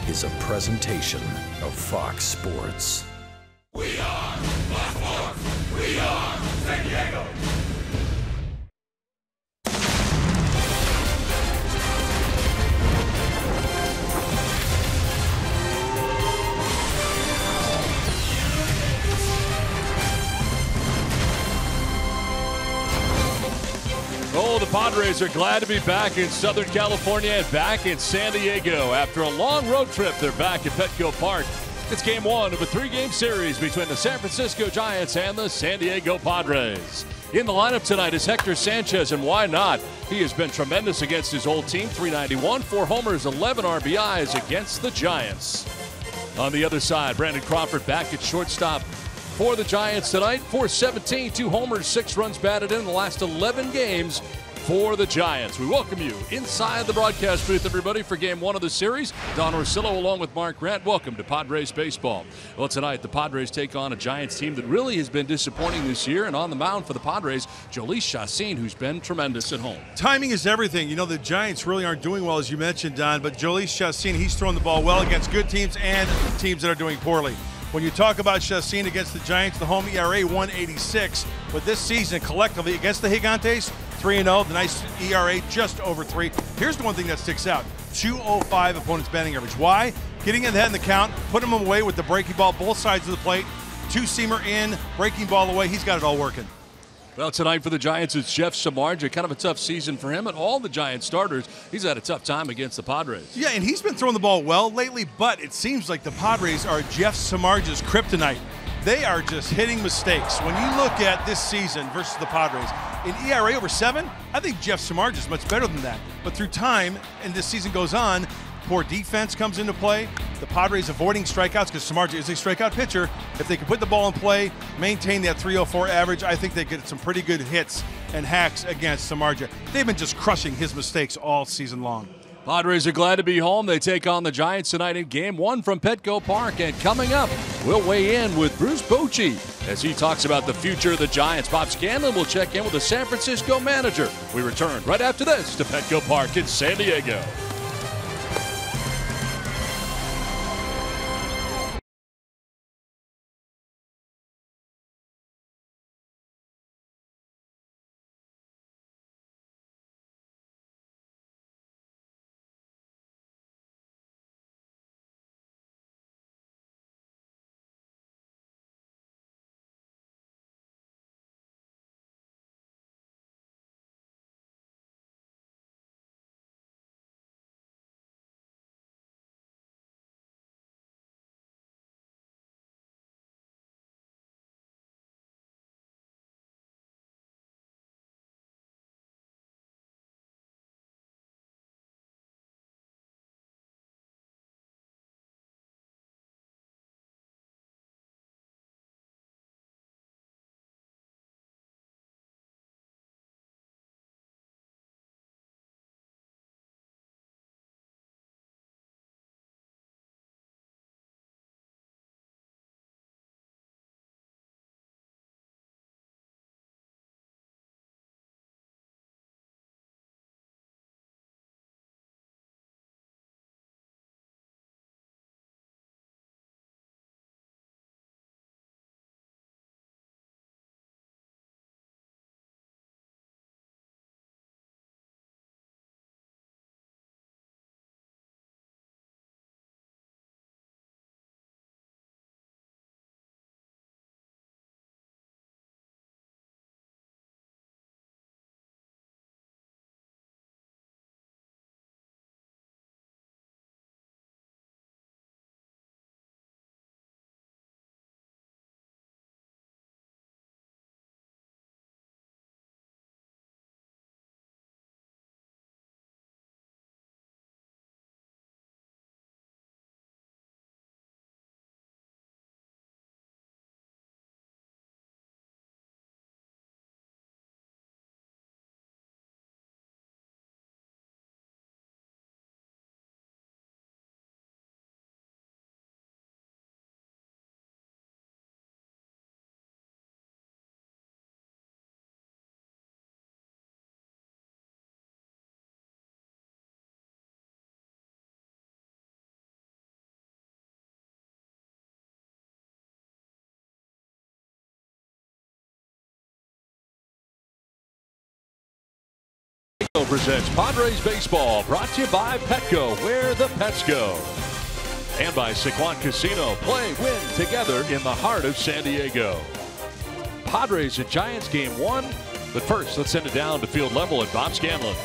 is a presentation of Fox Sports. We are Baltimore. We are San Diego. Oh, the Padres are glad to be back in Southern California and back in San Diego. After a long road trip, they're back at Petco Park. It's game one of a three-game series between the San Francisco Giants and the San Diego Padres. In the lineup tonight is Hector Sanchez, and why not? He has been tremendous against his old team, 391, 4 homers, 11 RBIs against the Giants. On the other side, Brandon Crawford back at shortstop for the Giants tonight. 417, 2 homers, 6 runs batted in the last 11 games for the Giants. We welcome you inside the broadcast booth, everybody, for game one of the series. Don Orsillo along with Mark Grant. Welcome to Padres baseball. Well, tonight the Padres take on a Giants team that really has been disappointing this year, and on the mound for the Padres, Jhoulys Chacín, who's been tremendous at home. Timing is everything. You know, the Giants really aren't doing well, as you mentioned, Don, but Jhoulys Chacín, he's throwing the ball well against good teams and teams that are doing poorly. When you talk about Chacín against the Giants, the home ERA 186, but this season collectively against the Gigantes, 3-0, the nice ERA just over 3. Here's the one thing that sticks out: 205 opponent's batting average. Why? Getting in the head in the count, putting him away with the breaking ball, both sides of the plate, two-seamer in, breaking ball away. He's got it all working. Well, tonight for the Giants, it's Jeff Samardzija. Kind of a tough season for him and all the Giants starters. He's had a tough time against the Padres. Yeah, and he's been throwing the ball well lately, but it seems like the Padres are Jeff Samardzija's kryptonite. They are just hitting mistakes. When you look at this season versus the Padres, in ERA over 7, I think Jeff Samardzija is much better than that. But through time, and this season goes on, poor defense comes into play. The Padres avoiding strikeouts because Samardzija is a strikeout pitcher. If they can put the ball in play, maintain that 304 average, I think they get some pretty good hits and hacks against Samardzija. They've been just crushing his mistakes all season long. Padres are glad to be home. They take on the Giants tonight in game one from Petco Park. And coming up, we'll weigh in with Bruce Bochy as he talks about the future of the Giants. Bob Scanlon will check in with the San Francisco manager. We return right after this to Petco Park in San Diego. Presents Padres Baseball, brought to you by Petco, where the pets go. And by Sequan Casino, play, win together in the heart of San Diego. Padres and Giants game 1, but first let's send it down to field level at Bob Scanlon.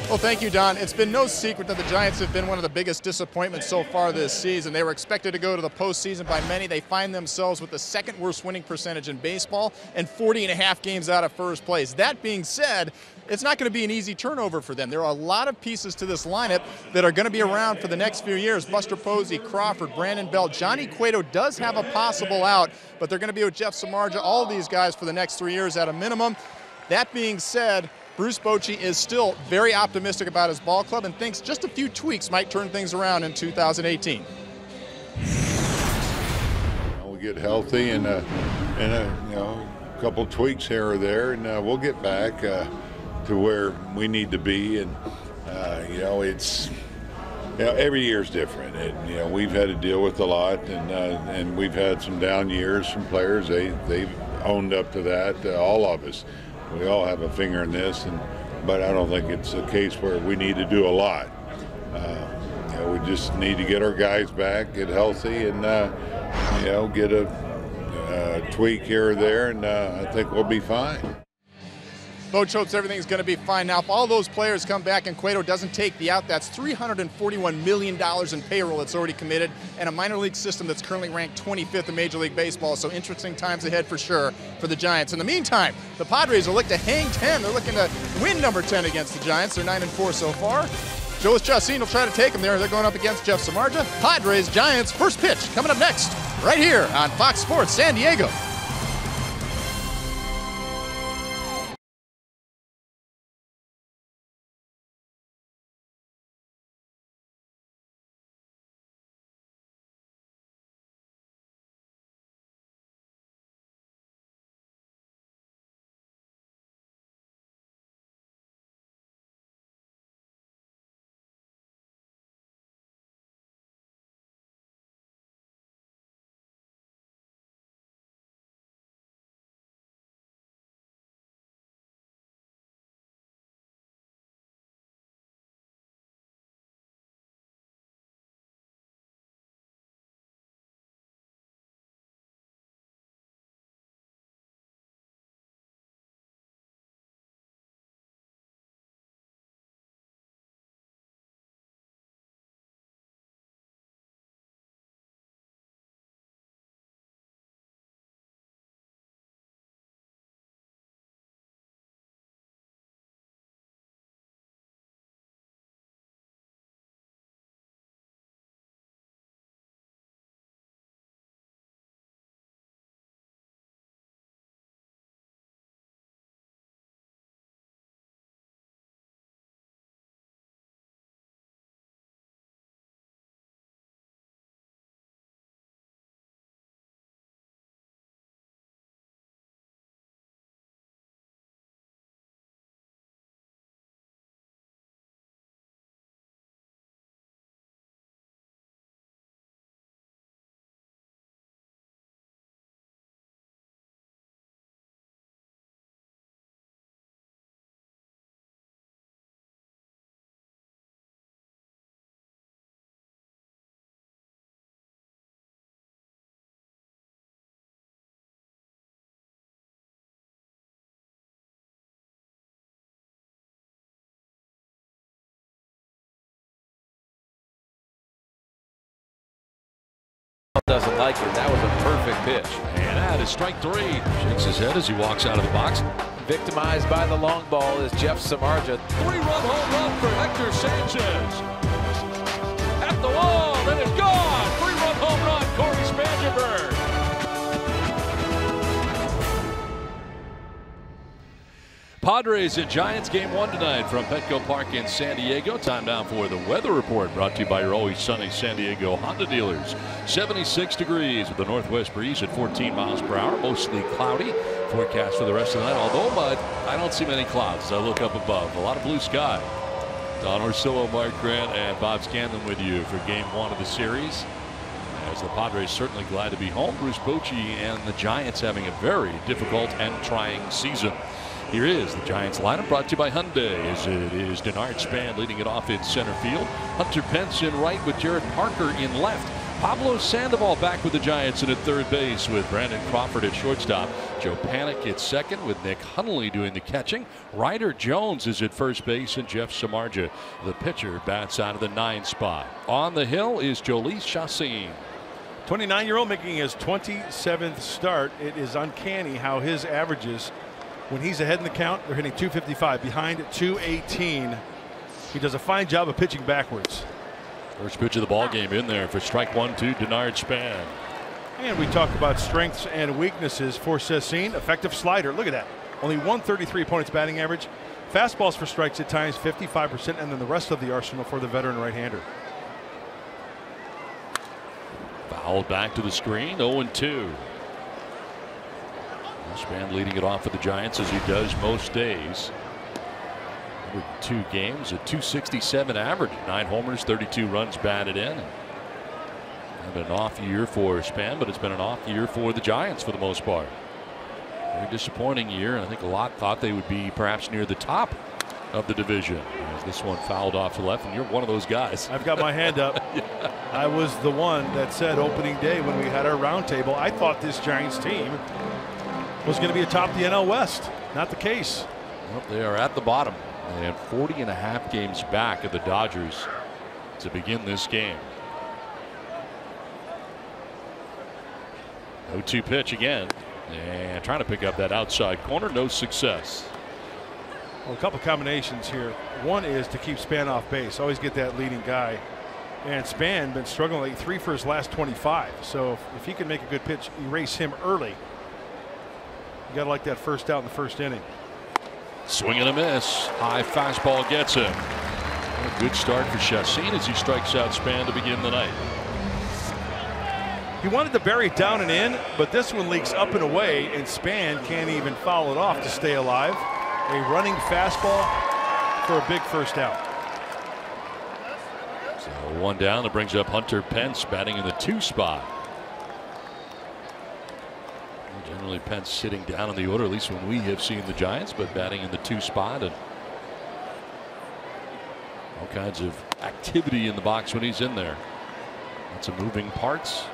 Well, thank you, Don. It's been no secret that the Giants have been one of the biggest disappointments so far this season. They were expected to go to the postseason by many. They find themselves with the second worst winning percentage in baseball and 40.5 games out of first place. That being said, it's not going to be an easy turnover for them. There are a lot of pieces to this lineup that are going to be around for the next few years. Buster Posey, Crawford, Brandon Belt. Johnny Cueto does have a possible out, but they're going to be with Jeff Samardzija, all of these guys for the next 3 years at a minimum. That being said, Bruce Bochy is still very optimistic about his ball club and thinks just a few tweaks might turn things around in 2018. We'll get healthy and a couple tweaks here or there, and we'll get back to where we need to be. And it's every year's different. And we've had to deal with a lot, and we've had some down years from players. They've owned up to that. All of us. We all have a finger in this, but I don't think it's a case where we need to do a lot. We just need to get our guys back, get healthy, and get a tweak here or there, and I think we'll be fine. Boch hopes everything's going to be fine. Now, if all those players come back and Cueto doesn't take the out, that's $341 million in payroll that's already committed, and a minor league system that's currently ranked 25th in Major League Baseball. So interesting times ahead for sure for the Giants. In the meantime, the Padres will look to hang 10. They're looking to win number 10 against the Giants. They're 9-4 so far. Joe Chassin will try to take them there. They're going up against Jeff Samardzija. Padres, Giants, first pitch coming up next, right here on Fox Sports San Diego. Doesn't like it. That was a perfect pitch. And that is strike 3. Shakes his head as he walks out of the box. Victimized by the long ball is Jeff Samardzija. 3-run home run for Hector Sanchez. At the wall, and it's gone. 3-run home run, Corey Spangenberg. Padres and Giants game 1 tonight from Petco Park in San Diego. Time now for the weather report, brought to you by your always sunny San Diego Honda dealers. 76 degrees with a northwest breeze at 14 miles per hour. Mostly cloudy. Forecast for the rest of the night. Although, I don't see many clouds as I look up above. A lot of blue sky. Don Orsillo, Mark Grant, and Bob Scanlon with you for game 1 of the series. As the Padres certainly glad to be home. Bruce Bochy and the Giants having a very difficult and trying season. Here is the Giants lineup brought to you by Hyundai, as it is Denard Span leading it off in center field. Hunter Pence in right with Jared Parker in left. Pablo Sandoval back with the Giants in at third base with Brandon Crawford at shortstop. Joe Panik at second with Nick Hundley doing the catching. Ryder Jones is at first base and Jeff Samardzija, the pitcher, bats out of the 9 spot. On the hill is Jhoulys Chacin. 29-year-old making his 27th start. It is uncanny how his averages, when he's ahead in the count, they're hitting 255, behind at 218. He does a fine job of pitching backwards. First pitch of the ball game in there for strike 1-2, Denard Span. And we talk about strengths and weaknesses for Chacin. Effective slider. Look at that. Only 133 opponent's batting average. Fastballs for strikes at times 55%, and then the rest of the arsenal for the veteran right-hander. Fouled back to the screen, 0-2. Span leading it off for the Giants as he does most days. With 2 games, a 267 average, 9 homers, 32 runs batted in. It's been an off year for Span, but it's been an off year for the Giants for the most part. Very disappointing year, and I think a lot thought they would be perhaps near the top of the division. As this one fouled off to the left, and you're one of those guys. I've got my hand up. Yeah. I was the one that said opening day when we had our roundtable, I thought this Giants team was going to be atop the NL West. Not the case. Well, they are at the bottom. They had 40.5 games back of the Dodgers to begin this game. 0-2 pitch again, and trying to pick up that outside corner, no success. Well, a couple combinations here. One is to keep Span off base. Always get that leading guy. And Span been struggling like 3 for his last 25. So if he can make a good pitch, erase him early. You got to like that first out in the first inning. Swing and a miss. High fastball gets him. A good start for Chacin as he strikes out Span to begin the night. He wanted to bury it down and in, but this one leaks up and away, and Span can't even foul it off to stay alive. A running fastball for a big first out. So 1 down. That brings up Hunter Pence batting in the 2 spot. Generally Pence sitting down in the order, at least when we have seen the Giants, but batting in the 2 spot, and all kinds of activity in the box when he's in there. Lots of moving parts.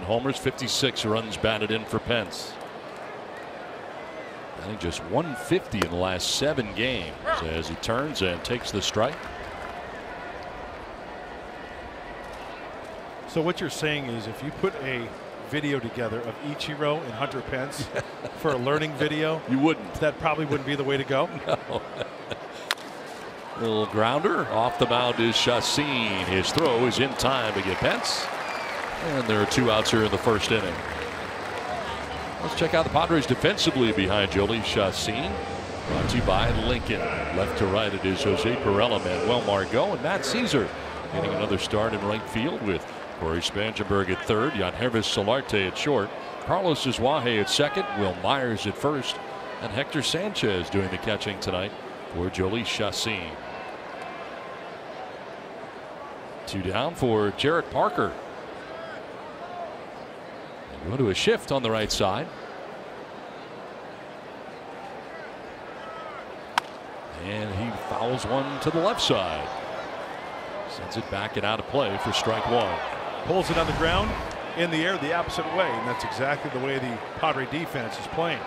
Homers, 56 runs batted in for Pence. I think just 150 in the last 7 games as he turns and takes the strike. So what you're saying is if you put a video together of Ichiro and Hunter Pence for a learning video, you wouldn't. That probably wouldn't be the way to go. No. Little grounder off the mound is Chacin. His throw is in time to get Pence. And there are 2 outs here in the first inning. Let's check out the Padres defensively behind Jhoulys Chacin. Brought to you by Lincoln. Left to right it is Jose Pirela, Manuel Margot, and Matt Caesar getting another start in right field with Corey Spangenberg at third, Yangervis Solarte at short, Carlos Iswaje at second, Will Myers at first, and Hector Sanchez doing the catching tonight for Jhoulys Chacin. 2 down for Jared Parker. Going to a shift on the right side. And he fouls one to the left side. Sends it back and out of play for strike 1. Pulls it on the ground, in the air the opposite way, and that's exactly the way the Padre defense is playing.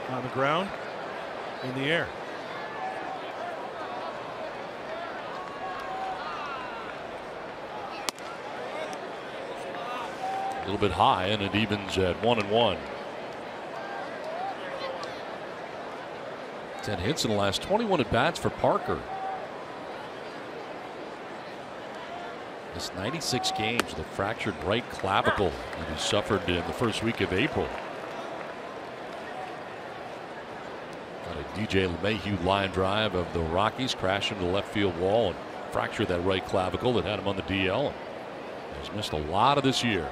On the ground, in the air. A little bit high, and it evens at 1-1. 10 hits in the last 21 at bats for Parker. This 96 games with a fractured right clavicle that he suffered in the first week of April. Got a DJ LeMahieu line drive of the Rockies, crashed into the left field wall and fractured that right clavicle that had him on the DL. He's missed a lot of this year.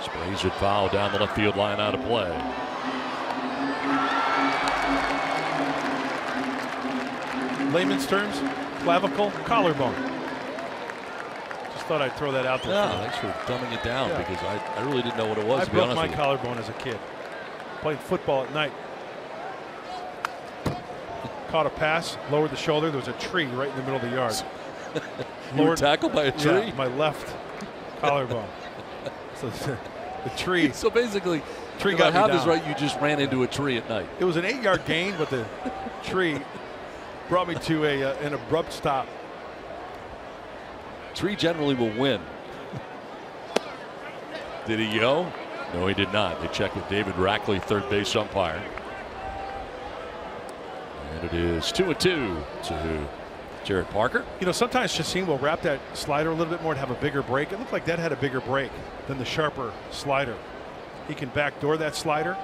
Sprays it foul down the left field line, out of play. Layman's terms, clavicle, collarbone. just thought I'd throw that out there. Yeah, thanks for dumbing it down because I really didn't know what it was. I to be honest broke with my you. collarbone as a kid. Playing football at night. Caught a pass, lowered the shoulder. There was a tree right in the middle of the yard. You were tackled by a tree? Yeah, my left collarbone. So the tree. So basically, tree if got I have me this down. right, you just ran into a tree at night. It was an 8-yard gain, but the tree brought me to an abrupt stop. Tree generally will win. Did he go? No, he did not. They checked with David Rackley, third base umpire. And it is 2-2 to Jared Parker. You know, sometimes Chacin will wrap that slider a little bit more and have a bigger break. It looked like that had a bigger break than the sharper slider. He can backdoor that slider.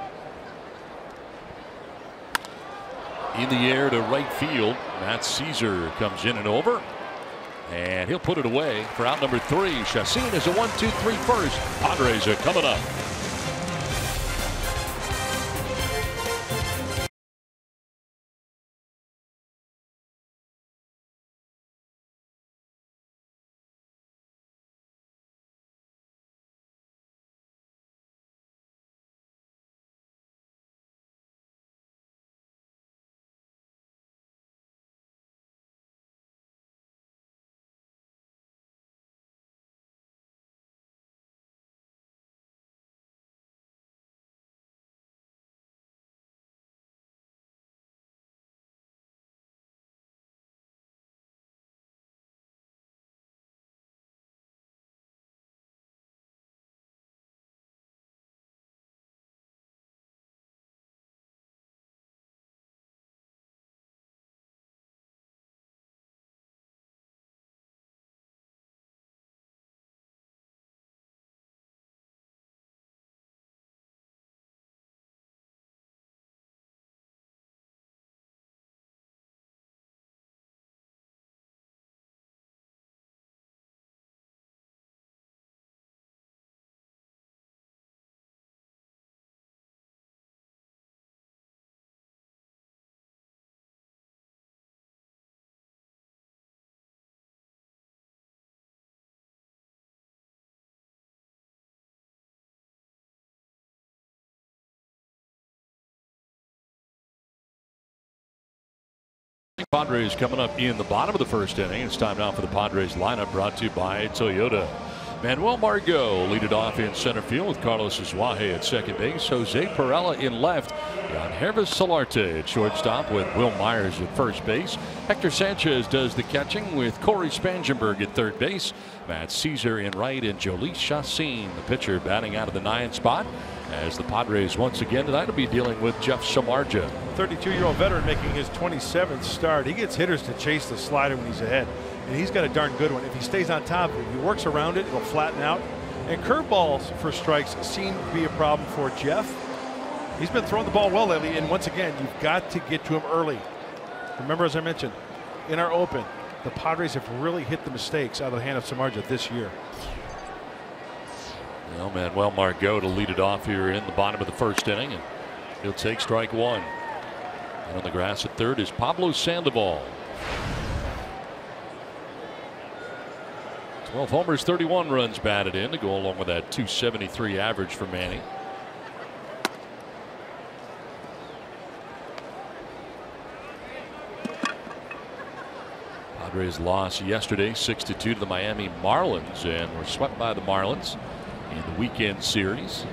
In the air to right field. Matt Caesar comes in and over. And he'll put it away for out number 3. Chacin is a 1-2-3 first. Padres are coming up. Padres coming up in the bottom of the first inning. It's time now for the Padres lineup, brought to you by Toyota. Manuel Margot leaded off in center field with Carlos Azuaje at second base. Jose Perella in left. Yangervis Solarte at shortstop with Will Myers at first base. Hector Sanchez does the catching with Corey Spangenberg at third base. Matt Caesar in right and Jhoulys Chacin, the pitcher, batting out of the 9th spot. As the Padres once again tonight will be dealing with Jeff Samardzija. 32-year-old veteran making his 27th start. He gets hitters to chase the slider when he's ahead. And he's got a darn good one. If he stays on top of it, if he works around it, it'll flatten out. And curveballs for strikes seem to be a problem for Jeff. He's been throwing the ball well lately. And once again, you've got to get to him early. Remember, as I mentioned, in our open, the Padres have really hit the mistakes out of the hand of Samardzija this year. Well, Manuel Margot to lead it off here in the bottom of the first inning, and he'll take strike one. And on the grass at third is Pablo Sandoval. 12 homers, 31 runs batted in to go along with that .273 average for Manny. Padres lost yesterday 6-2 to the Miami Marlins and were swept by the Marlins in the weekend series.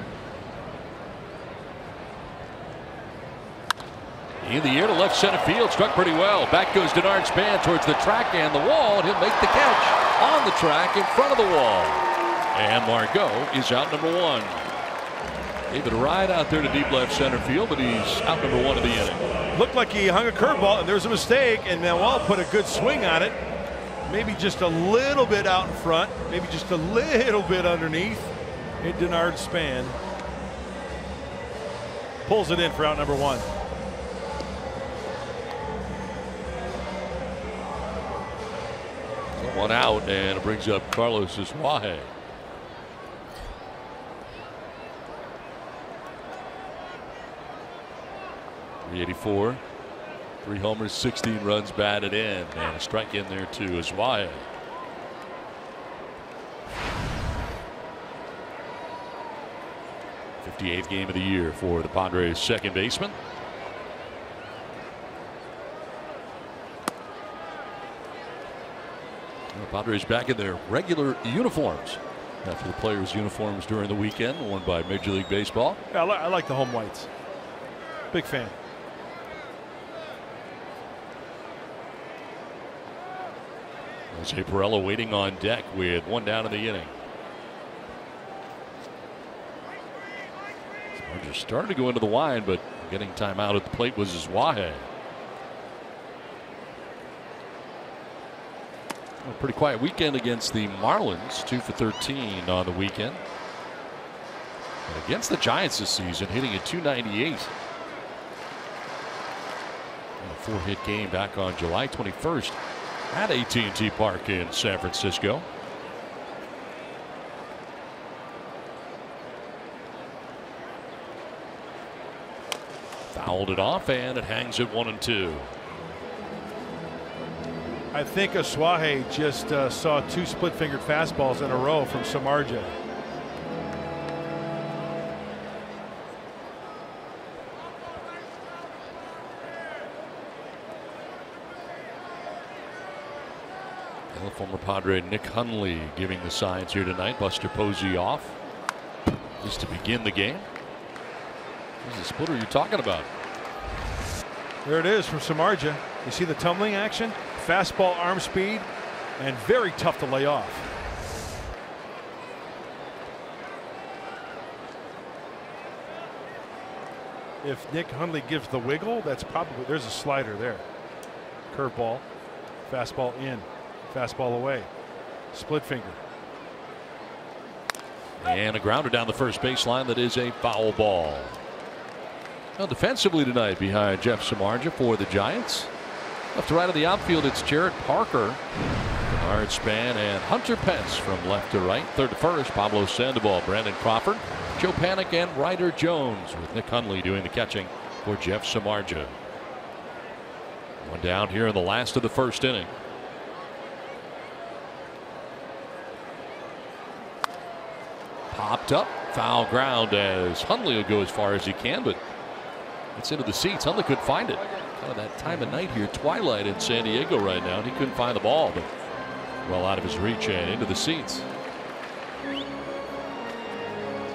In the air to left center field, struck pretty well. Back goes Denard Span towards the track and the wall, and he'll make the catch on the track in front of the wall. And Margot is out number 1. Gave it a ride out there to deep left center field, but he's out number 1 of the inning. Looked like he hung a curveball, and there's a mistake, and Manuel put a good swing on it. Maybe just a little bit out in front, maybe just a little bit underneath. And Denard Span pulls it in for out number 1. One out, and it brings up Carlos Azuaje. .384, 3 homers, 16 runs batted in, and a strike in there to Azuaje. 58th game of the year for the Padres second baseman. The Padres back in their regular uniforms after the players' uniforms during the weekend worn by Major League Baseball. Yeah, I like the home whites. Big fan. Jose Pirela waiting on deck with one down in the inning. Sargent started to go into the line, but getting time out at the plate was Suárez. A pretty quiet weekend against the Marlins, 2 for 13 on the weekend. And against the Giants this season, hitting at .298. A 4-hit game back on July 21st at AT&T Park in San Francisco. Fouled it off, and it hangs at 1-2. I think Suárez just saw 2 split-fingered fastballs in a row from Samardzija. And the former Padre Nick Hundley giving the signs here tonight. Buster Posey off just to begin the game. This is the splitter you're talking about. There it is from Samardzija. You see the tumbling action? Fastball arm speed and very tough to lay off. If Nick Hundley gives the wiggle, that's probably, there's a slider there. Curveball, fastball in, fastball away, split finger. And a grounder down the first baseline that is a foul ball. Well, defensively tonight behind Jeff Samardzija for the Giants. Left to right of the outfield, it's Jarrett Parker, Bernard Span, and Hunter Pence from left to right. Third to first, Pablo Sandoval, Brandon Crawford, Joe Panik, and Ryder Jones, with Nick Hundley doing the catching for Jeff Samardzija. One down here in the last of the first inning. Popped up, foul ground as Hundley will go as far as he can, but it's into the seats. Hundley couldn't find it. Kind of that time of night here, twilight in San Diego right now, and he couldn't find the ball, but well out of his reach and into the seats.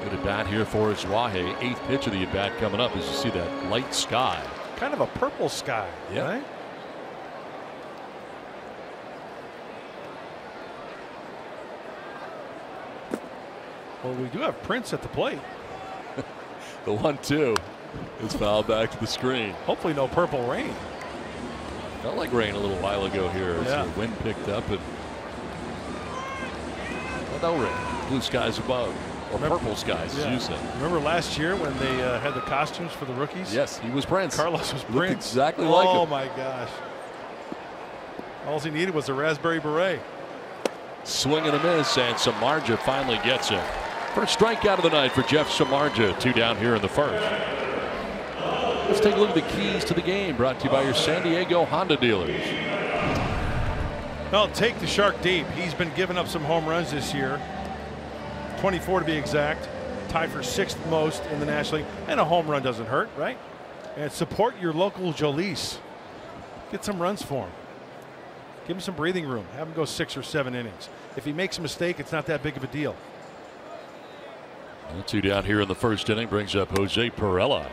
Good at bat here for Suárez. 8th pitch of the at bat coming up as you see that light sky. Kind of a purple sky, right? Well, we do have Prince at the plate. The 1-2 is fouled back to the screen. Hopefully no purple rain. Felt like rain a little while ago here as the wind picked up, and well, no rain. Blue skies above, or purple skies, as you said. Remember last year when they had the costumes for the rookies? Yes, he was Prince. Carlos was Looked Prince. exactly like him. Oh my gosh. All he needed was a raspberry beret. Swing and a miss, and Samardzija finally gets it. First strikeout of the night for Jeff Samardzija. 2 down here in the first. Let's take a look at the keys to the game, brought to you by your San Diego Honda dealers. Well, take the Shark deep. He's been giving up some home runs this year. 24 to be exact. Tied for 6th most in the National League. And a home run doesn't hurt, right? And support your local Jolice. Get some runs for him. Give him some breathing room. Have him go 6 or 7 innings. If he makes a mistake, it's not that big of a deal. 2 down here in the first inning brings up Jose Pirela,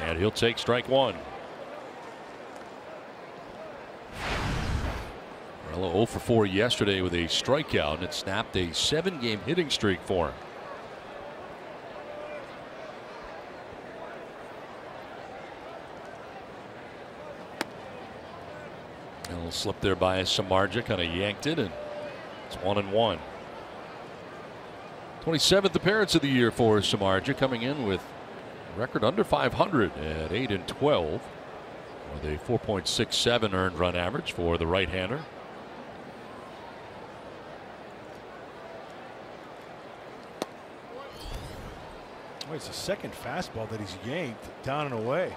and he'll take strike 1. Pirela 0 for 4 yesterday with a strikeout, and it snapped a 7-game hitting streak for him. A little slip there by Samardzija, kind of yanked it, and it's 1-1. 27th appearance of the year for Samardzija, coming in with a record under 500 at 8-12 with a 4.67 earned run average for the right-hander. Oh, it's the second fastball that he's yanked down and away.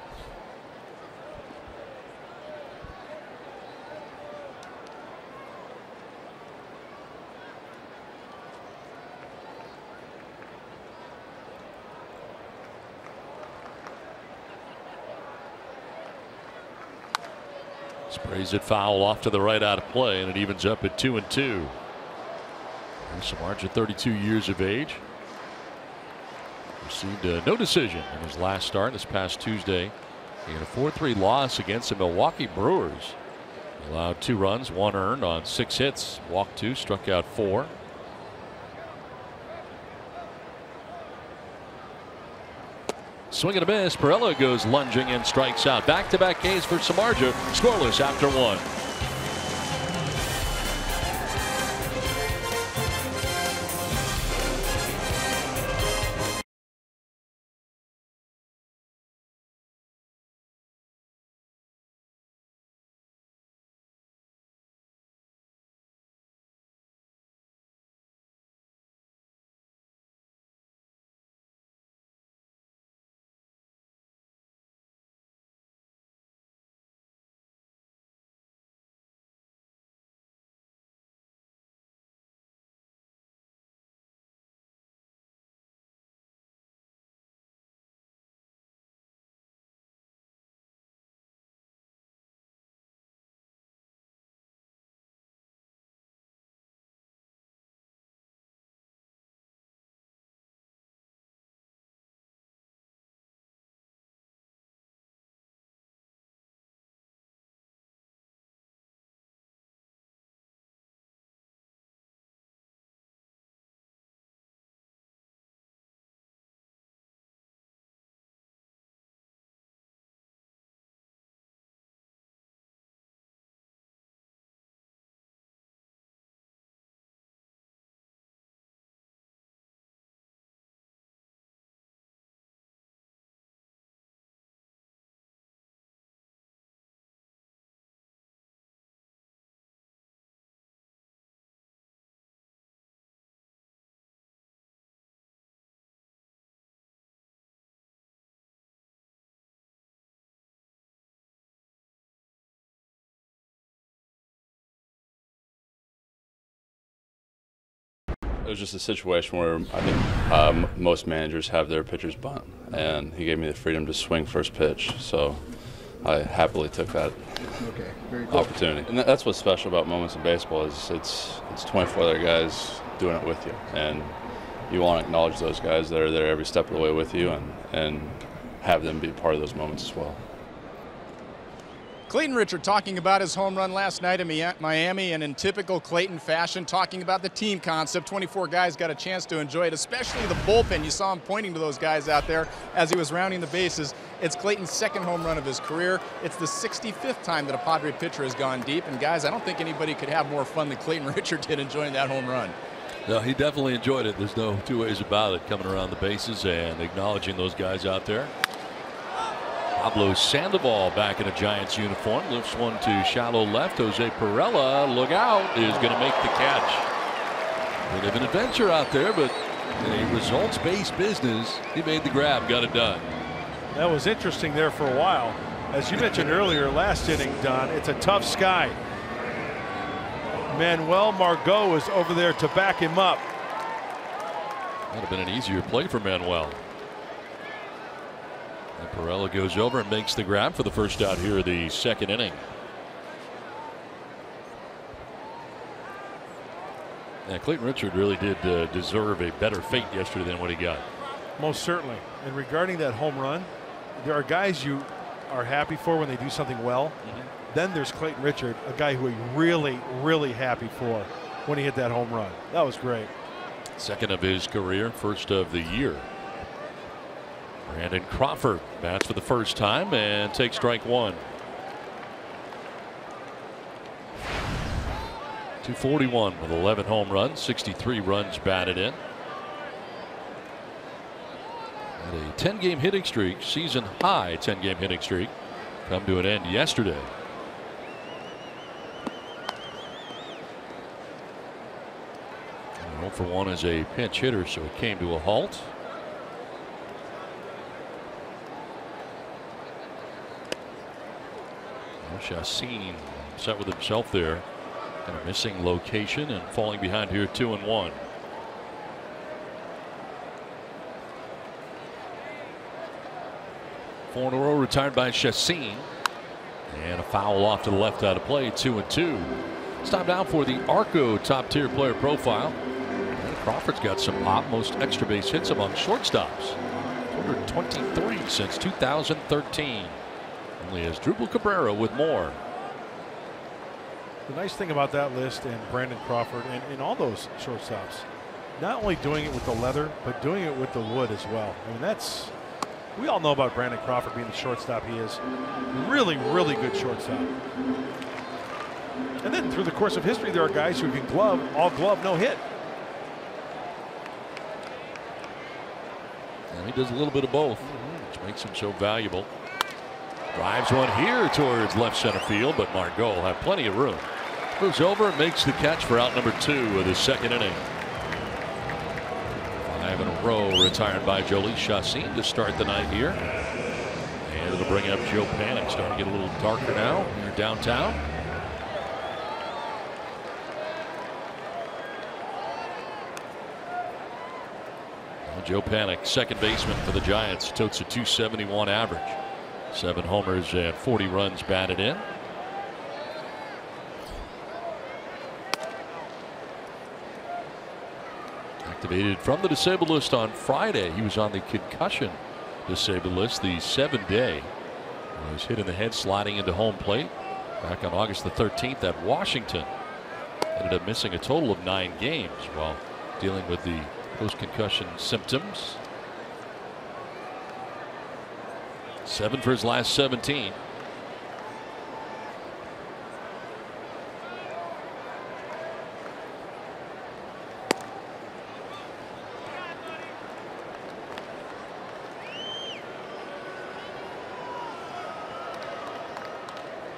Sprays it foul off to the right out of play, and it evens up at 2-2. Samardzija, 32 years of age. Received no decision in his last start this past Tuesday. He had a 4-3 loss against the Milwaukee Brewers. He allowed 2 runs, 1 earned on 6 hits, walked 2, struck out 4. Swing and a miss. Pirela goes lunging and strikes out. Back-to-back Ks for Samardzija. Scoreless after 1. It was just a situation where I think most managers have their pitchers bunt, and he gave me the freedom to swing first pitch, so I happily took that opportunity. And that's what's special about moments in baseball is it's 24 other guys doing it with you, and you want to acknowledge those guys that are there every step of the way with you and have them be part of those moments as well. Clayton Richard talking about his home run last night in Miami, and in typical Clayton fashion, talking about the team concept. 24 guys got a chance to enjoy it, especially the bullpen. You saw him pointing to those guys out there as he was rounding the bases. It's Clayton's second home run of his career. It's the 65th time that a Padre pitcher has gone deep. And guys, I don't think anybody could have more fun than Clayton Richard did enjoying that home run. No, he definitely enjoyed it. There's no two ways about it, coming around the bases and acknowledging those guys out there. Pablo Sandoval back in a Giants uniform, lifts one to shallow left. Jose Pirela, look out, is going to make the catch. Bit of an adventure out there, but in a results-based business, he made the grab, got it done. That was interesting there for a while. As you mentioned earlier, last inning, Don, it's a tough sky. Manuel Margot is over there to back him up. That'd have been an easier play for Manuel. And Pirela goes over and makes the grab for the first out here of the second inning. Yeah, Clayton Richard really did deserve a better fate yesterday than what he got. Most certainly. And regarding that home run, there are guys you are happy for when they do something well. Then there's Clayton Richard, a guy who you're really, really happy for when he hit that home run. That was great. Second of his career, first of the year. Brandon Crawford bats for the first time and takes strike one. 241 with 11 home runs, 63 runs batted in. And a 10-game hitting streak, season high 10-game hitting streak, come to an end yesterday. And 0 for 1 as a pinch hitter, so it came to a halt. Chassin set with himself there, kind of missing location and falling behind here 2-1. Four in a row retired by Chassin, And a foul off to the left out of play. 2-2. It's time now for the Arco top tier player profile. And Crawford's got some pop, most extra base hits among shortstops. 223 since 2013. Only has Drupal Cabrera with more. The nice thing about that list and Brandon Crawford and all those shortstops, not only doing it with the leather, but doing it with the wood as well. I mean, we all know about Brandon Crawford being the shortstop he is. Really, really good shortstop. And then through the course of history, there are guys who can all glove, no hit. And he does a little bit of both, which makes him so valuable. Drives one here towards left center field, but Margot will have plenty of room. Moves over and makes the catch for out number 2 of the second inning. 5 in a row retired by Jolie Chassin to start the night here. And it'll bring up Joe Panik. Starting to get a little darker now here downtown. Well, Joe Panik, second baseman for the Giants, totes a .271 average. 7 homers and 40 runs batted in. Activated from the disabled list on Friday. He was on the concussion disabled list. The 7-day was hit in the head sliding into home plate back on August the 13th at Washington. Ended up missing a total of 9 games while dealing with the post-concussion symptoms. 7 for his last 17.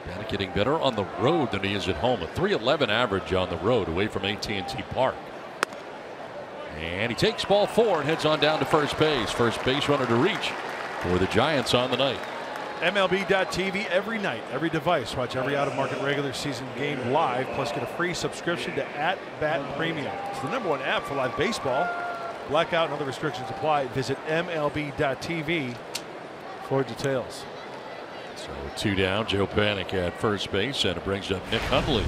Panik getting better on the road than he is at home. A .311 average on the road away from AT&T Park. And he takes ball 4 and heads on down to first base. First base runner to reach for the Giants on the night. MLB.TV every night, every device. Watch every out-of-market regular season game live, plus get a free subscription to At Bat Premium. It's the #1 app for live baseball. Blackout and other restrictions apply. Visit MLB.TV for details. So 2 down. Joe Panik at first base, and it brings up Nick Hundley,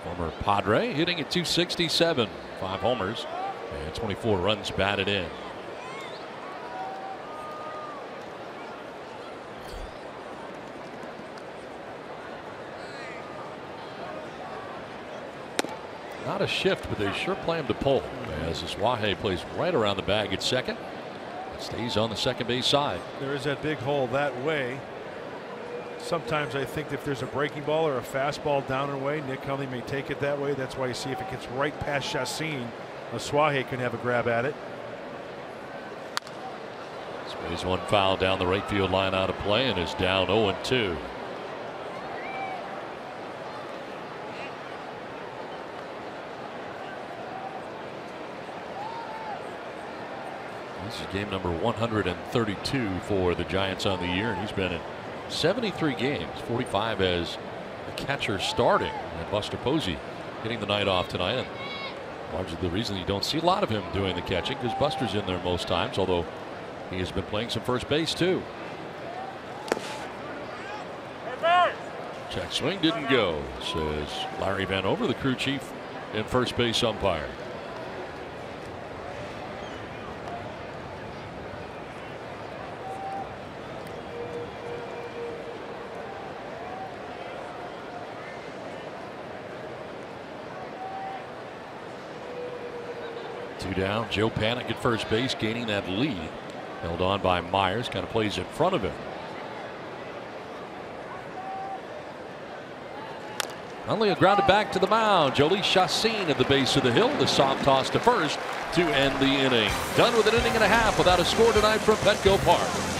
former Padre, hitting at .267, 5 homers and 24 runs batted in. Not a shift, but they sure play him to pull as Suaje plays right around the bag at second. Stays on the second base side. There is that big hole that way. Sometimes I think if there's a breaking ball or a fastball down and away, Nick Hundley may take it that way. That's why you see if it gets right past Chassin, Suaje can have a grab at it. Sprays one foul down the right field line out of play and is down 0-2. This is game number 132 for the Giants on the year, and he's been in 73 games, 45 as a catcher starting. And Buster Posey getting the night off tonight. And largely the reason you don't see a lot of him doing the catching because Buster's in there most times, although he has been playing some first base too. Check swing didn't go, says Larry Vanover, the crew chief and first base umpire. Two down. Joe Panik at first base, gaining that lead. Held on by Myers, kind of plays in front of him. Hundley grounded back to the mound. Jolie Chassin at the base of the hill. The soft toss to first to end the inning. Done with an inning and a half without a score tonight from Petco Park.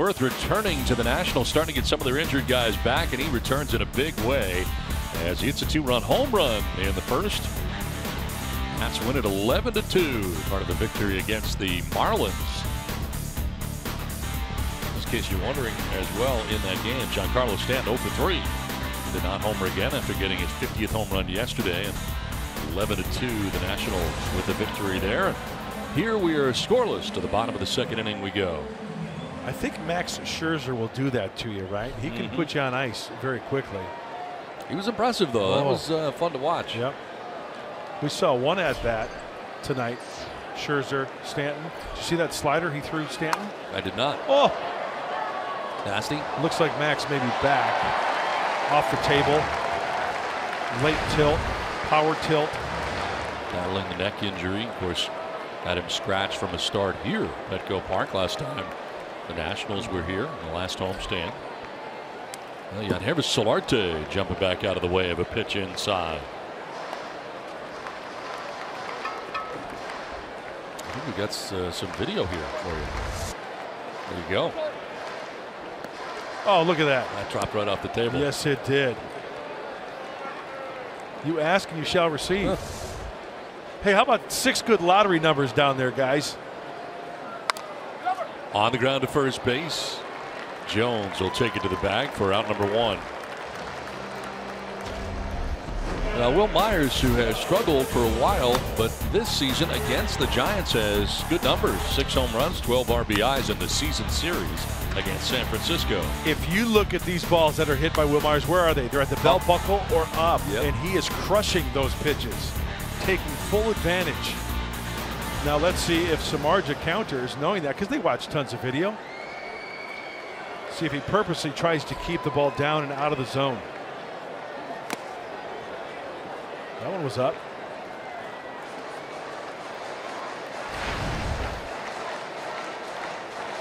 Worth returning to the Nationals, starting to get some of their injured guys back, and he returns in a big way as he hits a 2-run home run in the first. Nats win it 11-2, part of the victory against the Marlins. Just in case you're wondering as well, in that game, Giancarlo Stanton 0-for-3. Did not homer again after getting his 50th home run yesterday, and 11-2, the Nationals with the victory there. And here we are scoreless to the bottom of the second inning we go. I think Max Scherzer will do that to you, right? He can put you on ice very quickly. He was impressive, though. That was fun to watch. Yep. We saw one at bat tonight. Scherzer, Stanton. Did you see that slider he threw Stanton? I did not. Oh, nasty. Looks like Max may be back. Off the table. Late tilt. Power tilt. Battling the neck injury. Of course, had him scratched from a start here at Petco Park last time the Nationals were here in the last homestand. Well, you got Herbert Solarte jumping back out of the way of a pitch inside. I think we got some video here for you. There you go. Oh, look at that. That dropped right off the table. Yes, it did. You ask and you shall receive. Hey, how about 6 good lottery numbers down there, guys? On the ground to first base. Jones will take it to the bag for out number 1. Now, Will Myers, who has struggled for a while, but this season against the Giants has good numbers. 6 home runs, 12 RBIs in the season series against San Francisco. If you look at these balls that are hit by Will Myers, where are they? They're at the belt buckle or up, and he is crushing those pitches, taking full advantage. Now let's see if Samardzija counters, knowing that, because they watch tons of video. See if he purposely tries to keep the ball down and out of the zone. That one was up.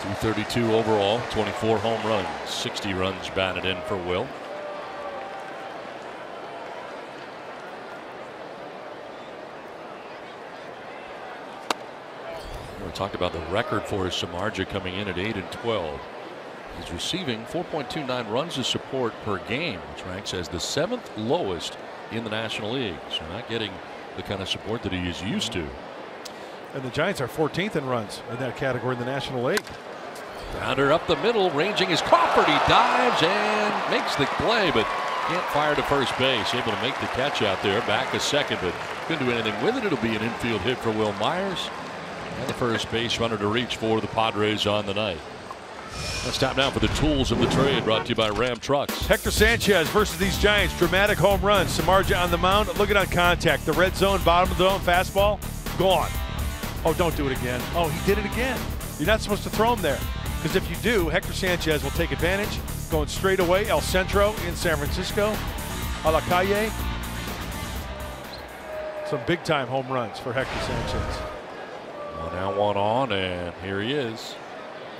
.232 overall, 24 home runs, 60 runs batted in for Will. We talked about the record for Samardzija coming in at 8-12. He's receiving 4.29 runs of support per game, which ranks as the 7th lowest in the National League. So not getting the kind of support that he is used to. And the Giants are 14th in runs in that category in the National League. Grounder up the middle, ranging is Crawford. He dives and makes the play, but can't fire to first base. Able to make the catch out there, back a second, but couldn't do anything with it. It'll be an infield hit for Will Myers. And the first base runner to reach for the Padres on the night. Let's stop now for the tools of the trade, brought to you by Ram Trucks. Hector Sanchez versus these Giants. Dramatic home run. Samardzija on the mound. Look at on contact. The red zone, bottom of the zone, fastball, gone. Oh, don't do it again. Oh, he did it again. You're not supposed to throw him there, because if you do, Hector Sanchez will take advantage. Going straight away, El Centro in San Francisco. A la calle. Some big time home runs for Hector Sanchez. One out, one on, and here he is.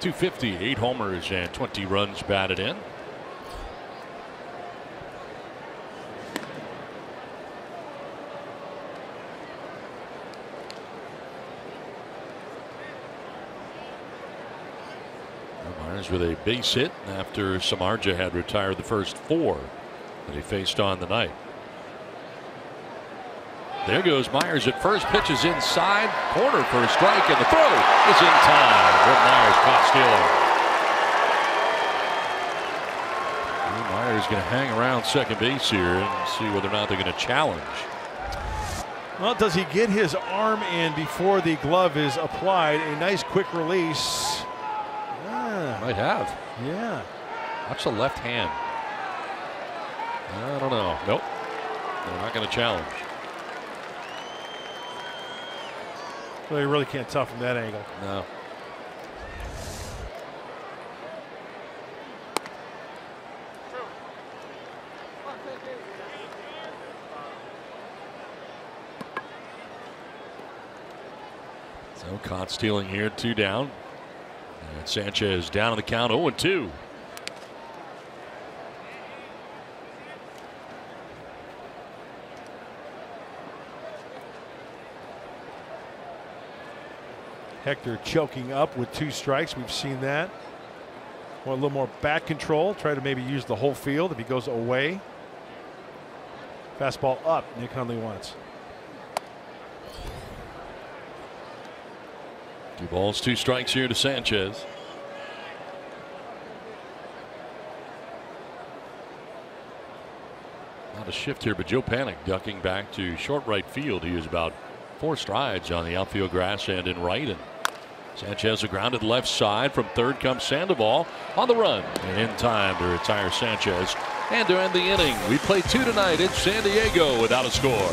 250, 8 homers and 20 runs batted in. Myers with a base hit after Samardzija had retired the first 4 that he faced on the night. There goes Myers at first. Pitch is inside. Corner for a strike, and the throw is in time. Will Myers caught stealing. Will Myers going to hang around second base here and see whether or not they're going to challenge. Well, does he get his arm in before the glove is applied? A nice quick release. Might have. Yeah. Watch the left hand. I don't know. Nope. They're not going to challenge. Well, you really can't tell from that angle. No. So caught stealing here, 2 down. And Sanchez down on the count, 0-2. Hector choking up with 2 strikes. We've seen that. Want a little more bat control. Try to maybe use the whole field if he goes away. Fastball up. Nick Hundley wants. 2 balls, 2 strikes here to Sanchez. Not a shift here, but Joe Panik ducking back to short right field. He is about 4 strides on the outfield grass and in right. And Sanchez a grounded left side. From third comes Sandoval on the run. And in time to retire Sanchez. And to end the inning, we play 2 tonight in San Diego without a score.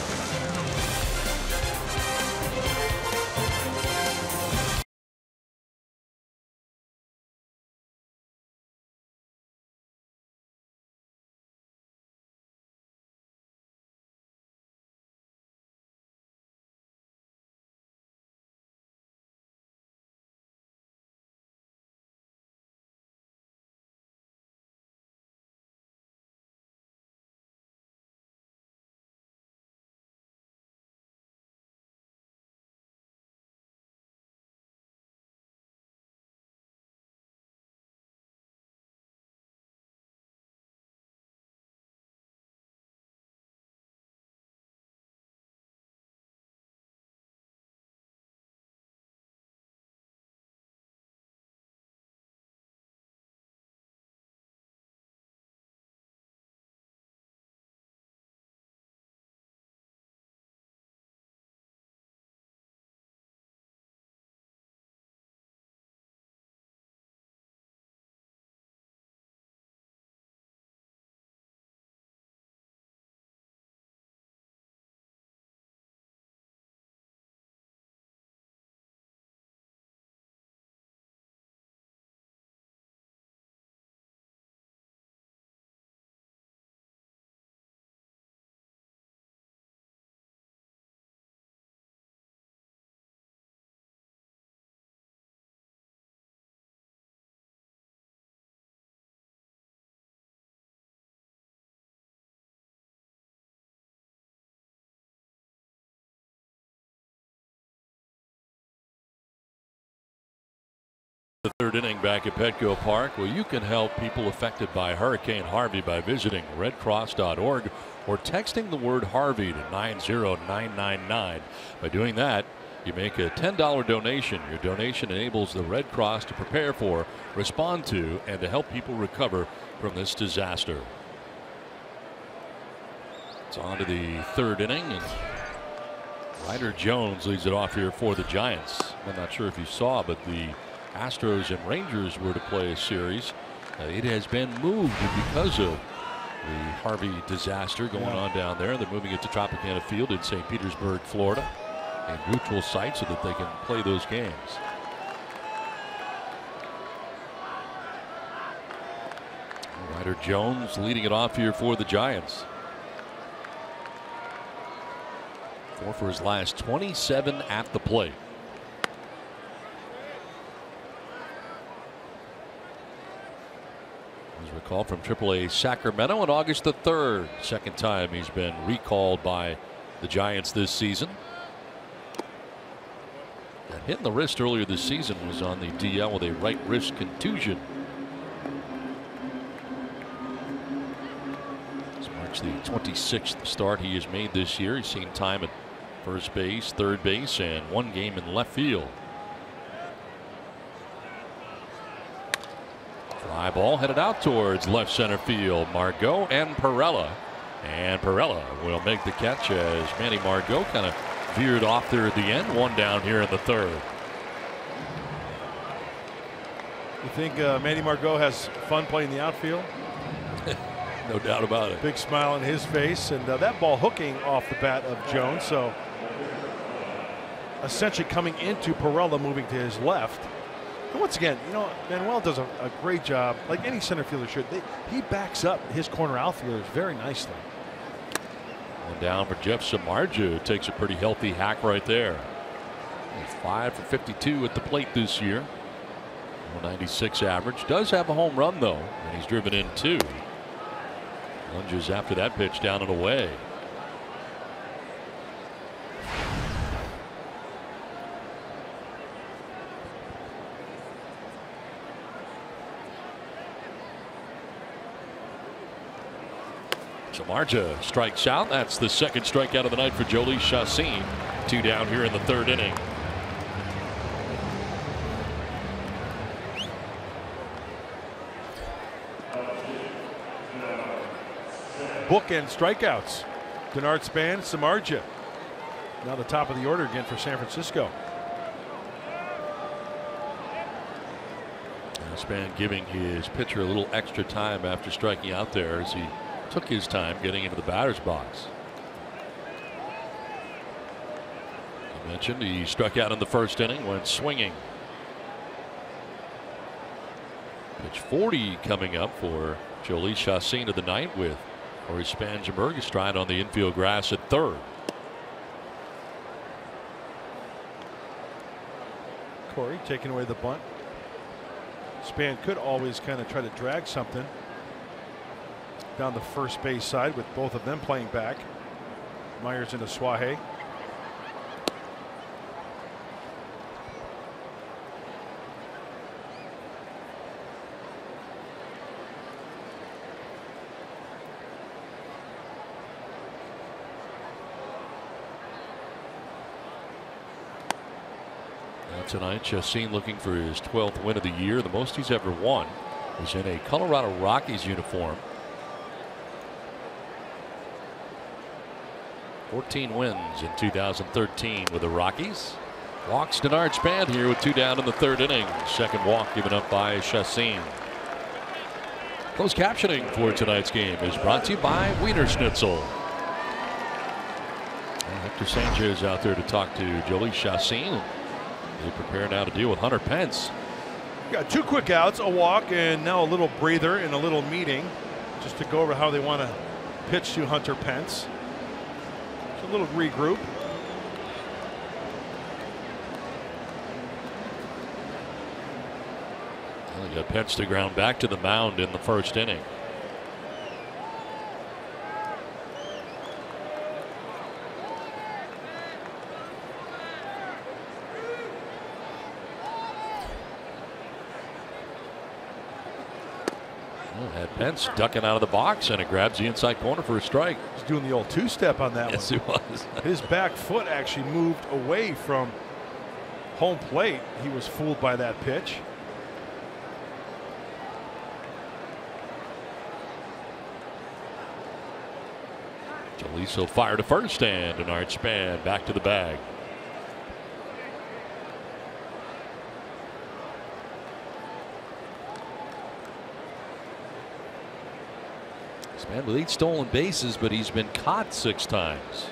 The third inning back at Petco Park. Well, you can help people affected by Hurricane Harvey by visiting redcross.org or texting the word Harvey to 90999. By doing that, you make a $10 donation. Your donation enables the Red Cross to prepare for, respond to, and to help people recover from this disaster. It's on to the third inning, and Ryder Jones leads it off here for the Giants. I'm not sure if you saw, but the Astros and Rangers were to play a series. It has been moved because of the Harvey disaster going on down there. They're moving it to Tropicana Field in St. Petersburg, Florida, a neutral site so that they can play those games. Ryder Jones leading it off here for the Giants. 4 for his last 27 at the plate. Recalled from AAA Sacramento on August the 3rd. Second time he's been recalled by the Giants this season. That hit in the wrist earlier this season was on the DL with a right wrist contusion. This marks the 26th start he has made this year. He's seen time at first base, third base, and 1 game in left field. Fly ball headed out towards left center field. Margot and Perella. And Perella will make the catch as Manny Margot kind of veered off there at the end. 1 down here in the third. You think Manny Margot has fun playing the outfield? No doubt about it. Big smile on his face, and that ball hooking off the bat of Jones. So essentially coming into Perella, moving to his left. And once again, you know, Manuel does a great job, like any center fielder should. He backs up his corner outfielders very nicely. 1 down for Jeff Samardzija, who takes a pretty healthy hack right there. He's 5 for 52 at the plate this year. 196 average. Does have a home run though, and he's driven in 2. Lunges after that pitch down and away. Samardzija strikes out. That's the second strikeout of the night for Jhoulys Chacin. 2 down here in the 3rd inning. Bookend strikeouts. Denard Span, Samardzija. Now the top of the order again for San Francisco. Span giving his pitcher a little extra time after striking out there as he took his time getting into the batter's box. I mentioned he struck out in the 1st inning, went swinging. Pitch 40 coming up for Jhoulys Chacin of the night with Corey Spangenberg on the infield grass at 3rd. Corey taking away the bunt. Span could always kind of try to drag something down the first base side with both of them playing back. Myers into Suaje. Tonight, Chacin looking for his 12th win of the year, the most he's ever won. He's in a Colorado Rockies uniform. 14 wins in 2013 with the Rockies. Walks Denard Span here with 2 down in the 3rd inning. Second walk given up by Chacin. Closed captioning for tonight's game is brought to you by Wiener Schnitzel. Hector Sanchez out there to talk to Jhoulys Chacin. They prepare now to deal with Hunter Pence. Got 2 quick outs, a walk, and now a little breather and a little meeting just to go over how they want to pitch to Hunter Pence. It's a little regroup. Well, they got Pence to ground back to the mound in the 1st inning. Had Pence ducking out of the box, and it grabs the inside corner for a strike. He's doing the old 2-step on that one. Yes, he was. His back foot actually moved away from home plate. He was fooled by that pitch. Jhoulys will fire to first, and Denard Span back to the bag. Span with 8 stolen bases, but he's been caught 6 times.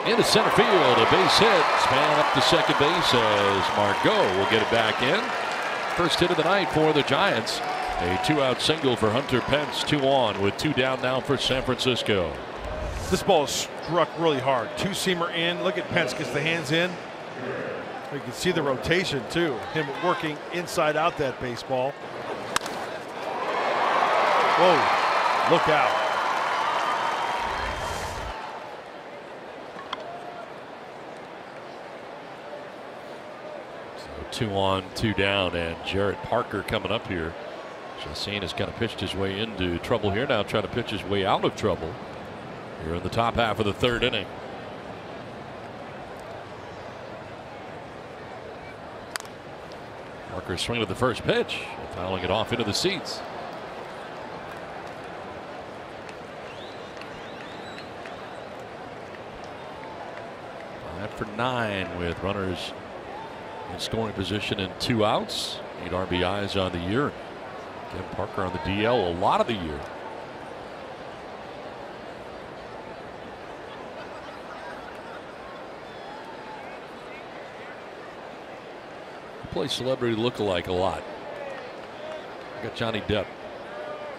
Into center field, a base hit. Span up to second base as Margot will get it back in. First hit of the night for the Giants. A 2-out single for Hunter Pence. 2 on with 2 down now for San Francisco. This ball is struck really hard. 2-seamer in. Look at Pence gets the hands in. You can see the rotation too. Him working inside out that baseball. Whoa, look out. So 2 on, 2 down, and Jarrett Parker coming up here. Chacin has kind of pitched his way into trouble here, now trying to pitch his way out of trouble here in the top half of the 3rd inning. Parker swinging at the first pitch, fouling it off into the seats. Five for 9 with runners in scoring position and 2 outs. 8 RBIs on the year. Again, Parker on the DL a lot of the year. Play celebrity look-alike a lot. I got Johnny Depp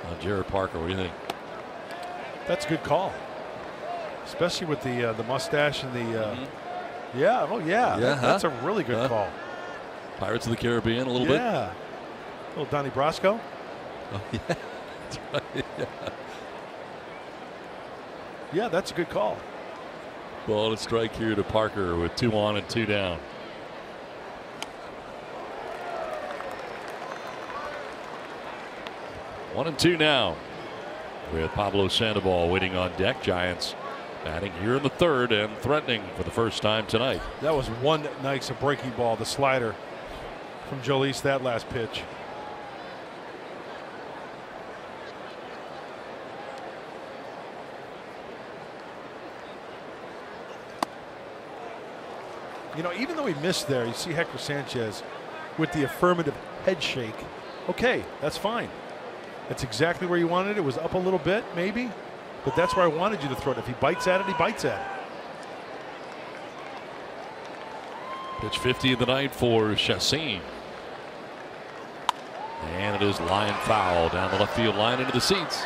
on Jarrett Parker. What do you think? That's a good call, especially with the mustache and the yeah, oh yeah, that's a really good call. Pirates of the Caribbean a little bit. Yeah, little Donnie Brasco. Oh yeah, that's right. Yeah, that's a good call. Ball and a strike here to Parker with 2 on and 2 down. 1-2 now with Pablo Sandoval waiting on deck. Giants batting here in the third and threatening for the first time tonight. That was one nice breaking ball, the slider from Jolis, that last pitch. You know, even though he missed there, you see Hector Sanchez with the affirmative head shake. Okay, that's fine. That's exactly where you wanted it. It was up a little bit, maybe, but that's where I wanted you to throw it. If he bites at it, he bites at it. Pitch 50 of the night for Chacin. And it is line foul down the left field line into the seats.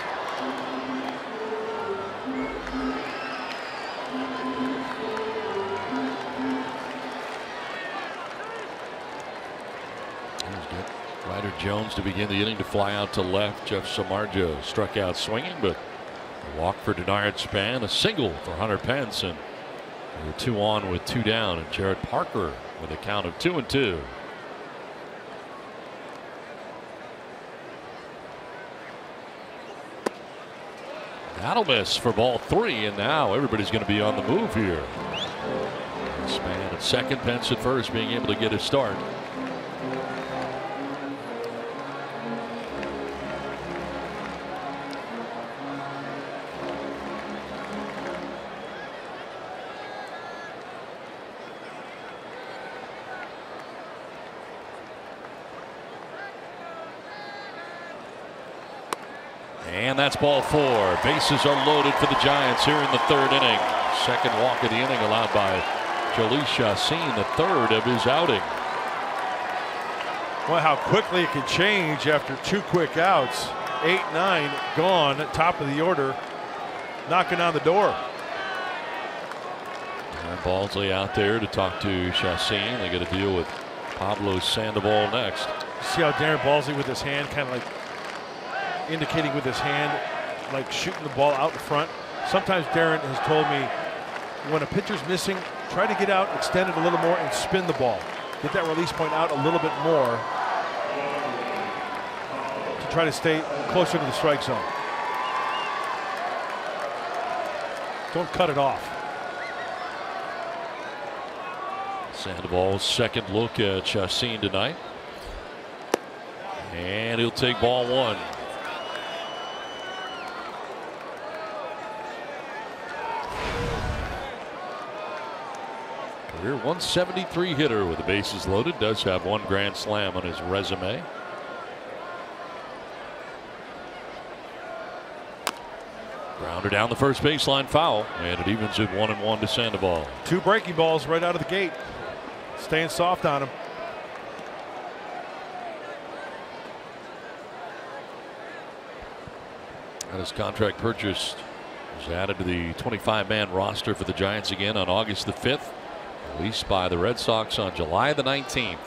Ryder Jones to begin the inning to fly out to left. Jeff Samardzija struck out swinging, but a walk for Denard Span, a single for Hunter Pence, and 2 on with 2 down, and Jared Parker with a count of 2-2. That'll miss for ball 3, and now everybody's going to be on the move here. Span at second, Pence at first, being able to get his start. And that's ball 4. Bases are loaded for the Giants here in the third inning. Second walk of the inning allowed by Jolis Chacin, the third of his outing. Well, how quickly it could change after 2 quick outs. 8-9 gone, top of the order, knocking on the door. And Balsley out there to talk to Chacin. They got to deal with Pablo Sandoval next. See how Darren Balsley with his hand kind of like indicating with his hand, like shooting the ball out in front. Sometimes Darren has told me when a pitcher's missing, try to get out, extend it a little more, and spin the ball. Get that release point out a little bit more to try to stay closer to the strike zone. Don't cut it off. Sandoval's second look at Chacin tonight. And he'll take ball 1. Career 173 hitter with the bases loaded. Does have 1 grand slam on his resume. Grounder down the first baseline, foul, and it evens at 1-1 to Sandoval. 2 breaking balls right out of the gate. Staying soft on him. And his contract purchase was added to the 25-man roster for the Giants again on August the 5th. Released by the Red Sox on July the 19th.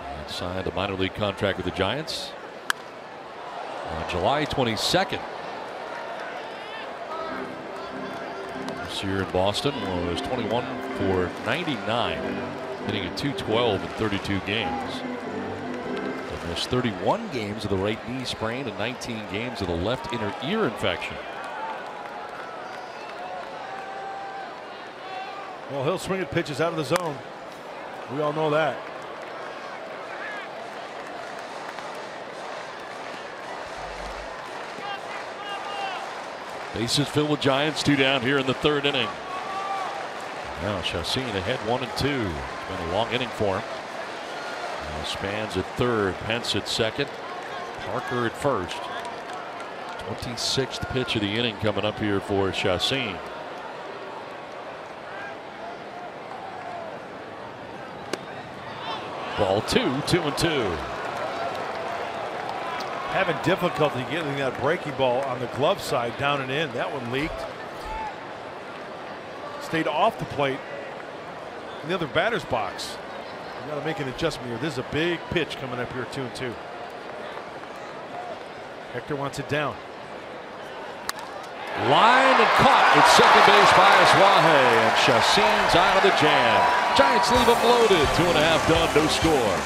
And signed a minor league contract with the Giants on July 22nd. This year in Boston was 21 for 99, hitting at .212 in 32 games. And missed 31 games of the right knee sprain and 19 games of the left inner ear infection. Well, he'll swing at pitches out of the zone. We all know that. Bases filled with Giants, 2 down here in the third inning. Now Chacin ahead 1-2. It's been a long inning for him. Now Spans at third, Pence at second, Parker at first. 26th pitch of the inning coming up here for Chacin. Ball 2, 2-2. Having difficulty getting that breaking ball on the glove side down and in. That one leaked. Stayed off the plate in the other batter's box. You got to make an adjustment here. This is a big pitch coming up here, 2-2. Hector wants it down. Line and caught at second base by Asuaje, and Chacin's out of the jam. Giants leave them loaded. 2.5 done, no score.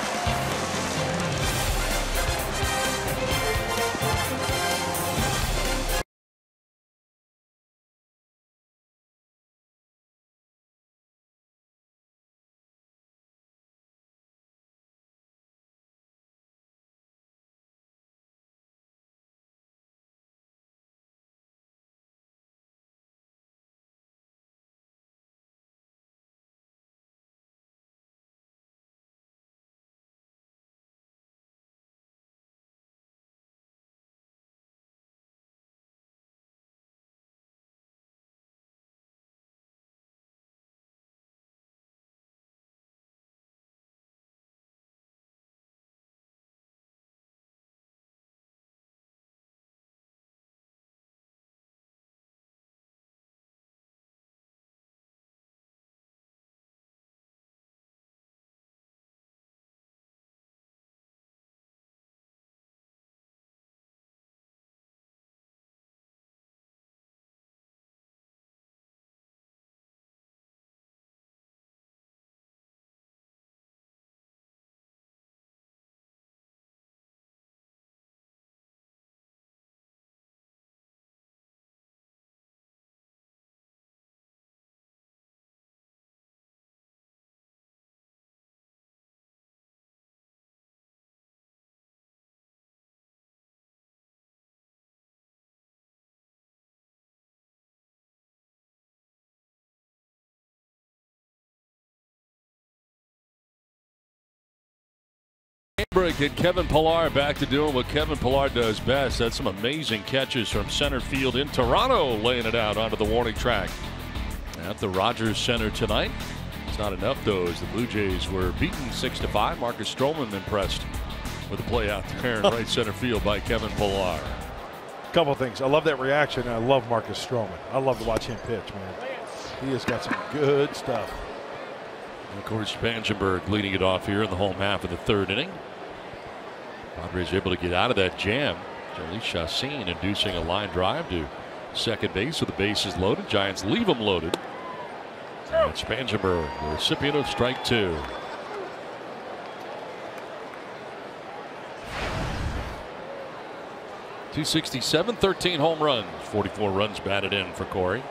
And Kevin Pillar back to doing what Kevin Pillar does best. That's some amazing catches from center field in Toronto, laying it out onto the warning track at the Rogers Center tonight. It's not enough, though, as the Blue Jays were beaten 6-5. Marcus Stroman impressed with a play out there in right center field by Kevin Pillar. Couple things. I love that reaction, and I love Marcus Stroman. I love to watch him pitch, man. He has got some good stuff. And of course, Spangenberg leading it off here in the home half of the third inning. Padres able to get out of that jam. Jhoulys Chacín inducing a line drive to second base with the bases loaded. Giants leave them loaded. And Spangenberg, the recipient of strike 2. .267, 13 home runs, 44 runs batted in for Corey.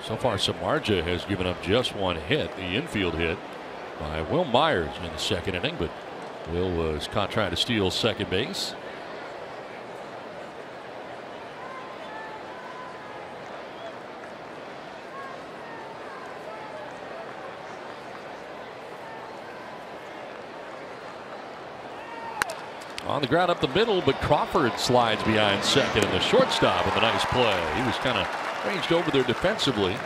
So far, Samardzija has given up just one hit, the infield hit by Will Myers in the second inning, but Will was caught trying to steal second base. On the ground up the middle, but Crawford slides behind second, and the shortstop with a nice play. He was kind of ranged over there defensively.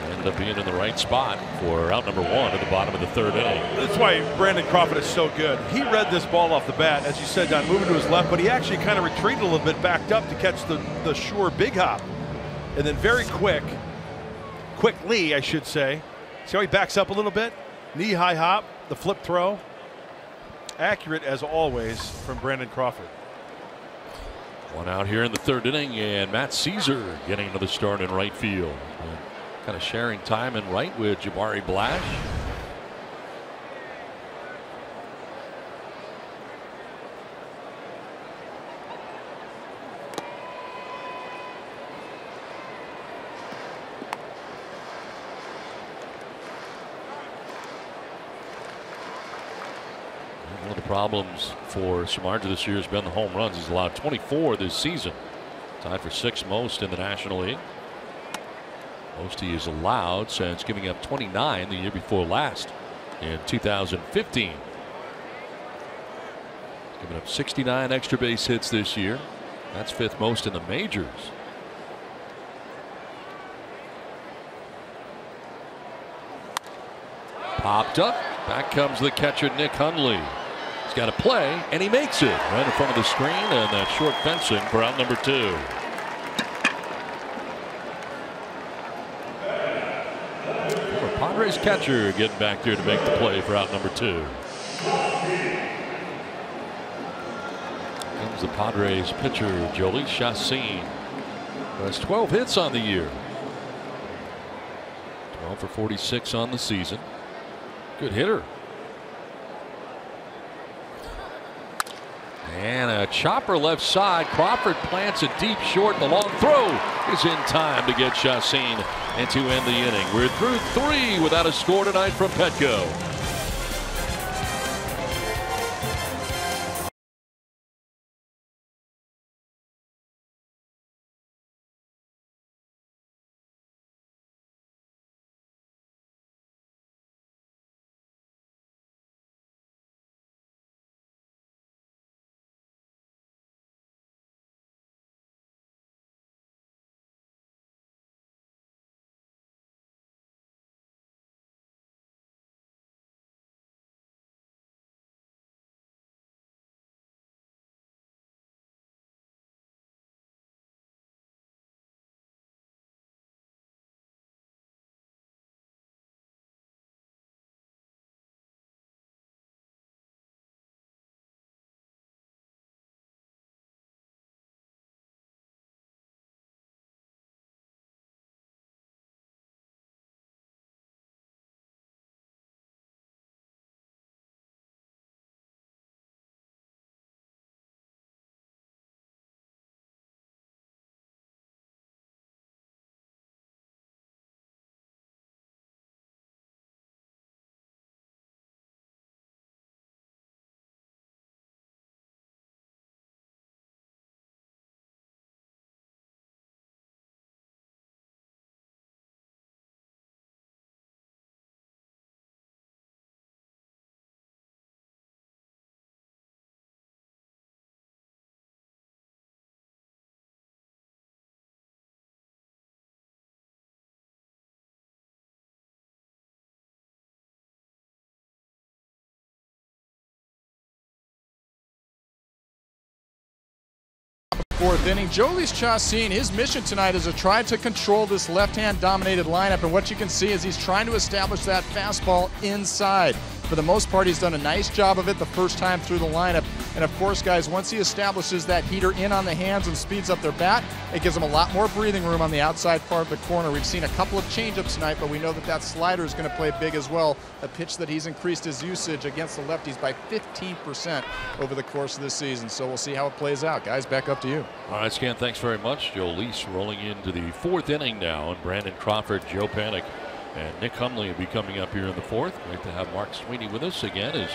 Ended up being in the right spot for out number 1 at the bottom of the third inning. That's why Brandon Crawford is so good. He read this ball off the bat, as you said, Don, moving to his left, but he actually kind of retreated a little bit, backed up to catch the sure big hop. And then very quickly, I should say. See how he backs up a little bit? Knee-high hop, the flip throw. Accurate as always from Brandon Crawford. One out here in the third inning, and Matt Caesar getting to the start in right field. Kind of sharing time in right with Jabari Blash. One of the problems for Samardzija this year has been the home runs. He's allowed 24 this season, tied for 6th most in the National League. Most he is allowed since giving up 29 the year before last in 2015. Giving up 69 extra base hits this year. That's 5th most in the majors. Popped up. Back comes the catcher, Nick Hundley. He's got a play, and he makes it right in front of the screen, and that short fencing for out number 2. Padres catcher getting back there to make the play for out number 2. Comes the Padres pitcher, Jhoulys Chacín, who has 12 hits on the year. 12 for 46 on the season. Good hitter. And a chopper left side. Crawford plants it deep short. The long throw is in time to get Chacín and to end the inning. We're through 3 without a score tonight from Petco. 4th inning. Jhoulys Chacín, his mission tonight is to try to control this left-hand dominated lineup, and what you can see is he's trying to establish that fastball inside. For the most part, he's done a nice job of it the first time through the lineup. And of course, guys, once he establishes that heater in on the hands and speeds up their bat, it gives him a lot more breathing room on the outside part of the corner. We've seen a couple of changeups tonight, but we know that that slider is going to play big as well. A pitch that he's increased his usage against the lefties by 15% over the course of this season. So we'll see how it plays out. Guys, back up to you. All right, Scan, thanks very much. Jhoulys rolling into the 4th inning now, and Brandon Crawford, Joe Panik, and Nick Hundley will be coming up here in the 4th. Great to have Mark Sweeney with us again as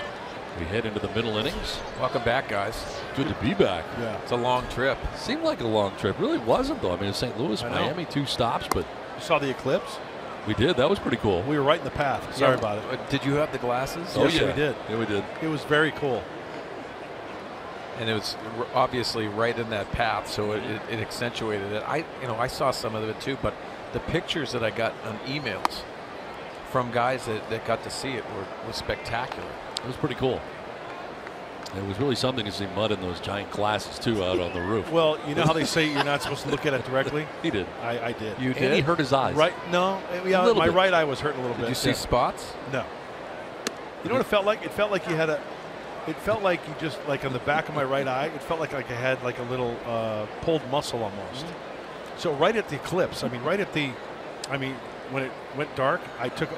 we head into the middle innings. Welcome back, guys. Good to be back. Yeah. It's a long trip. Seemed like a long trip. Really wasn't, though. I mean, St. Louis, Miami, 2 stops, but You saw the eclipse? we did. That was pretty cool. We were right in the path. Sorry about it. Did you have the glasses? Oh, Yes, yeah. we did. Yeah, we did. It was very cool. And it was obviously right in that path, so it accentuated it. I saw some of it too, but the pictures that I got on emails from guys that got to see it was spectacular. It was pretty cool. It was really something to see mud in those giant glasses, too, out on the roof. Well, you know how they say you're not supposed to look at it directly? He did. I did. You And did? he hurt his eyes. Right? No. Yeah, little my bit. right eye was hurting a little bit. Did you see spots? No. You know what it felt like? It felt like you had it felt like you just, like on the back of my right eye, it felt like I had like a little pulled muscle almost. So right at the eclipse, when it went dark,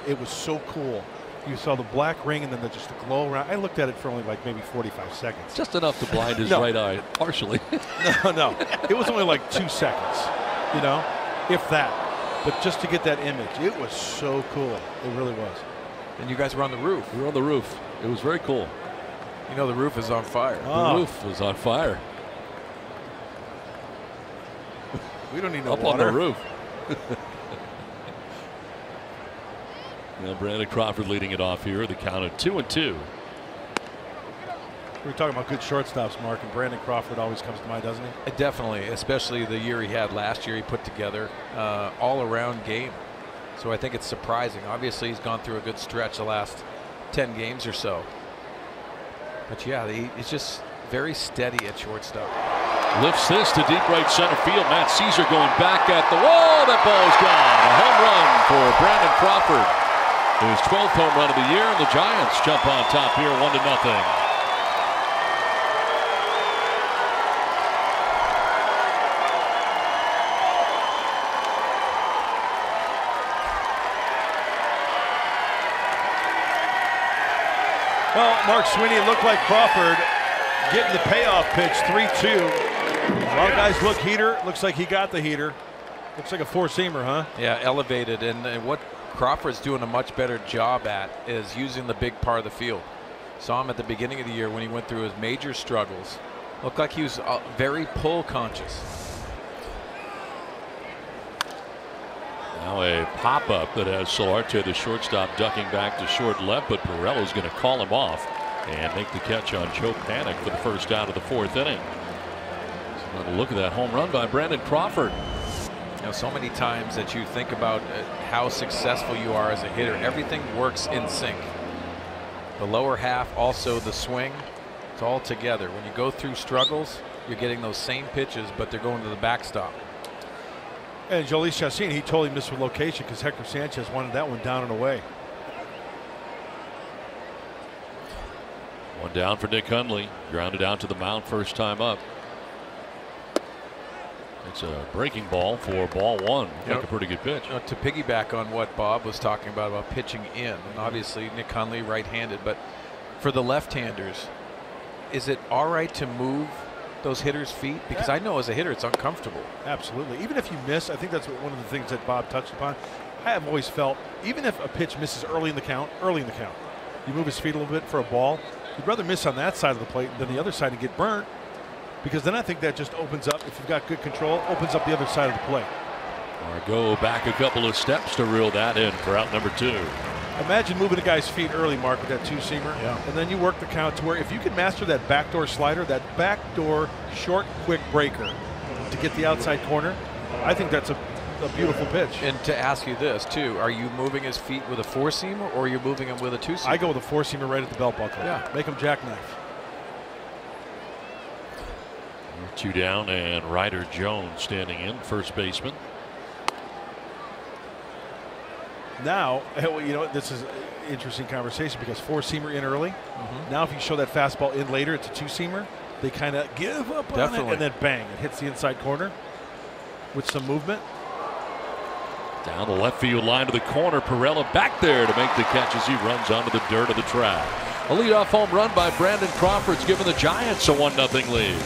it was so cool. You saw the black ring and then just the glow around. I looked at it for only like maybe 45 seconds. Just enough to blind his No. right eye, partially. No. It was only like 2 seconds, if that. But just to get that image, it was so cool. It really was. And you guys were on the roof. We were on the roof. It was very cool. You know the roof is on fire. The roof was on fire. We don't need no Up water. on the roof. Now Brandon Crawford leading it off here. The count of 2-2. We were talking about good shortstops, Mark, and Brandon Crawford always comes to mind, doesn't he? Definitely, especially the year he had last year. He put together all-around game. So I think it's surprising. Obviously, he's gone through a good stretch the last 10 games or so. But yeah, he's just very steady at shortstop. Lifts this to deep right center field. Matt Caesar going back at the wall. That ball's gone. A home run for Brandon Crawford. His 12th home run of the year, and the Giants jump on top here 1-0. Well, Mark Sweeney, it looked like Crawford getting the payoff pitch, 3-2. A lot of guys look heater. Looks like he got the heater. Looks like a four-seamer, huh? Yeah, elevated. And what Crawford's doing a much better job at is using the big part of the field. Saw him at the beginning of the year when he went through his major struggles. Looked like he was very pull conscious. Now a pop-up that has Solarte, the shortstop, ducking back to short left, but Pirello's going to call him off and make the catch on Joe Panik for the first out of the 4th inning. So look at that home run by Brandon Crawford. You know, so many times that you think about how successful you are as a hitter, everything works in sync. The lower half, also the swing, it's all together. When you go through struggles, you're getting those same pitches, but they're going to the backstop. And Jhoulys Chacín, he totally missed the location because Hector Sanchez wanted that one down and away. One down for Nick Hundley. Grounded out to the mound first time up. It's a breaking ball for ball one. Like a pretty good pitch. You know, to piggyback on what Bob was talking about pitching in, and obviously Nick Hundley right-handed, but for the left-handers, is it all right to move those hitters' feet? Because I know as a hitter it's uncomfortable. Absolutely. Even if you miss, I think that's one of the things that Bob touched upon. I have always felt, even if a pitch misses early in the count, you move his feet a little bit for a ball, you'd rather miss on that side of the plate than the other side and get burnt, because then I think that just opens up, if you've got good control, opens up the other side of the plate. Or go back a couple of steps to reel that in for out number 2. Imagine moving a guy's feet early, Mark, with that two-seamer, and then you work the count to where if you can master that backdoor slider, that backdoor short, quick breaker to get the outside corner, I think that's a beautiful pitch. And to ask you this, too, are you moving his feet with a four-seamer or are you moving him with a two-seamer? I go with a four-seamer right at the belt buckle. Yeah. Make him jackknife. 2 down, and Ryder Jones standing in, first baseman. Now, you know, this is an interesting conversation because 4-seamer in early. Now, if you show that fastball in later, it's a 2-seamer. They kind of give up on it, and then bang, it hits the inside corner with some movement. Down the left field line to the corner. Pirela back there to make the catch as he runs onto the dirt of the track. A leadoff home run by Brandon Crawford's giving the Giants a 1-0 lead.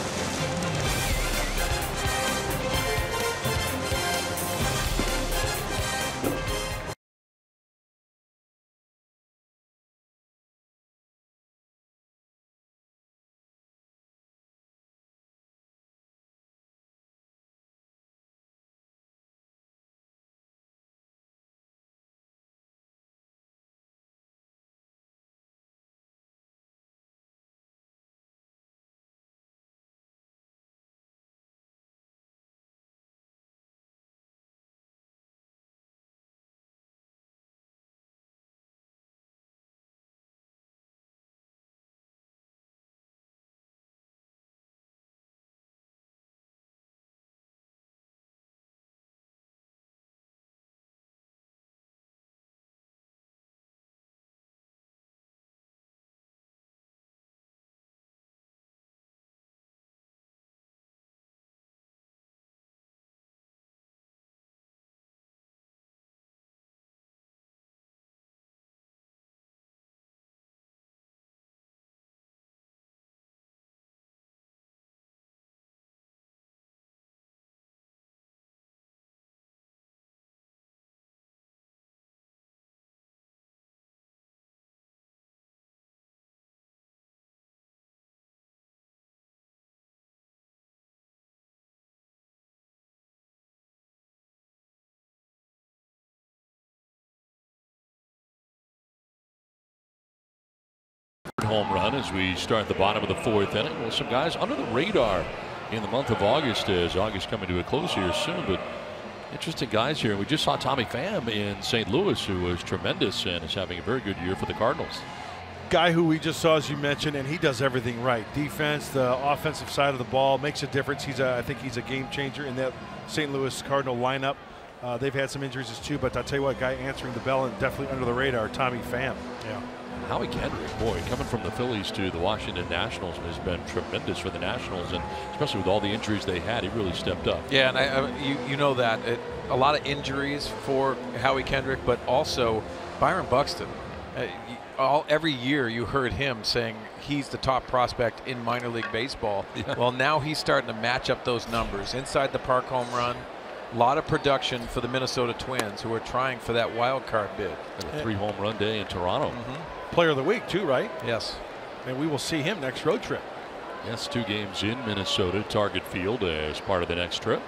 Home run as we start the bottom of the 4th inning. Well, some guys under the radar in the month of August, as August coming to a close here soon, but interesting guys here. We just saw Tommy Pham in St. Louis, who was tremendous and is having a very good year for the Cardinals. Guy who we just saw, as you mentioned, and he does everything right. Defense, the offensive side of the ball makes a difference. I think he's a game changer in that St. Louis Cardinal lineup. They've had some injuries too, but I'll tell you what, guy answering the bell and definitely under the radar, Tommy Pham. Yeah. Howie Kendrick, boy, coming from the Phillies to the Washington Nationals has been tremendous for the Nationals, and especially with all the injuries they had, he really stepped up. Yeah, and you know that a lot of injuries for Howie Kendrick, but also Byron Buxton. Every year you heard him saying he's the top prospect in minor league baseball. Yeah. Well, now he's starting to match up those numbers. Inside the park home run, a lot of production for the Minnesota Twins, who are trying for that wild card bid. And a 3 home run day in Toronto. Player of the week too, right? Yes. And we will see him next road trip. Yes, 2 games in Minnesota, Target Field as part of the next trip.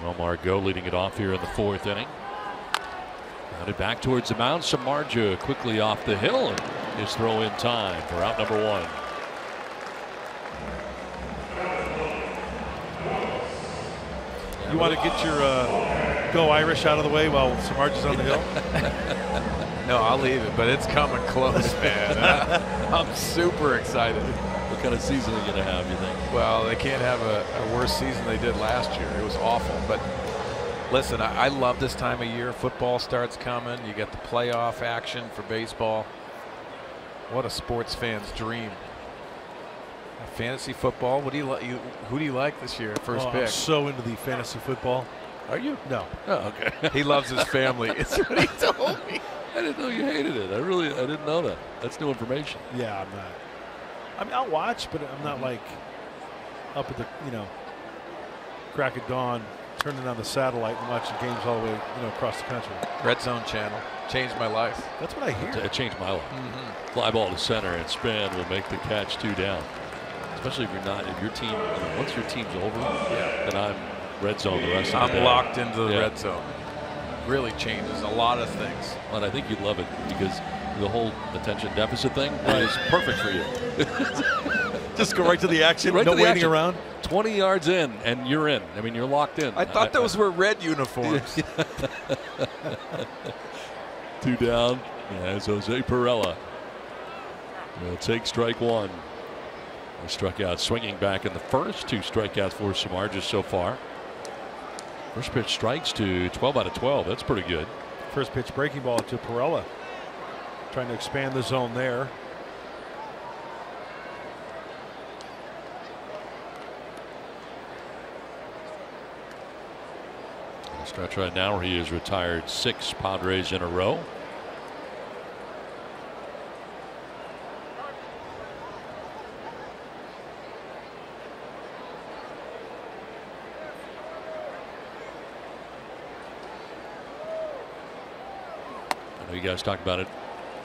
And Margot leading it off here in the 4th inning. Grounded back towards the mound. Samardzija quickly off the hill, and his throw in time for out number 1. You want to get your Go Irish out of the way while Samardzija's on the hill? No, I'll leave it, but it's coming close, man. I'm super excited. What kind of season are they going to have, you think? Well, they can't have a worse season they did last year. It was awful. But listen, I love this time of year. Football starts coming. You get the playoff action for baseball. What a sports fan's dream. Fantasy football. What do you like? Who do you like this year? First pick. I'm so into the fantasy football. Are you? No. Oh, okay. He loves his family. It's what he told me. I didn't know you hated it. I didn't know that. That's new information. Yeah, I'm not. I mean, I'll watch, but I'm not like up at the, crack of dawn, turning on the satellite and watching games all the way, across the country. Red Zone channel changed my life. That's what I hear. It changed my life. Fly ball to center and spin will make the catch 2 down. Especially if your team, once your team's over, then I'm red zone the rest of the day. I'm locked into the red zone. Really changes a lot of things. And I think you'd love it because the whole attention deficit thing is perfect for you. Just go right to the action, right no waiting action. around. 20 yards in, and you're in. I mean, you're locked in. I thought those were red uniforms. 2 down as Jose Pirela will take strike 1. He struck out swinging back in the first. 2 strikeouts for Samardzija so far. First pitch strikes to 12 out of 12. That's pretty good. First pitch breaking ball to Pirela. Trying to expand the zone there. Stretch right now where he has retired 6 Padres in a row. I know you guys talked about it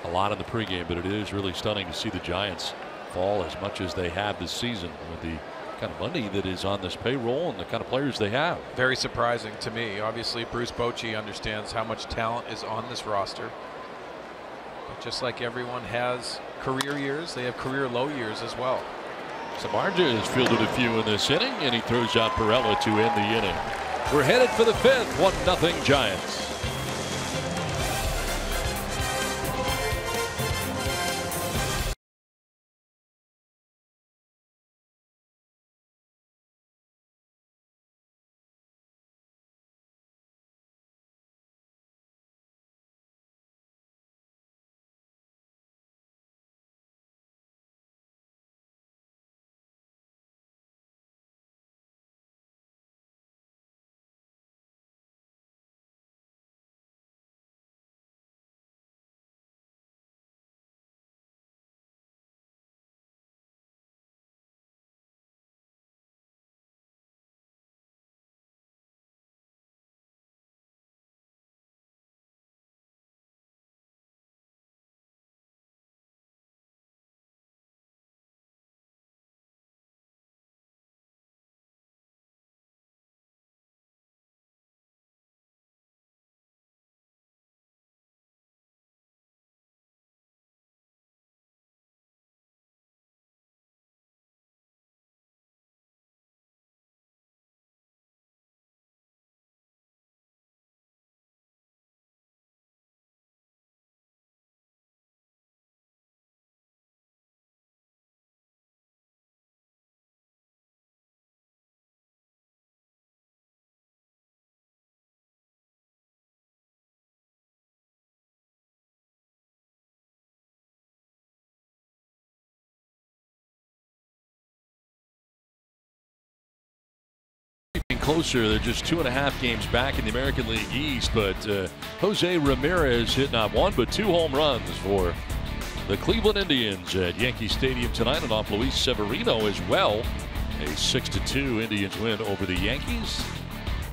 a lot in the pregame, but it is really stunning to see the Giants fall as much as they have this season with the kind of money that is on this payroll and the kind of players they have. Very surprising to me. Obviously, Bruce Bochy understands how much talent is on this roster. But just like everyone has career years, they have career low years as well. Samardzija has fielded a few in this inning, and he throws out Pirela to end the inning. We're headed for the 5th. 1-0 Giants. Closer. They're just 2.5 games back in the American League East, but Jose Ramirez hit not 1 but 2 home runs for the Cleveland Indians at Yankee Stadium tonight, and off Luis Severino as well. A 6-2 Indians win over the Yankees,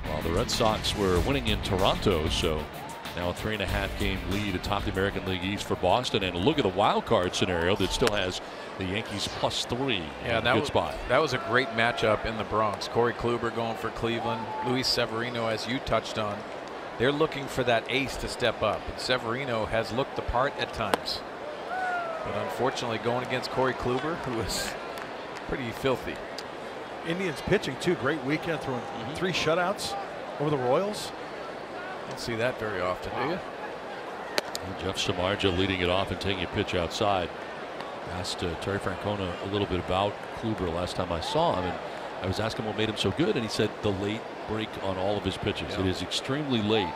while the Red Sox were winning in Toronto. So now a 3.5 game lead atop the American League East for Boston, and look at the wild card scenario that still has the Yankees +3. Yeah, that was a great matchup in the Bronx. Corey Kluber going for Cleveland. Luis Severino, as you touched on, they're looking for that ace to step up, and Severino has looked the part at times. But unfortunately, going against Corey Kluber, who is pretty filthy. Indians pitching too. Great weekend, throwing 3 shutouts over the Royals. Don't see that very often, do you? Jeff Samardzija leading it off and taking a pitch outside. Asked Terry Francona a little bit about Kluber last time I saw him, and I was asking what made him so good, and he said the late break on all of his pitches. Yeah. It is extremely late.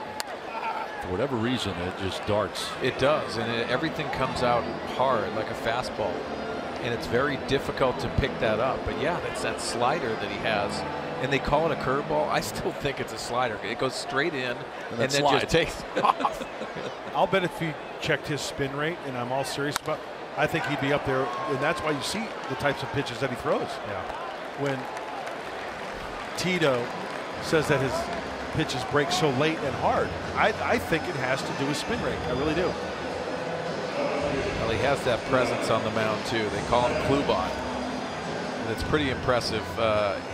For whatever reason, it just darts. It does, and everything comes out hard like a fastball, and it's very difficult to pick that up. But yeah, that's that slider that he has, and they call it a curveball. I still think it's a slider. It goes straight in and then just takes off. I'll bet if you checked his spin rate, and I'm all serious about, I think he'd be up there, and that's why you see the types of pitches that he throws. Yeah. When Tito says that his pitches break so late and hard, I think it has to do with spin rate. I really do. Well, he has that presence on the mound too. They call him Klubot. And it's pretty impressive.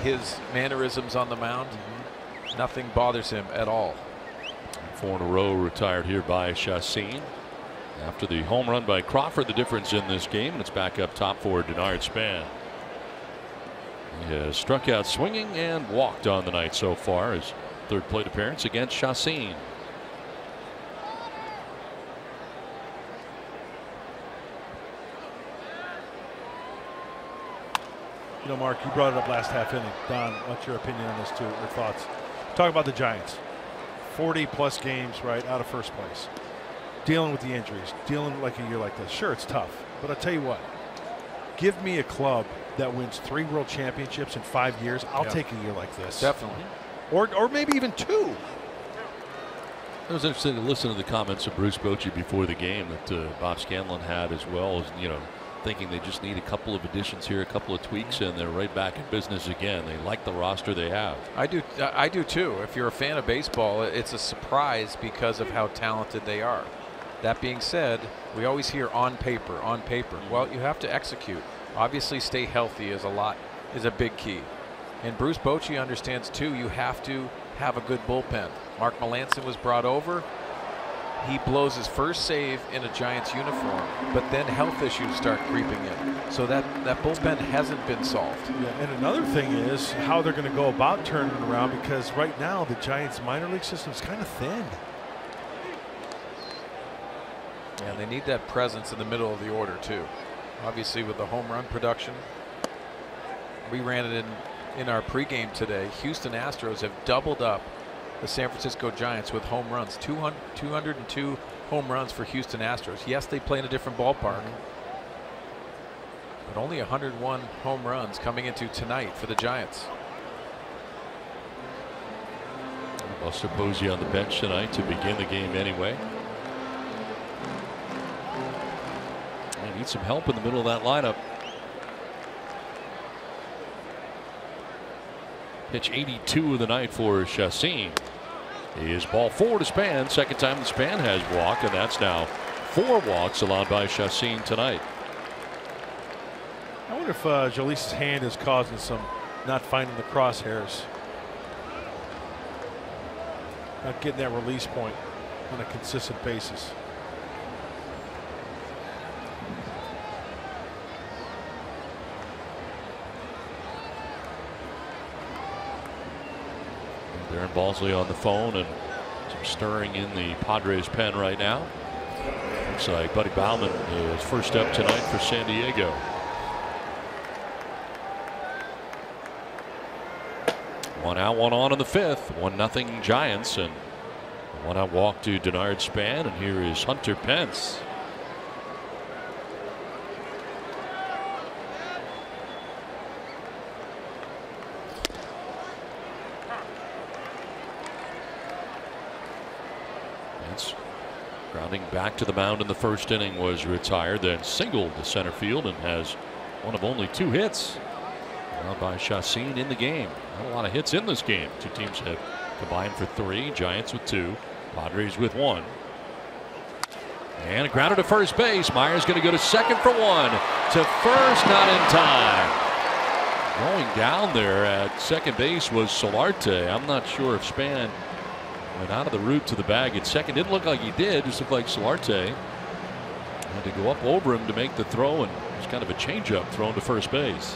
His mannerisms on the mound, nothing bothers him at all. 4 in a row retired here by Chassin. After the home run by Crawford, the difference in this game, and it's back up top for Denard Span. He has struck out swinging and walked on the night so far. His 3rd plate appearance against Chassin. You know, Mark, you brought it up last half inning. Don, what's your opinion on this too? Your thoughts? Talk about the Giants. 40-plus games, right, out of first place. Dealing with the injuries, dealing like a year like this. Sure, it's tough, but I'll tell you what. Give me a club that wins 3 World Championships in 5 years. I'll take a year like this. Definitely. Or maybe even 2. It was interesting to listen to the comments of Bruce Bochy before the game that Bob Scanlon had, as well as, you know, thinking they just need a couple of additions here, a couple of tweaks, and they're right back in business again. They like the roster they have. I do too. If you're a fan of baseball, it's a surprise because of how talented they are. That being said, we always hear on paper, on paper. Well, you have to execute. Obviously, stay healthy is a big key. And Bruce Bochy understands too, you have to have a good bullpen. Mark Melancon was brought over. He blows his first save in a Giants uniform, but then health issues start creeping in. So that bullpen hasn't been solved. Yeah, and another thing is how they're going to go about turning it around, because right now the Giants minor league system is kind of thin. And they need that presence in the middle of the order too. Obviously, with the home run production, we ran it in our pregame today. Houston Astros have doubled up the San Francisco Giants with home runs. 202 home runs for Houston Astros. Yes, they play in a different ballpark, but only 101 home runs coming into tonight for the Giants. Buster Posey on the bench tonight to begin the game anyway. They need some help in the middle of that lineup. Pitch 82 of the night for Chacin. Is ball 4 to Span. Second time the Span has walked, and that's now 4 walks allowed by Chacin tonight. I wonder if Jolice's hand is causing some not finding the crosshairs. Not getting that release point on a consistent basis. Darren Balsley on the phone, and some stirring in the Padres pen right now. Looks like Buddy Bauman is first up tonight for San Diego. One out, one on in the 5th. 1-0 Giants, and one out walk to Denard Span, and here is Hunter Pence. Grounding back to the mound in the first inning, was retired, then singled to center field, and has one of only 2 hits allowed by Chacin in the game. Not a lot of hits in this game. 2 teams have combined for 3. Giants with 2, Padres with 1. And a grounder to first base. Myers going to go to second for 1. To first, not in time. Going down there at second base was Solarte. I'm not sure if Span went out of the route to the bag at second. Didn't look like he did. Just looked like Solarte had to go up over him to make the throw, and it was kind of a changeup thrown to first base.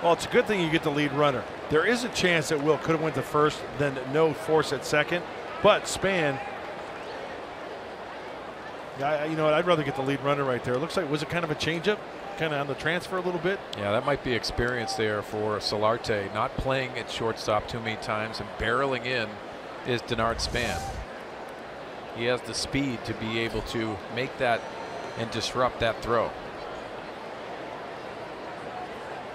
Well, it's a good thing you get the lead runner. There is a chance that Will could have went to first, then no force at second, but Span. Yeah, you know what? I'd rather get the lead runner right there. It looks like, was it kind of a changeup? Kind of on the transfer a little bit. Yeah, that might be experience there for Solarte. Not playing at shortstop too many times and barreling in is Denard Span. He has the speed to be able to make that and disrupt that throw.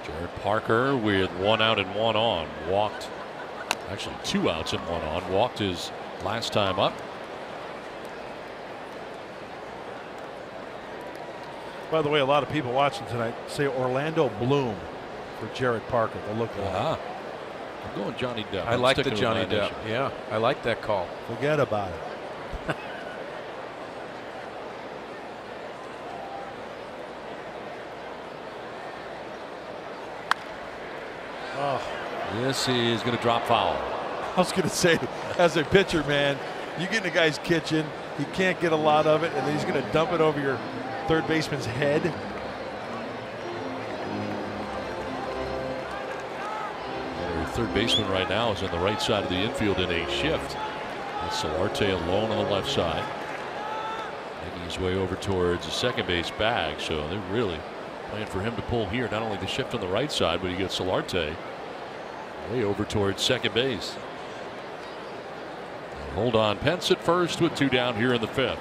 Jared Parker with 1 out and 1 on. Walked, actually 2 outs and 1 on. Walked his last time up. By the way, a lot of people watching tonight say Orlando Bloom for Jared Parker, the lookalike. I'm going Johnny Depp. I like the Johnny Depp. Yeah, I like that call. Forget about it. This is going to drop foul. I was going to say, as a pitcher, man, you get in a guy's kitchen, he can't get a lot of it, and then he's going to dump it over your third baseman's head. Their third baseman right now is on the right side of the infield in a shift. With Solarte alone on the left side. Making Working his way over towards the second base bag, so they're really playing for him to pull here. Not only the shift on the right side, but he gets Solarte way over towards second base. Hold on, Pence at first with 2 down here in the 5th.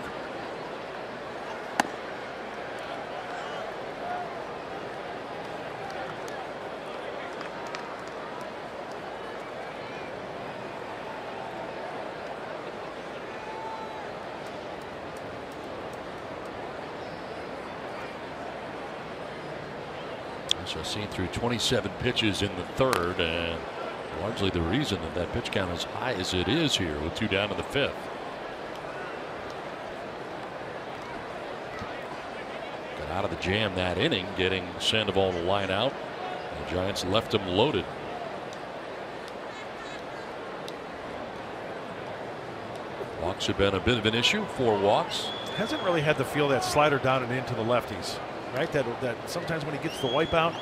Chassin threw 27 pitches in the 3rd, and largely the reason that pitch count is high as it is here with 2 down in the 5th. Got out of the jam that inning, getting Sandoval the line out. The Giants left him loaded. Walks have been a bit of an issue. 4 walks. Hasn't really had to feel that slider down and into the lefties. Right, that sometimes when he gets the wipeout.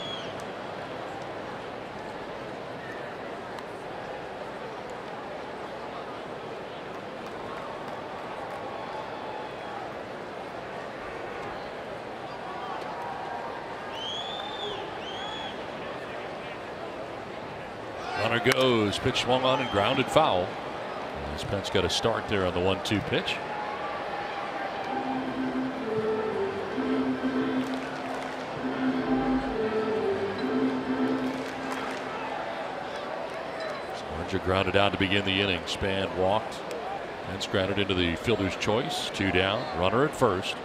Runner goes, pitch swung on and grounded foul. As Pence got a start there on the 1-2 pitch. Grounded out to begin the inning. Span walked. Pence grounded into the fielder's choice. 2 down. Runner at first.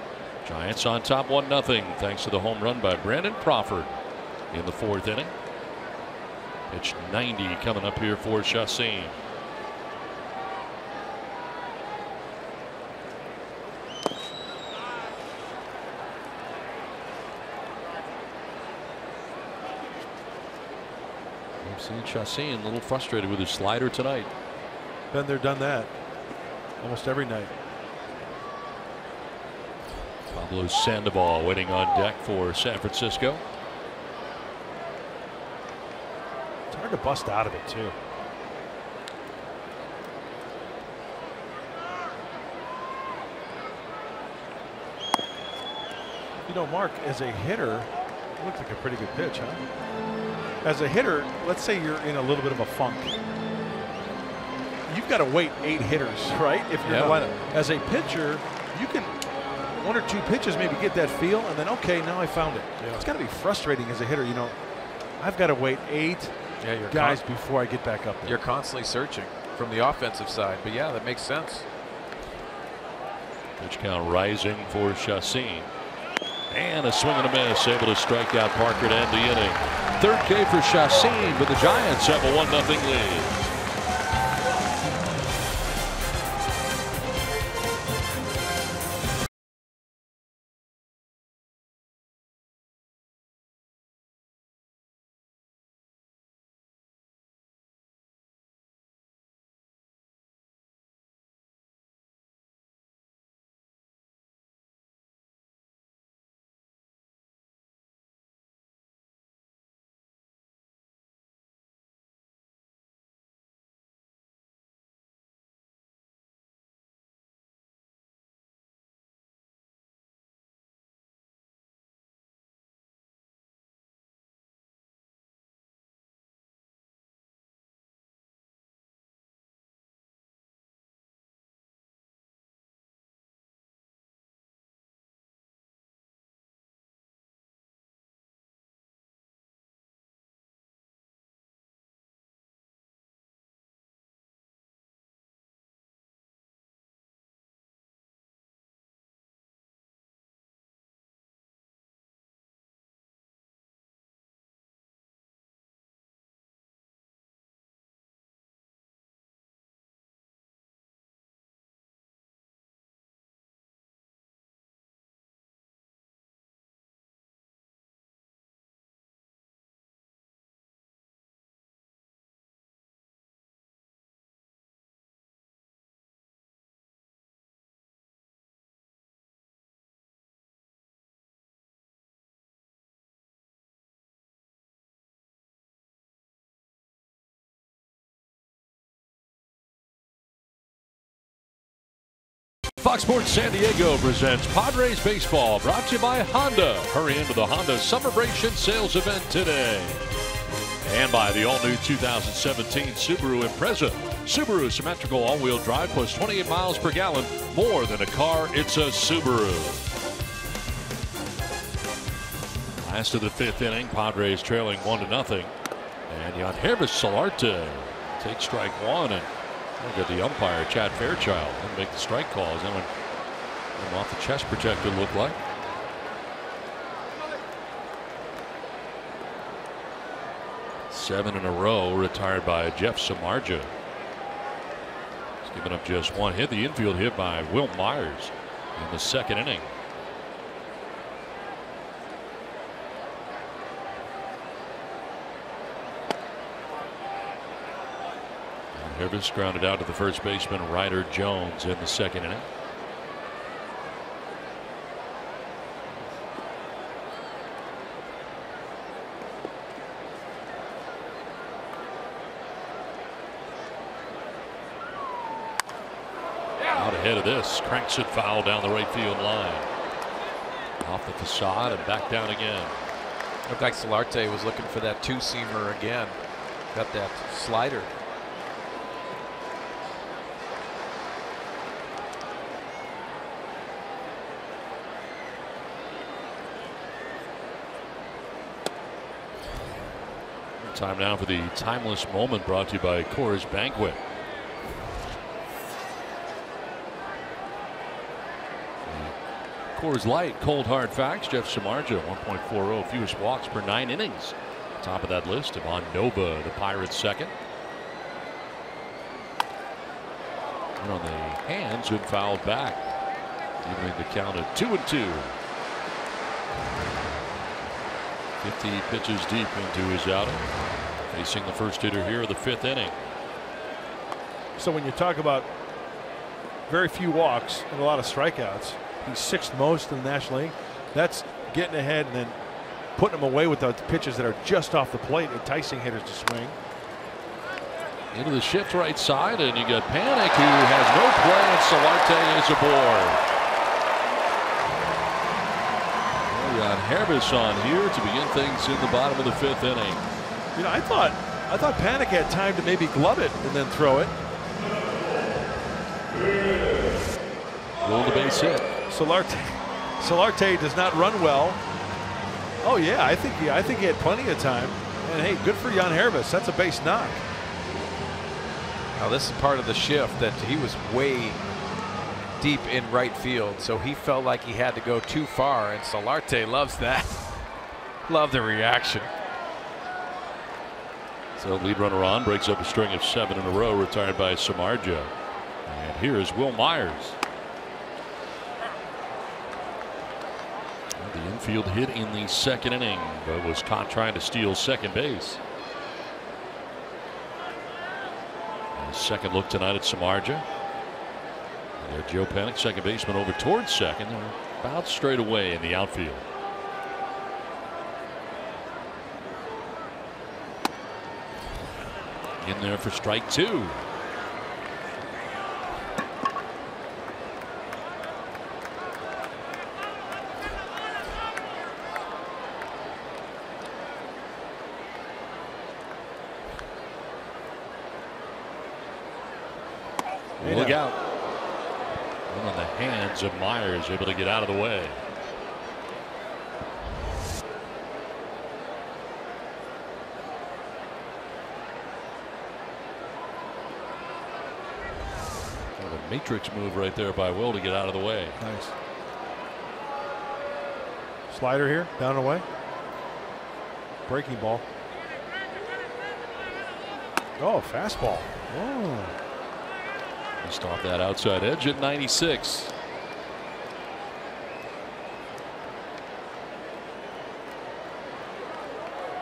Giants on top 1-0 thanks to the home run by Brandon Crawford in the 4th inning. Pitch 90 coming up here for Chassin. Seen Chassin a little frustrated with his slider tonight. Been there, done that. Almost every night. Pablo Sandoval waiting on deck for San Francisco. It's hard to bust out of it, too. You know, Mark, as a hitter, it looked like a pretty good pitch, huh? As a hitter, let's say you're in a little bit of a funk. You've got to wait 8 hitters, right? If you're in the lineup. As a pitcher, you can 1 or 2 pitches maybe get that feel, and then okay, now I found it. Yeah. It's got to be frustrating as a hitter. You know, I've got to wait 8 guys before I get back up there. You're constantly searching from the offensive side, but yeah, that makes sense. Pitch count rising for Chassin. And a swing and a miss, able to strike out Parker to end the inning. 3rd K for Chassin, but the Giants have a 1-0 lead. Fox Sports San Diego presents Padres Baseball, brought to you by Honda. Hurry into the Honda Summerbration sales event today. And by the all-new 2017 Subaru Impreza. Subaru symmetrical all-wheel drive plus 28 miles per gallon. More than a car, it's a Subaru. Last of the 5th inning, Padres trailing 1-0. And Yangervis Solarte takes strike 1, and look at the umpire, Chad Fairchild, and make the strike calls. That one off the chest protector looked like. Seven in a row retired by Jeff Samardzija. He's given up just one hit. The infield hit by Will Myers in the 2nd inning. Yangervis grounded out to the first baseman Ryder Jones in the 2nd inning. Out ahead of this, cranks it foul down the right field line. Off the facade and back down again. Looked like Solarte was looking for that two-seamer again. Got that slider. Time now for the timeless moment, brought to you by Coors Banquet. Coors Light cold hard facts. Jeff Samardzija 1.40 fewest walks per 9 innings. Top of that list. Ivan Nova, the Pirates, 2nd. And on the hands and fouled back, evening the count at 2-2. 50 pitches deep into his outing, facing the first hitter here of the 5th inning. So when you talk about very few walks and a lot of strikeouts, he's 6th most in the National League. That's getting ahead and then putting them away with the pitches that are just off the plate, enticing hitters to swing. Into the shift right side, and you got Panik, who has no play, and Solarte is aboard. Yangervis on here to begin things in the bottom of the 5th inning. You know, I thought Panik had time to maybe glove it and then throw it. Roll the base hit. Solarte does not run well. Oh yeah, I think he had plenty of time. And hey, good for Yangervis. That's a base knock. Now this is part of the shift that he was way deep in right field, so he felt like he had to go too far, and Solarte loves that. Love the reaction. So lead runner on, breaks up a string of 7 in a row, retired by Samardzija. And here is Will Myers. The infield hit in the 2nd inning, but was caught trying to steal 2nd base. And second look tonight at Samardzija. Joe Panik, 2nd baseman, over towards 2nd. They're about straight away in the outfield. In there for strike 2. Look out. One on the hands of Myers, able to get out of the way. Kind of a matrix move right there by Will to get out of the way. Nice. Slider here, down and away. Breaking ball. Oh, fastball. Oh. Just off that outside edge at 96.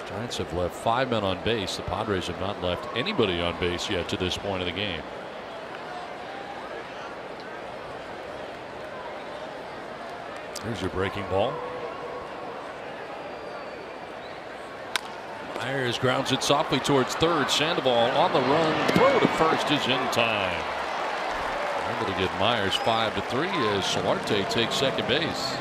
Giants have left 5 men on base. The Padres have not left anybody on base yet to this point of the game. Here's your breaking ball. Myers grounds it softly towards third. Sandoval on the run. Throw to first is in time. Able to get Myers 5-3 as Solarte takes second base.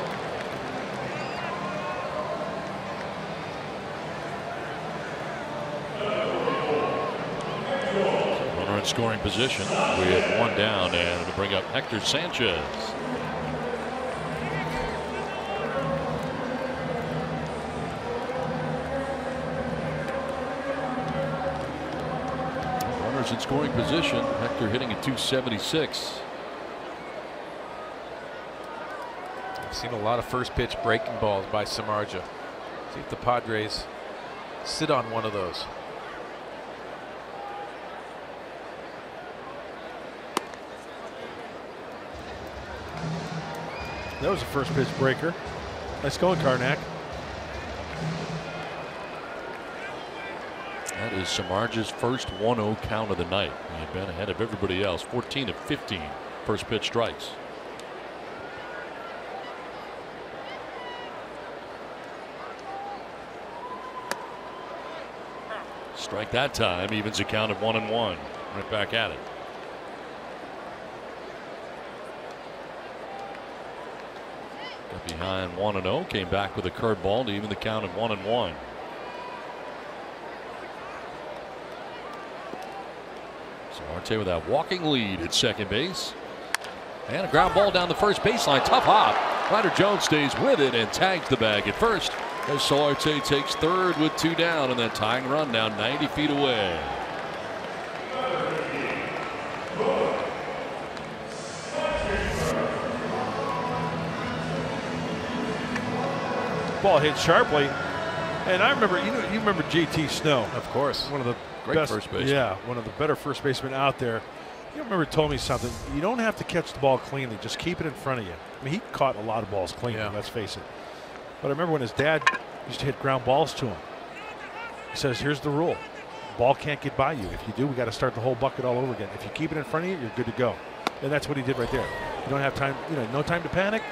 Runner in scoring position with one down, and to bring up Hector Sanchez. In scoring position, Hector hitting at 276. I've seen a lot of first pitch breaking balls by Samardzija. See if the Padres sit on one of those. That was a first pitch breaker. Nice going, Karnak. That is Samardzija's first 1-0 count of the night. He had been ahead of everybody else. 14 of 15 first pitch strikes. Strike that time, evens a count of 1-1. Right back at it. Got behind 1-0, came back with a curveball to even the count of 1-1. Solarte with that walking lead at second base. And a ground ball down the first baseline. Tough hop. Ryder Jones stays with it and tags the bag at first as Solarte takes third with two down, and that tying run now 90 feet away. Ball hit sharply. And I remember, you remember JT Snow. Of course. One of the Great best first baseman. Yeah, one of the better first basemen out there. You remember told me something. You don't have to catch the ball cleanly. Just keep it in front of you. I mean, he caught a lot of balls cleanly, let's face it. But I remember when his dad used to hit ground balls to him. He says, here's the rule. Ball can't get by you. If you do, we got to start the whole bucket all over again. If you keep it in front of you, you're good to go. And that's what he did right there. You don't have time, no time to panic.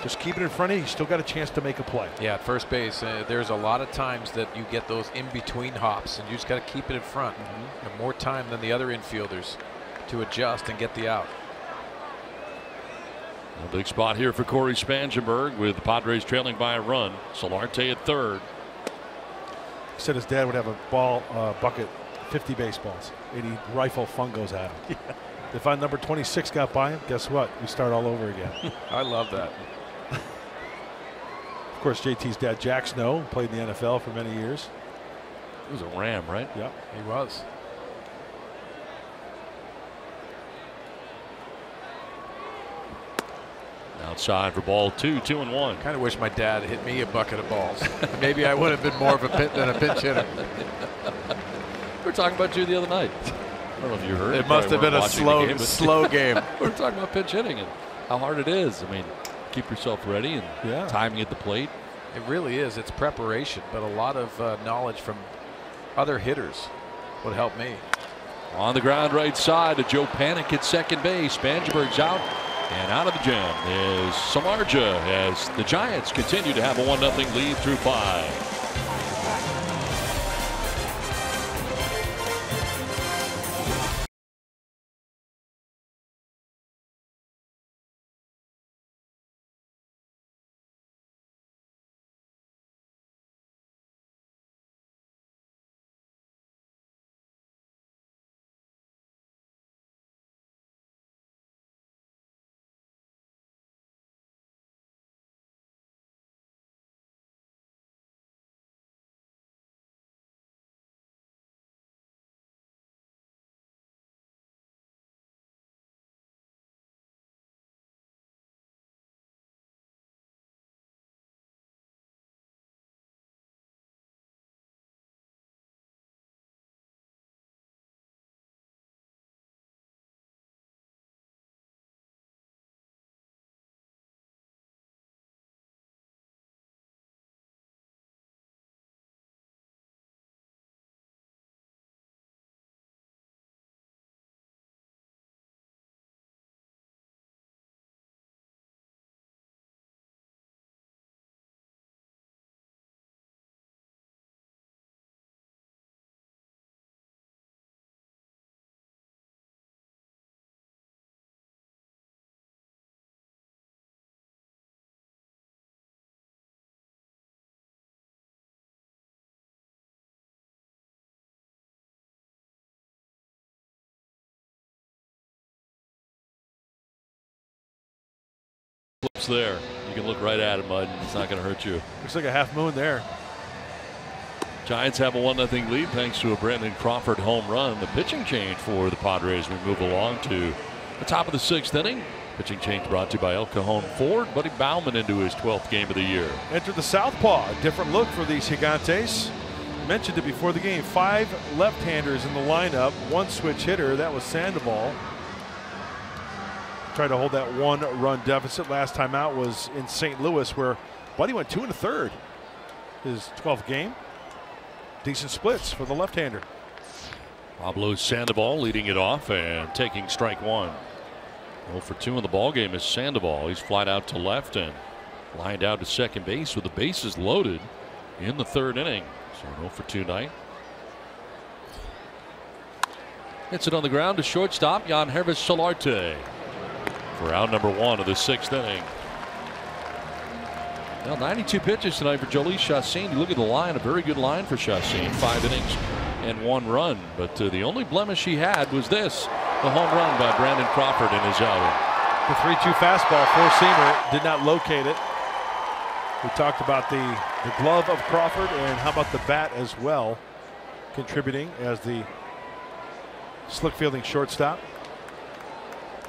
Just keep it in front of you. You still got a chance to make a play. Yeah, at first base, there's a lot of times that you get those in-between hops, and you just got to keep it in front. You have more time than the other infielders to adjust and get the out. A big spot here for Corey Spangenberg with the Padres trailing by a run. Solarte at third. He said his dad would have a ball bucket, 50 baseballs, and he'd rifle fungos at him. Yeah. If our number 26 got by him, guess what? We start all over again. I love that. Of course, JT's dad, Jack Snow, played in the NFL for many years. He was a Ram, right? Yep. He was. Outside for ball two, 2-1. Kind of wish my dad hit me a bucket of balls. Maybe I would have been more of a pinch hitter. We were talking about you the other night. I don't know if you heard. It must have been a slow game. We were talking about pinch hitting and how hard it is. I mean, keep yourself ready and timing at the plate. It really is. It's preparation, but a lot of knowledge from other hitters would help me. On the ground right side to Joe Panik at second base. Spangenberg's out, and out of the gym is Samardzija as the Giants continue to have a 1-0 lead through 5. almost there. You can look right at it, Mud, and it's not going to hurt you. Looks like a half moon there. Giants have a 1-0 lead thanks to a Brandon Crawford home run. The pitching change for the Padres. We move along to the top of the 6th inning. Pitching change brought to you by El Cajon Ford. Buddy Baumann into his 12th game of the year. Enter the southpaw. A different look for these Gigantes. Mentioned it before the game. 5 left-handers in the lineup. 1 switch hitter. That was Sandoval. Tried to hold that 1-run deficit. Last time out was in St. Louis, where Buddy went 2 1/3. His 12th game. Decent splits for the left-hander. Pablo Sandoval leading it off and taking strike 1. 0 for 2 in the ball game is Sandoval. He's flied out to left and lined out to second base with the bases loaded in the 3rd inning. So 0 for 2 night. Hits it on the ground to shortstop Jan Hervis Solarte for out number 1 of the 6th inning. Now 92 pitches tonight for Jhoulys Chacín. You look at the line, a very good line for Chacín. 5 innings and 1 run. But the only blemish he had was this, the home run by Brandon Crawford in his outing. The 3-2 fastball, 4-seamer, did not locate it. We talked about the glove of Crawford, and how about the bat as well, contributing as the slick fielding shortstop.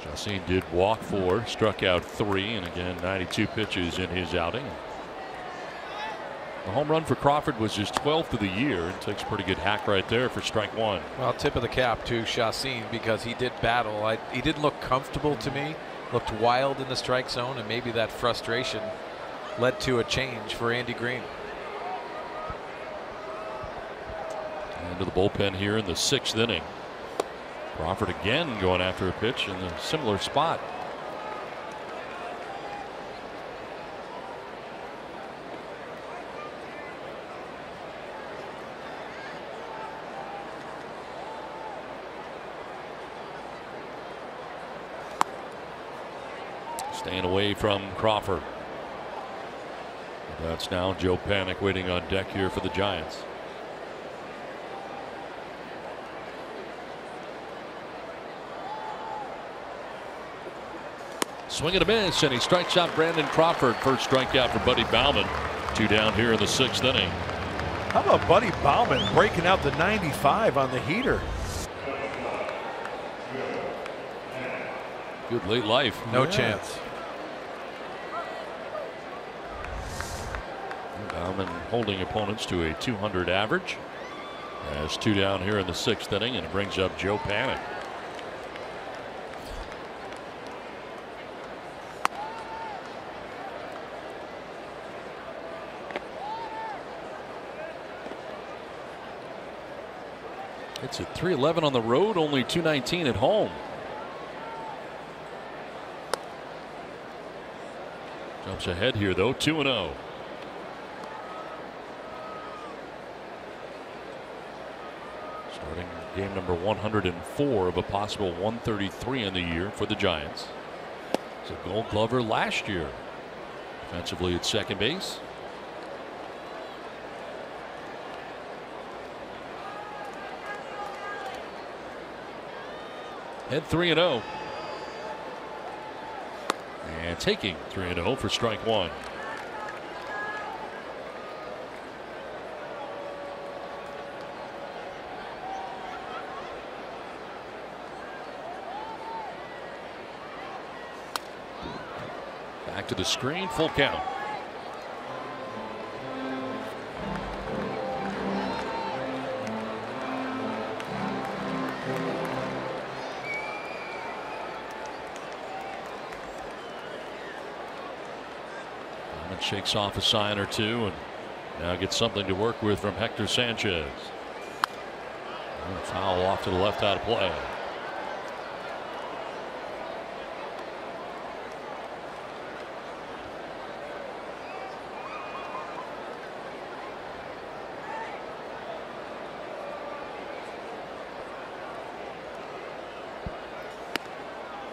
Chacín did walk 4, struck out 3, and again 92 pitches in his outing. The home run for Crawford was his 12th of the year, and takes a pretty good hack right there for strike 1. Well, tip of the cap to Chacín, because he did battle. He didn't look comfortable to me, looked wild in the strike zone, and maybe that frustration led to a change for Andy Green. Into the bullpen here in the 6th inning. Crawford again going after a pitch in a similar spot. Staying away from Crawford. That's now Joe Panik waiting on deck here for the Giants. Swing and a miss, and he strikes out Brandon Crawford. First strikeout for Buddy Baumann. 2 down here in the 6th inning. How about Buddy Baumann breaking out the 95 on the heater? Good late life. No chance. Baumann holding opponents to a 200 average. Has 2 down here in the 6th inning, and it brings up Joe Panik. It's at 311 on the road, only 219 at home. Jumps ahead here though, 2-0. Starting game number 104 of a possible 133 in the year for the Giants. He's a Gold Glover last year. Defensively at second base. Head 3-0. And taking 3-0 for strike 1. Back to the screen, full count. Shakes off a sign or two and now gets something to work with from Hector Sanchez. Foul off to the left, out of play.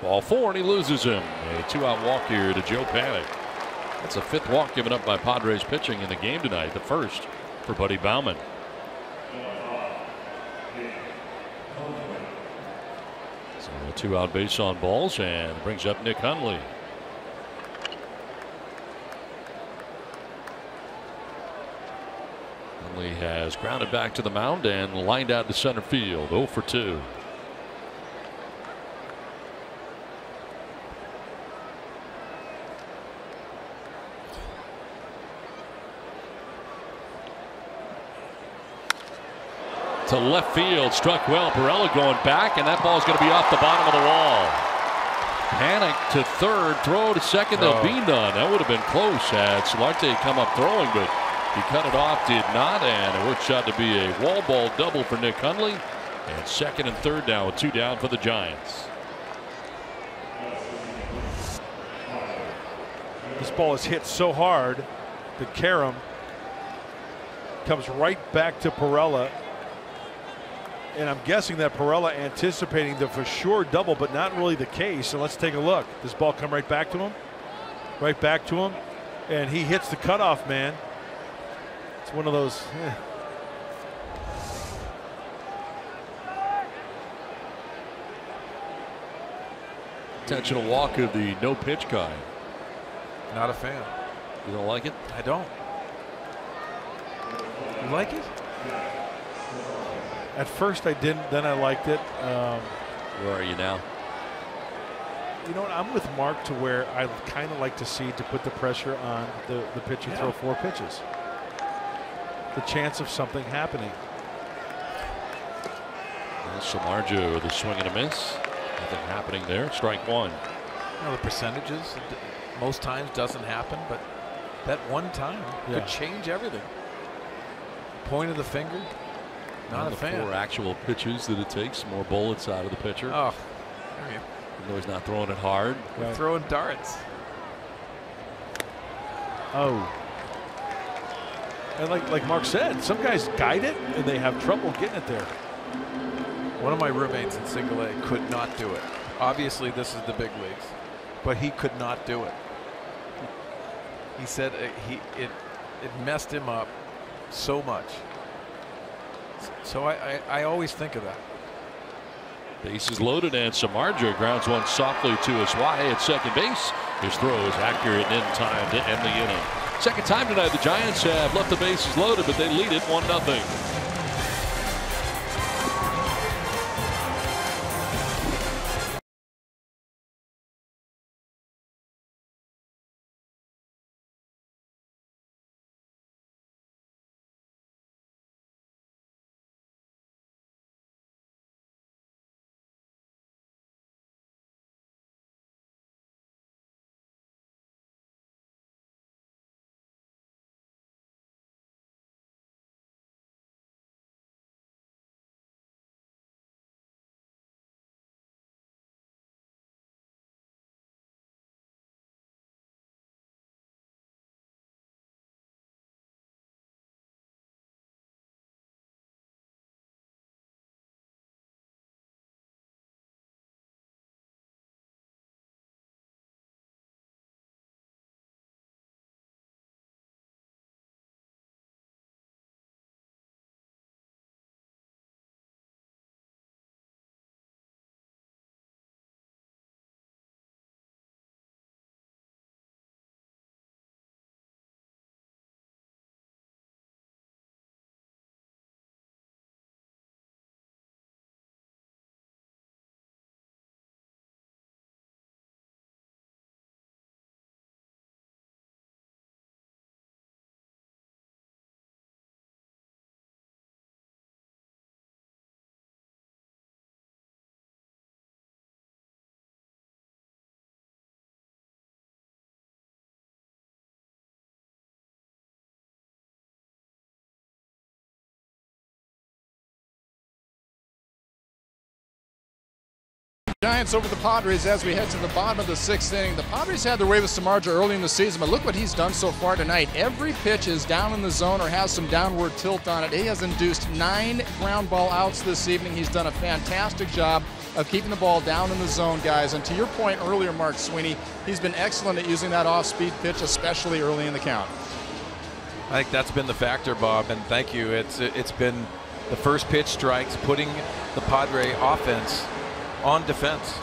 Ball 4, and he loses him. A 2-out walk here to Joe Panik. That's a 5th walk given up by Padres pitching in the game tonight, the 1st for Buddy Baumann. So a 2-out base on balls, and brings up Nick Hundley. Conley has grounded back to the mound and lined out to center field. 0 for 2. To left field, struck well. Pirela going back, and that ball's going to be off the bottom of the wall. Panic to third, throw to second. There'll be none. That would have been close had Solarte come up throwing, but he cut it off, did not, and it worked out to be a wall ball double for Nick Hundley. And second and third now with 2 down for the Giants. This ball is hit so hard that Karam comes right back to Pirela. And I'm guessing that Pirela anticipating the for sure double, but not really the case. So let's take a look. This ball come right back to him. Right back to him. And he hits the cutoff man. It's one of those. Intentional walk of the no pitch guy. Not a fan. You don't like it? I don't. You like it? At first I didn't, then I liked it. Where are you now? You know what? I'm with Mark to where I kind of like to see to put the pressure on the pitcher throw 4 pitches. The chance of something happening. Samardzija with a swing and a miss. Nothing happening there. Strike 1. You know, the percentages most times doesn't happen, but that one time could change everything. Point of the finger. Not a fan. 4 actual pitches that it takes. More bullets out of the pitcher. Oh, even though he's not throwing it hard. We're throwing darts. Oh. And like Mark said, some guys guide it and they have trouble getting it there. One of my roommates in single A could not do it. Obviously, this is the big leagues, but he could not do it. He said it messed him up so much. So I always think of that. Bases loaded, and Samardzija grounds one softly to his Y at second base. His throw is accurate and in time to end the inning. Second time tonight, the Giants have left the bases loaded, but they lead it 1-0. Giants over the Padres as we head to the bottom of the 6th inning. The Padres had their way with Samardzija early in the season, but look what he's done so far tonight. Every pitch is down in the zone or has some downward tilt on it. He has induced 9 ground ball outs this evening. He's done a fantastic job of keeping the ball down in the zone, guys. And to your point earlier, Mark Sweeney, he's been excellent at using that off-speed pitch, especially early in the count. I think that's been the factor, Bob, and thank you. It's been the first pitch strikes, putting the Padre offense on defense.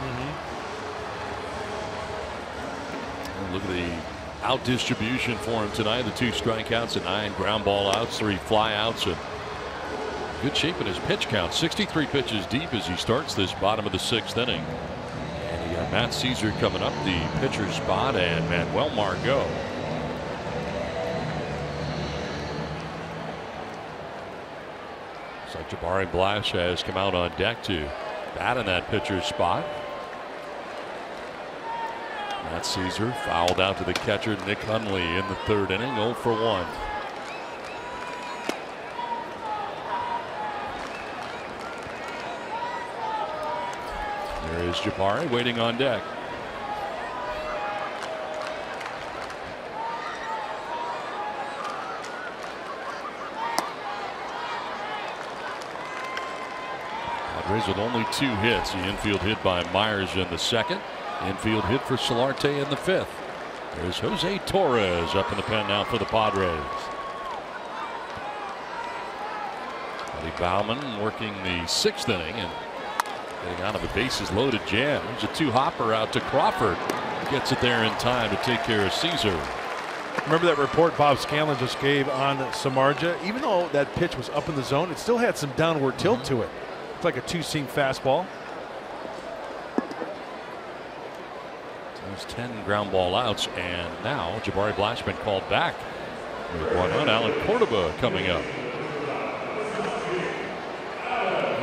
Look at the out distribution for him tonight. The 2 strikeouts and 9 ground ball outs, 3 flyouts, and good shape in his pitch count. 63 pitches deep as he starts this bottom of the 6th inning. And you got Matt Caesar coming up the pitcher spot and Manuel Margot. Looks like Jabari Blash has come out on deck to bat in that pitcher's spot. Matt Caesar fouled out to the catcher Nick Hundley in the 3rd inning, 0 for 1. There is Jabari waiting on deck. Padres with only 2 hits. The infield hit by Myers in the 2nd. Infield hit for Solarte in the 5th. There's Jose Torres up in the pen now for the Padres. Eddie Bauman working the 6th inning and getting out of a bases loaded jam. There's a 2-hopper out to Crawford. Gets it there in time to take care of Caesar. Remember that report Bob Scanlon just gave on Samardzija? Even though that pitch was up in the zone, it still had some downward tilt to it. It's like a 2-seam fastball. There's 10 ground ball outs, and now Jabari Blashman called back. With 1 on, Alan Cordoba coming up. He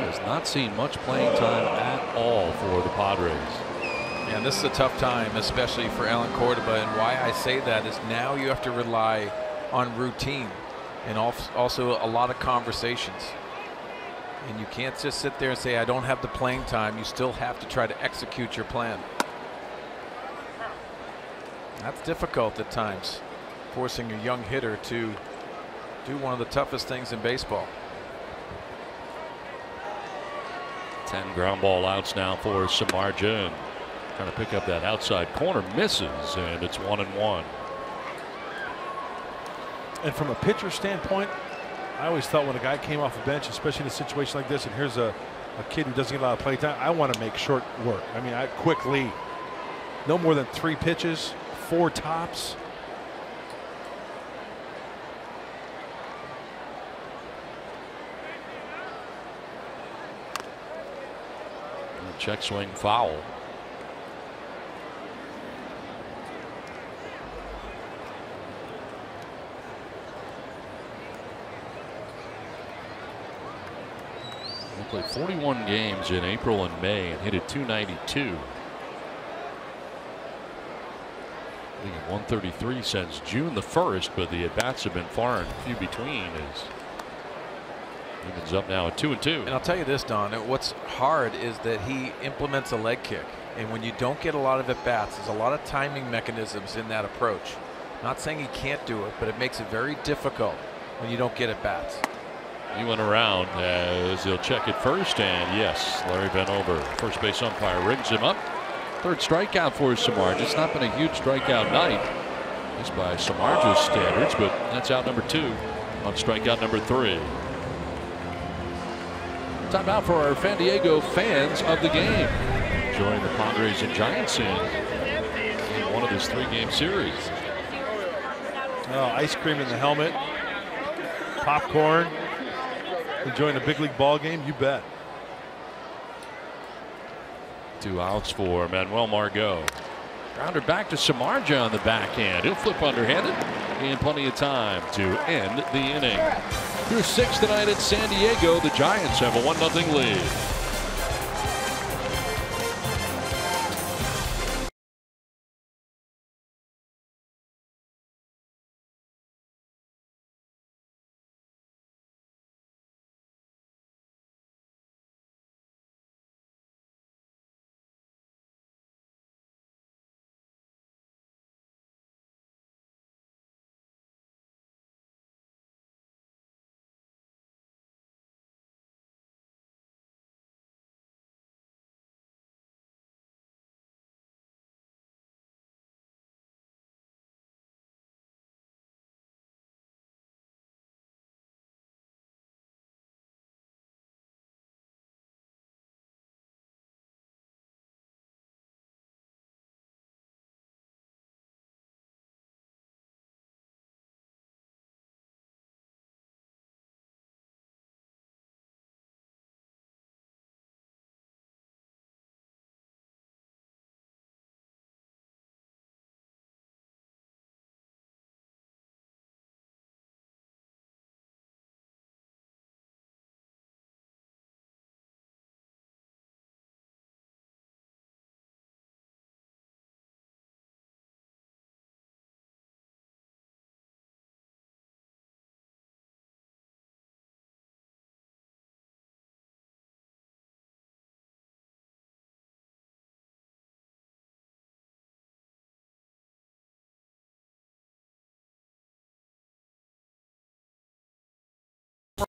has not seen much playing time at all for the Padres. And this is a tough time, especially for Alan Cordoba. And why I say that is now you have to rely on routine and also a lot of conversations. And you can't just sit there and say, I don't have the playing time. You still have to try to execute your plan. That's difficult at times, forcing a young hitter to do one of the toughest things in baseball. 10 ground ball outs now for Samardzija, and trying to pick up that outside corner, misses, and it's 1-1. And from a pitcher standpoint, I always thought when a guy came off the bench, especially in a situation like this, and here's a kid who doesn't get a lot of play time, I want to make short work. I mean, quick lead. No more than 3 pitches, 4 tops. Check swing foul. He played 41 games in April and May and hit at .292. Leading at 133 since June the 1st, but the at-bats have been far and few between as evens up now at 2-2. And I'll tell you this, Don, what's hard is that he implements a leg kick. And when you don't get a lot of at-bats, there's a lot of timing mechanisms in that approach. Not saying he can't do it, but it makes it very difficult when you don't get at-bats. He went around as he'll check it first, and yes, Larry Vanover, first base umpire, rings him up. 3rd strikeout for Samardzija. It's not been a huge strikeout night, just by Samardzija's standards, but that's out number 2 on strikeout number 3. Time out for our San Diego fans of the game. Enjoying the Padres and Giants in one of this 3-game series. Oh, ice cream in the helmet, popcorn, enjoying a big league ball game, you bet. 2 outs for Manuel Margot. Grounder back to Samardzija on the backhand. He'll flip underhanded and plenty of time to end the inning. Through 6 tonight in San Diego, the Giants have a 1-0 lead.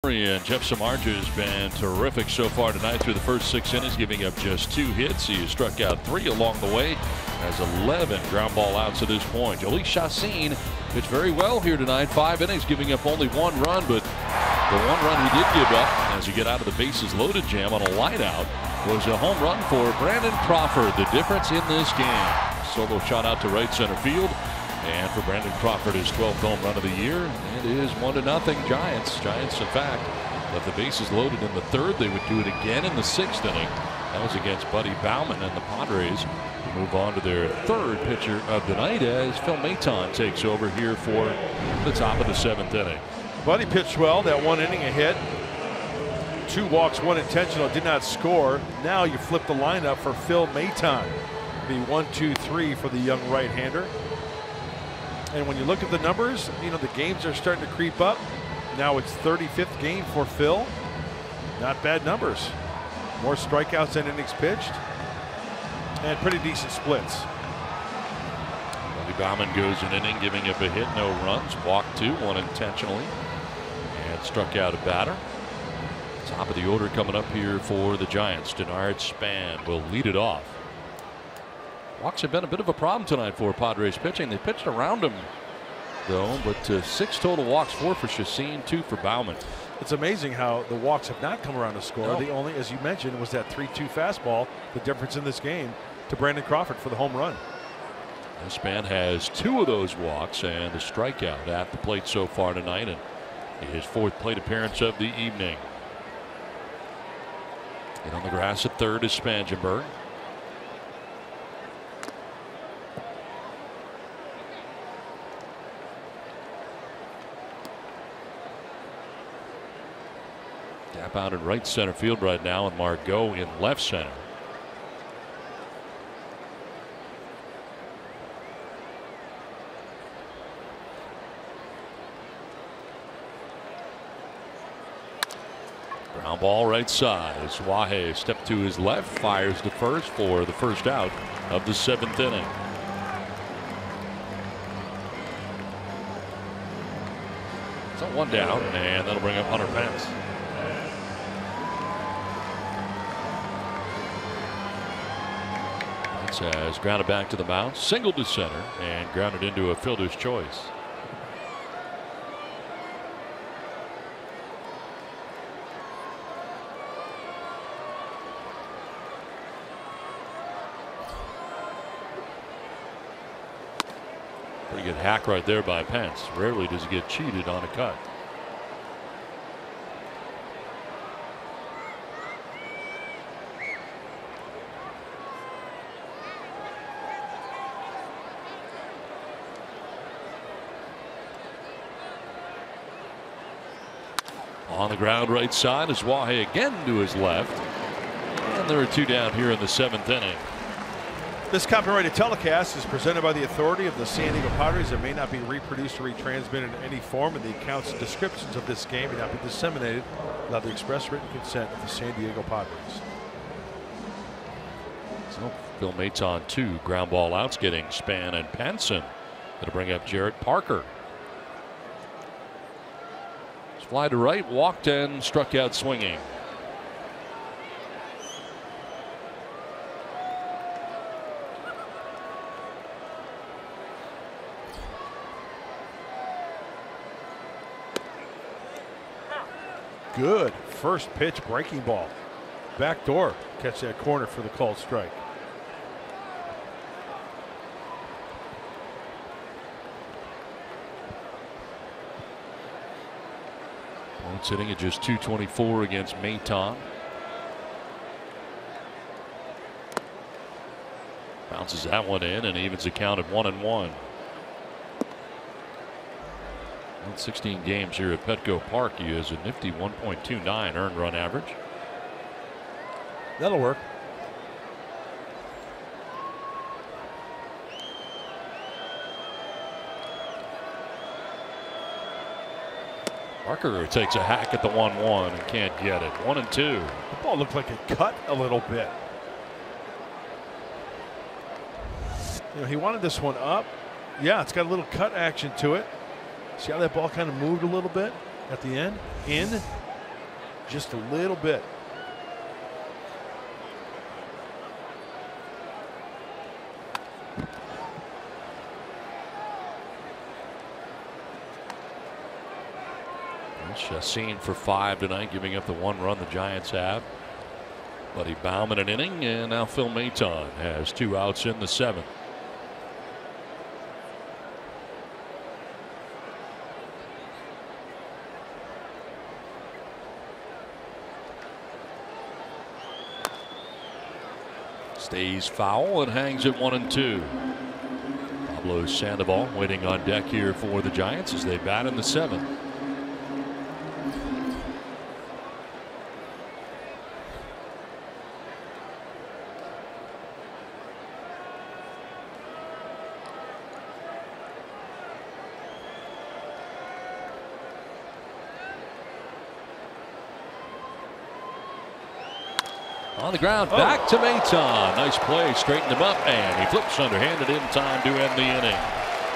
And Jeff Samardzija has been terrific so far tonight through the first 6 innings, giving up just 2 hits. He has struck out 3 along the way, has 11 ground ball outs at this point. Jhoulys Chacín pitched very well here tonight, 5 innings, giving up only 1 run, but the 1 run he did give up as he get out of the bases loaded jam on a line out was a home run for Brandon Crawford. The difference in this game. Solo shot out to right center field. And for Brandon Crawford, his 12th home run of the year. It is 1-0 Giants. Giants, in fact, left the bases loaded in the 3rd. They would do it again in the 6th inning. That was against Buddy Baumann, and the Padres move on to their 3rd pitcher of the night as Phil Maton takes over here for the top of the 7th inning. Buddy pitched well. That 1 inning, a hit, 2 walks, 1 intentional, did not score. Now you flip the lineup for Phil Maton. Be 1-2-3 for the young right-hander. And when you look at the numbers, you know, the games are starting to creep up. Now it's 35th game for Phil. Not bad numbers. More strikeouts than innings pitched. And pretty decent splits. Buddy Baumann goes an inning, giving up a hit, no runs, walked 2, 1 intentionally, and struck out a batter. Top of the order coming up here for the Giants. Denard Span will lead it off. Walks have been a bit of a problem tonight for Padres pitching. They pitched around him, though, but 6 total walks, 4 for Chacín, 2 for Baumann. It's amazing how the walks have not come around to score. No. The only, as you mentioned, was that 3-2 fastball, the difference in this game, to Brandon Crawford for the home run. Span has 2 of those walks and a strikeout at the plate so far tonight, and his 4th plate appearance of the evening. And on the grass at 3rd is Spangenberg. Gap out in right center field right now, and Margot in left center. Ground ball right side. Suaje step to his left, fires to first for the first out of the 7th inning. So 1 down, and that'll bring up Hunter Pence. Pence has grounded back to the mound, singled to center, and grounded into a fielder's choice. Pretty good hack right there by Pence. Rarely does he get cheated on a cut. On the ground right side is Suaje again to his left. And there are 2 down here in the 7th inning. This copyrighted telecast is presented by the authority of the San Diego Padres and may not be reproduced or retransmitted in any form, and the accounts and descriptions of this game may not be disseminated without the express written consent of the San Diego Padres. So Phil Maton 2 ground ball outs, getting Span and Penson. That'll bring up Jarrett Parker. Fly to right, walked and struck out swinging. Good first pitch breaking ball. Back door, catch that corner for the called strike. Opponent sitting at just 224 against Maton. Bounces that one in and evens the count at 1-1. 16 games here at Petco Park. He has a nifty 1.29 earned run average. That'll work. Parker takes a hack at the 1-1 and can't get it. 1-2. The ball looked like it cut a little bit. You know, he wanted this one up. Yeah, it's got a little cut action to it. See how that ball kind of moved a little bit at the end? In just a little bit. Chassin for 5 tonight, giving up the 1 run the Giants have. Buddy Bauman an inning, and now Phil Maton has 2 outs in the 7th. Stays foul and hangs at 1-2. Pablo Sandoval waiting on deck here for the Giants as they bat in the 7th. On the ground, back to Maton. Nice play, straightened him up, and he flips underhanded in time to end the inning.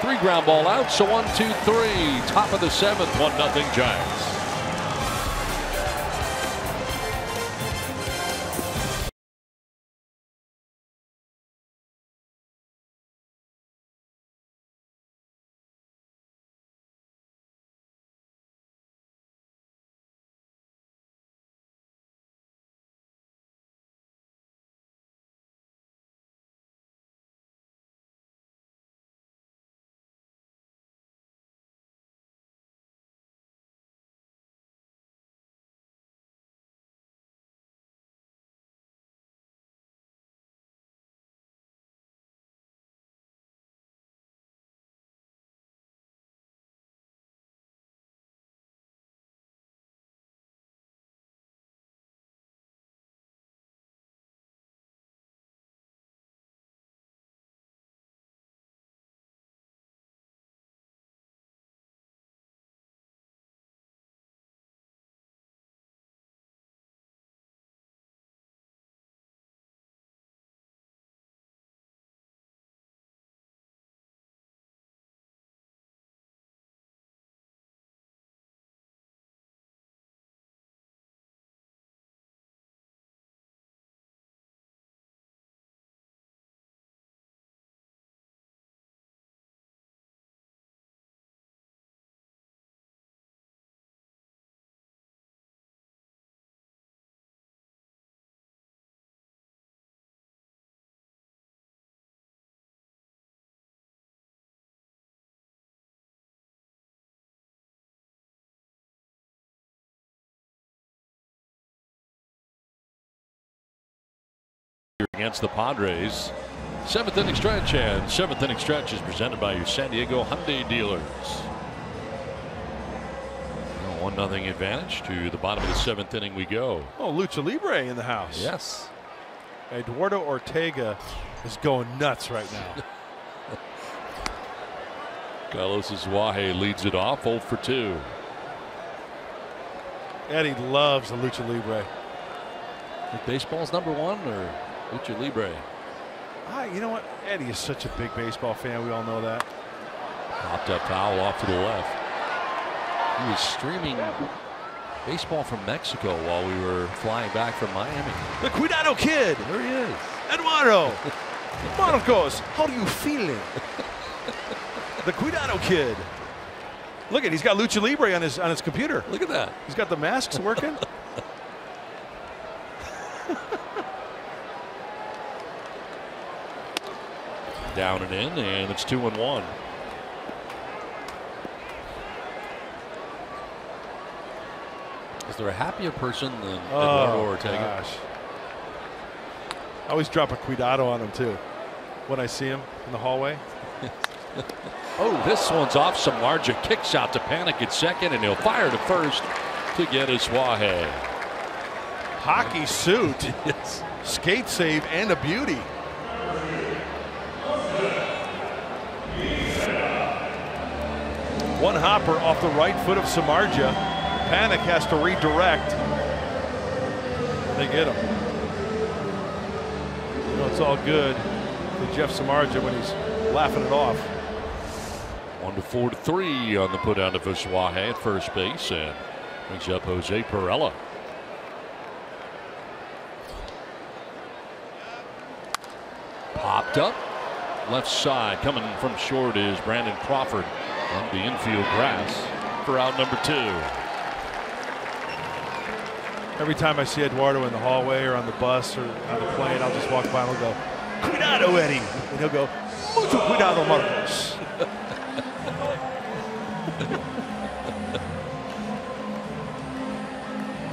3 ground ball outs, so 1, 2, 3. Top of the 7th, 1-0 Giants. Against the Padres. 7th inning stretch, and 7th inning stretch is presented by your San Diego Hyundai dealers. 1-0 advantage to the bottom of the 7th inning we go. Oh, Lucha Libre in the house. Yes. Eduardo Ortega is going nuts right now. Carlos Suaje leads it off, 0 for 2. Eddie loves the Lucha Libre. Baseball's number 1 or Lucha Libre? You know what? Eddie is such a big baseball fan. We all know that. Popped up foul off to the left. He was streaming baseball from Mexico while we were flying back from Miami. The Cuidado Kid. There he is. Eduardo. Marcos, how are you feeling? The Cuidado Kid. Look at, he's got Lucha Libre on his computer. Look at that. He's got the masks working. Down and in, and it's 2-1. Is there a happier person than Eduardo Ortega? Gosh. I always drop a Cuidado on him too when I see him in the hallway. Oh, this one's off. Samardzija kicks out to Panic at second, and he'll fire to first to get his Suaje. Hockey suit. Yes. Skate save and a beauty. One hopper off the right foot of Samardzija. Panic has to redirect. They get him. You know, it's all good for Jeff Samardzija when he's laughing it off. 1-4-3 on the put down to Suaje at first base, and brings up Jose Perella. Popped up. Left side coming from short is Brandon Crawford on the infield grass for out number 2. Every time I see Eduardo in the hallway or on the bus or on the plane, I'll just walk by and I'll go, "Cuidado, Eddie," and he'll go, "Mucho cuidado, Marcos."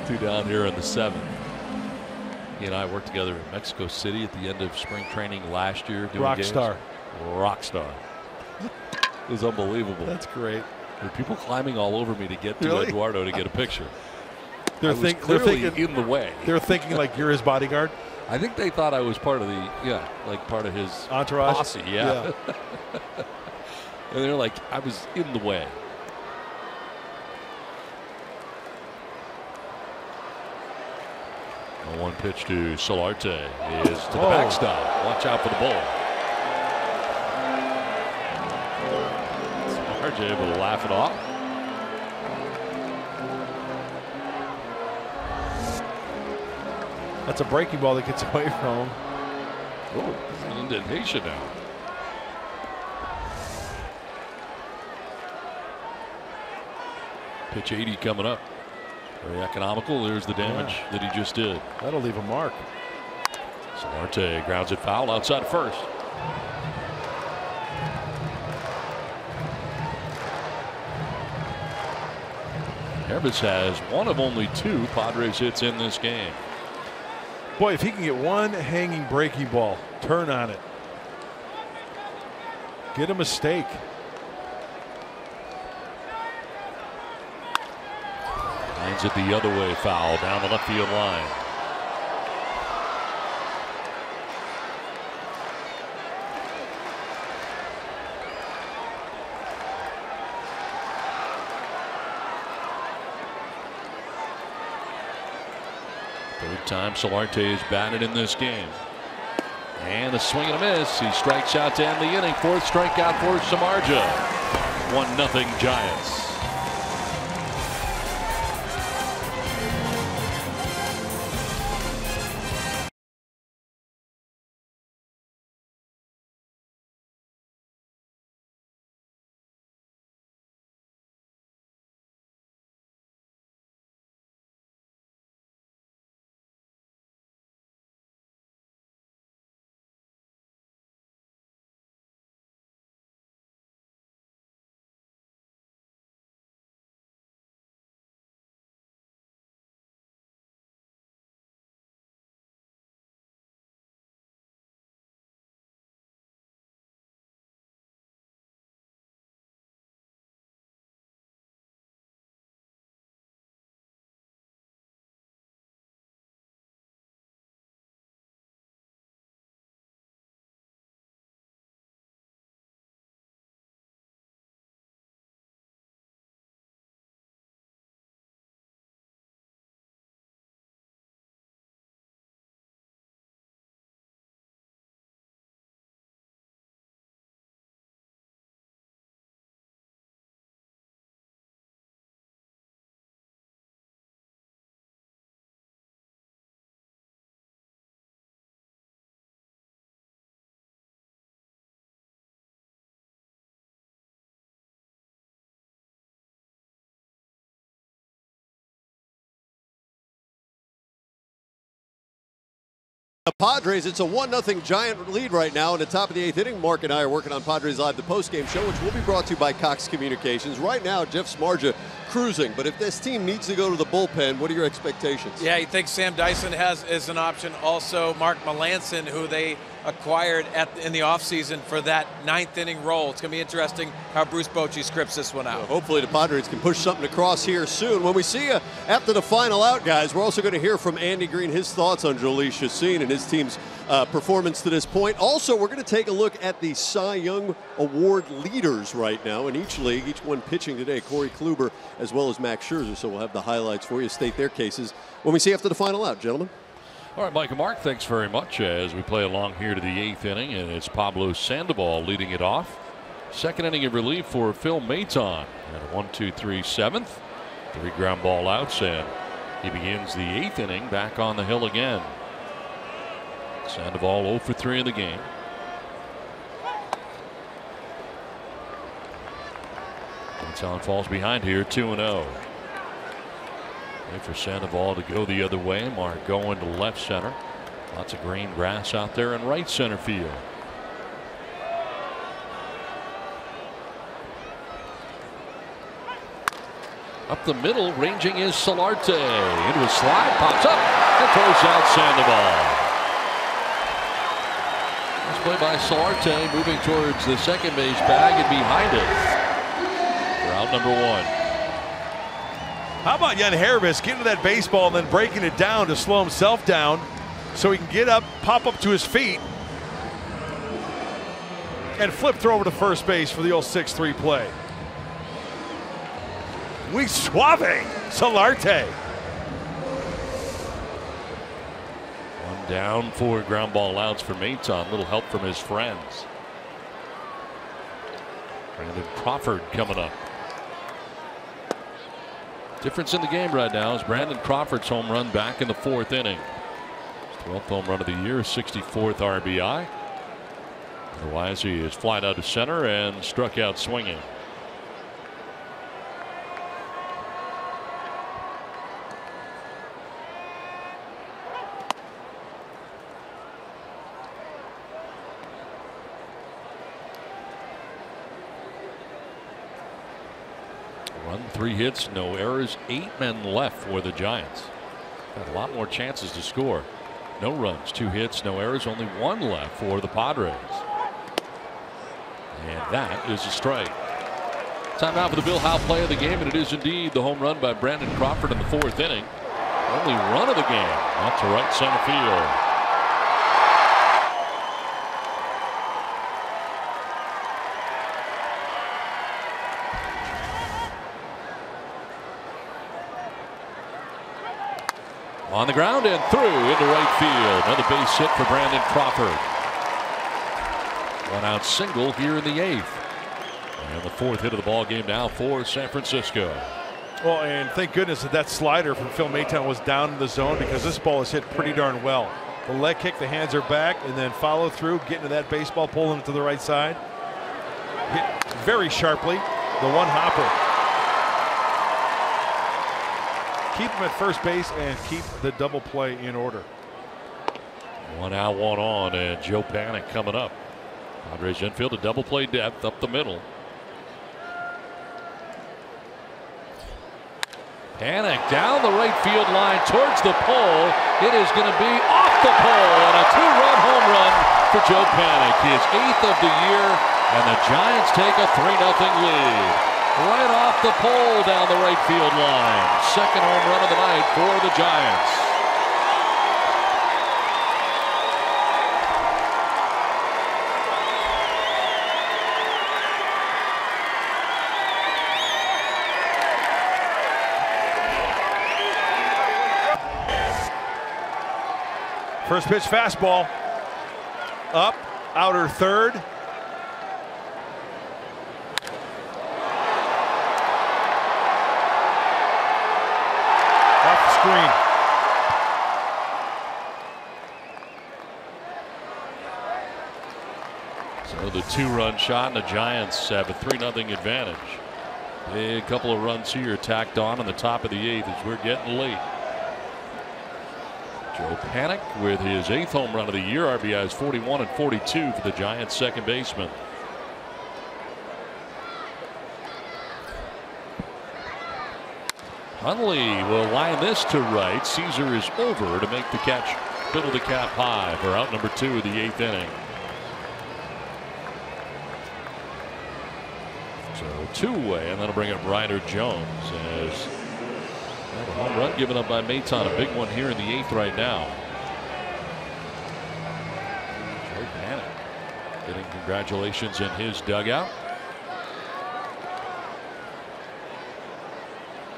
2 down here in the 7th. He and I worked together in Mexico City at the end of spring training last year. Rock star. Rock star. It was unbelievable. That's great. There were people climbing all over me to get to Really? Eduardo to get a picture. They're clearly thinking in the way. They're thinking like you're his bodyguard. I think they thought I was part of the like part of his Entourage? posse. Yeah. And they're like, I was in the way. The 1 pitch to Solarte is to the backstop. Watch out for the ball. Solarte able to laugh it off. That's a breaking ball that gets away from him. Oh, an indentation now. Pitch 80 coming up. Very economical. There's the damage that he just did. That'll leave a mark. Solarte grounds it foul outside first. Hervis has one of only 2 Padres hits in this game. Boy, if he can get one hanging breaking ball, turn on it. Get a mistake. Lines it the other way, foul down the left field line. Third time Solarte is batted in this game. And a swing and a miss. He strikes out to end the inning. 4th strikeout for Samardzija. 1-0 Giants. The Padres, it's a 1-0 Giant lead right now in the top of the 8th inning. Mark and I are working on Padres Live, the postgame show, which will be brought to you by Cox Communications. Right now, Jeff Samardzija cruising, but if this team needs to go to the bullpen, what are your expectations? Yeah, you think Sam Dyson is an option. Also, Mark Melanson, who they acquired in the offseason for that 9th inning role. It's going to be interesting how Bruce Bochy scripts this one out. Well, hopefully the Padres can push something across here soon. When we see you after the final out, guys, we're also going to hear from Andy Green, his thoughts on Jhoulys Chacin and his team's performance to this point. Also, we're going to take a look at the Cy Young Award leaders right now in each league, each one pitching today, Corey Kluber as well as Max Scherzer. So we'll have the highlights for you, state their cases when we see after the final out, gentlemen. All right, Mike and Mark, thanks very much as we play along here to the 8th inning, and it's Pablo Sandoval leading it off. 2nd inning of relief for Phil Maton at a 1-2-3 7th. 3 ground ball outs, and he begins the 8th inning back on the hill again. Sandoval 0 for 3 in the game. Maton falls behind here, 2-0. Wait for Sandoval to go the other way. Mark going to left center. Lots of green grass out there in right center field. Up the middle, ranging is Solarte. Into a slide, pops up, and throws out Sandoval. Nice play by Solarte, moving towards the second base bag and behind it. Route number 1. How about Jan Harvis getting to that baseball and then breaking it down to slow himself down so he can get up, pop up to his feet, and flip throw over to first base for the old 6-3 play. Muy suave, Solarte. One down, 4 ground ball outs for Maton. Little help from his friends. Brandon Crawford coming up. Difference in the game right now is Brandon Crawford's home run back in the 4th inning. 12th home run of the year, 64th RBI. Otherwise, he is flied out to center and struck out swinging. Run, 3 hits, no errors, 8 men left for the Giants. Got a lot more chances to score. No runs, 2 hits, no errors, only 1 left for the Padres. And that is a strike. Time out for the Bill Howe play of the game, and it is indeed the home run by Brandon Crawford in the 4th inning. Only run of the game out to right center field. On the ground and through into right field. Another base hit for Brandon Crawford. 1 out single here in the 8th. And the 4th hit of the ball game now for San Francisco. Well, and thank goodness that slider from Phil Maton was down in the zone, because this ball is hit pretty darn well. The leg kick, the hands are back, and then follow through, getting to that baseball, pulling it to the right side. Hit very sharply. The 1 hopper. Keep him at first base and keep the double play in order. 1 out, 1 on, and Joe Panik coming up. Padres infield, a double play depth up the middle. Panik down the right field line towards the pole. It is going to be off the pole, and a 2-run home run for Joe Panik. His 8th of the year, and the Giants take a 3-0 lead. Right off the pole down the right field line. 2nd home run of the night for the Giants. First pitch fastball. Up, outer third. Green. So the 2-run shot, and the Giants have a 3-0 advantage. A couple of runs here tacked on the top of the 8th as we're getting late. Joe Panik with his 8th home run of the year. RBIs 41 and 42 for the Giants second baseman. Hundley will line this to right. Caesar is over to make the catch. Middle of the cap high for out number 2 of the 8th inning. So 2-away, and that'll bring up Ryder Jones as a home run given up by Maton. A big one here in the 8th right now. Joe Panik getting congratulations in his dugout.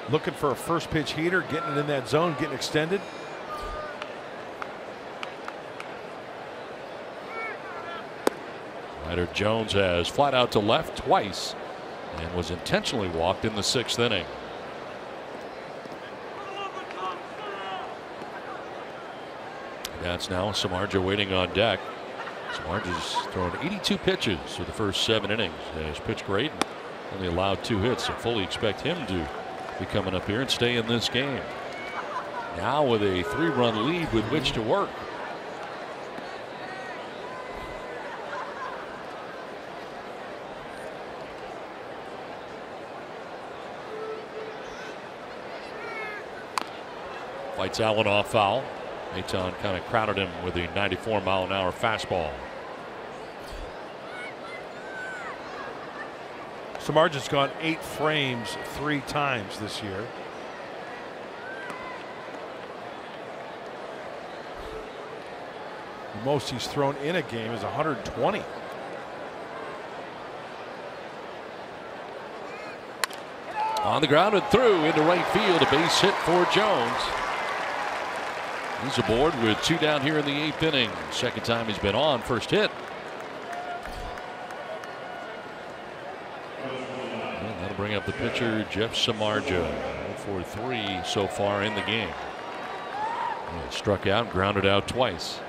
Looking for a first pitch heater, getting it in that zone, getting extended. Ryder Jones has flat out to left twice and was intentionally walked in the 6th inning. That's now Samardzija waiting on deck. Samardzija's thrown 82 pitches for the first 7 innings. He's pitched great. Only allowed 2 hits, so fully expect him to be coming up here and stay in this game. Now with a 3-run lead with which to work. Fights that one off foul. Maton kind of crowded him with a 94-mile-an-hour fastball. Samardzija's gone 8 frames 3 times this year. The most he's thrown in a game is 120. On the ground and through into right field, a base hit for Jones. He's aboard with 2 down here in the 8th inning. Second time he's been on. First hit. And that'll bring up the pitcher, Jeff Samardzija. 0-for-3 so far in the game. And struck out, grounded out twice.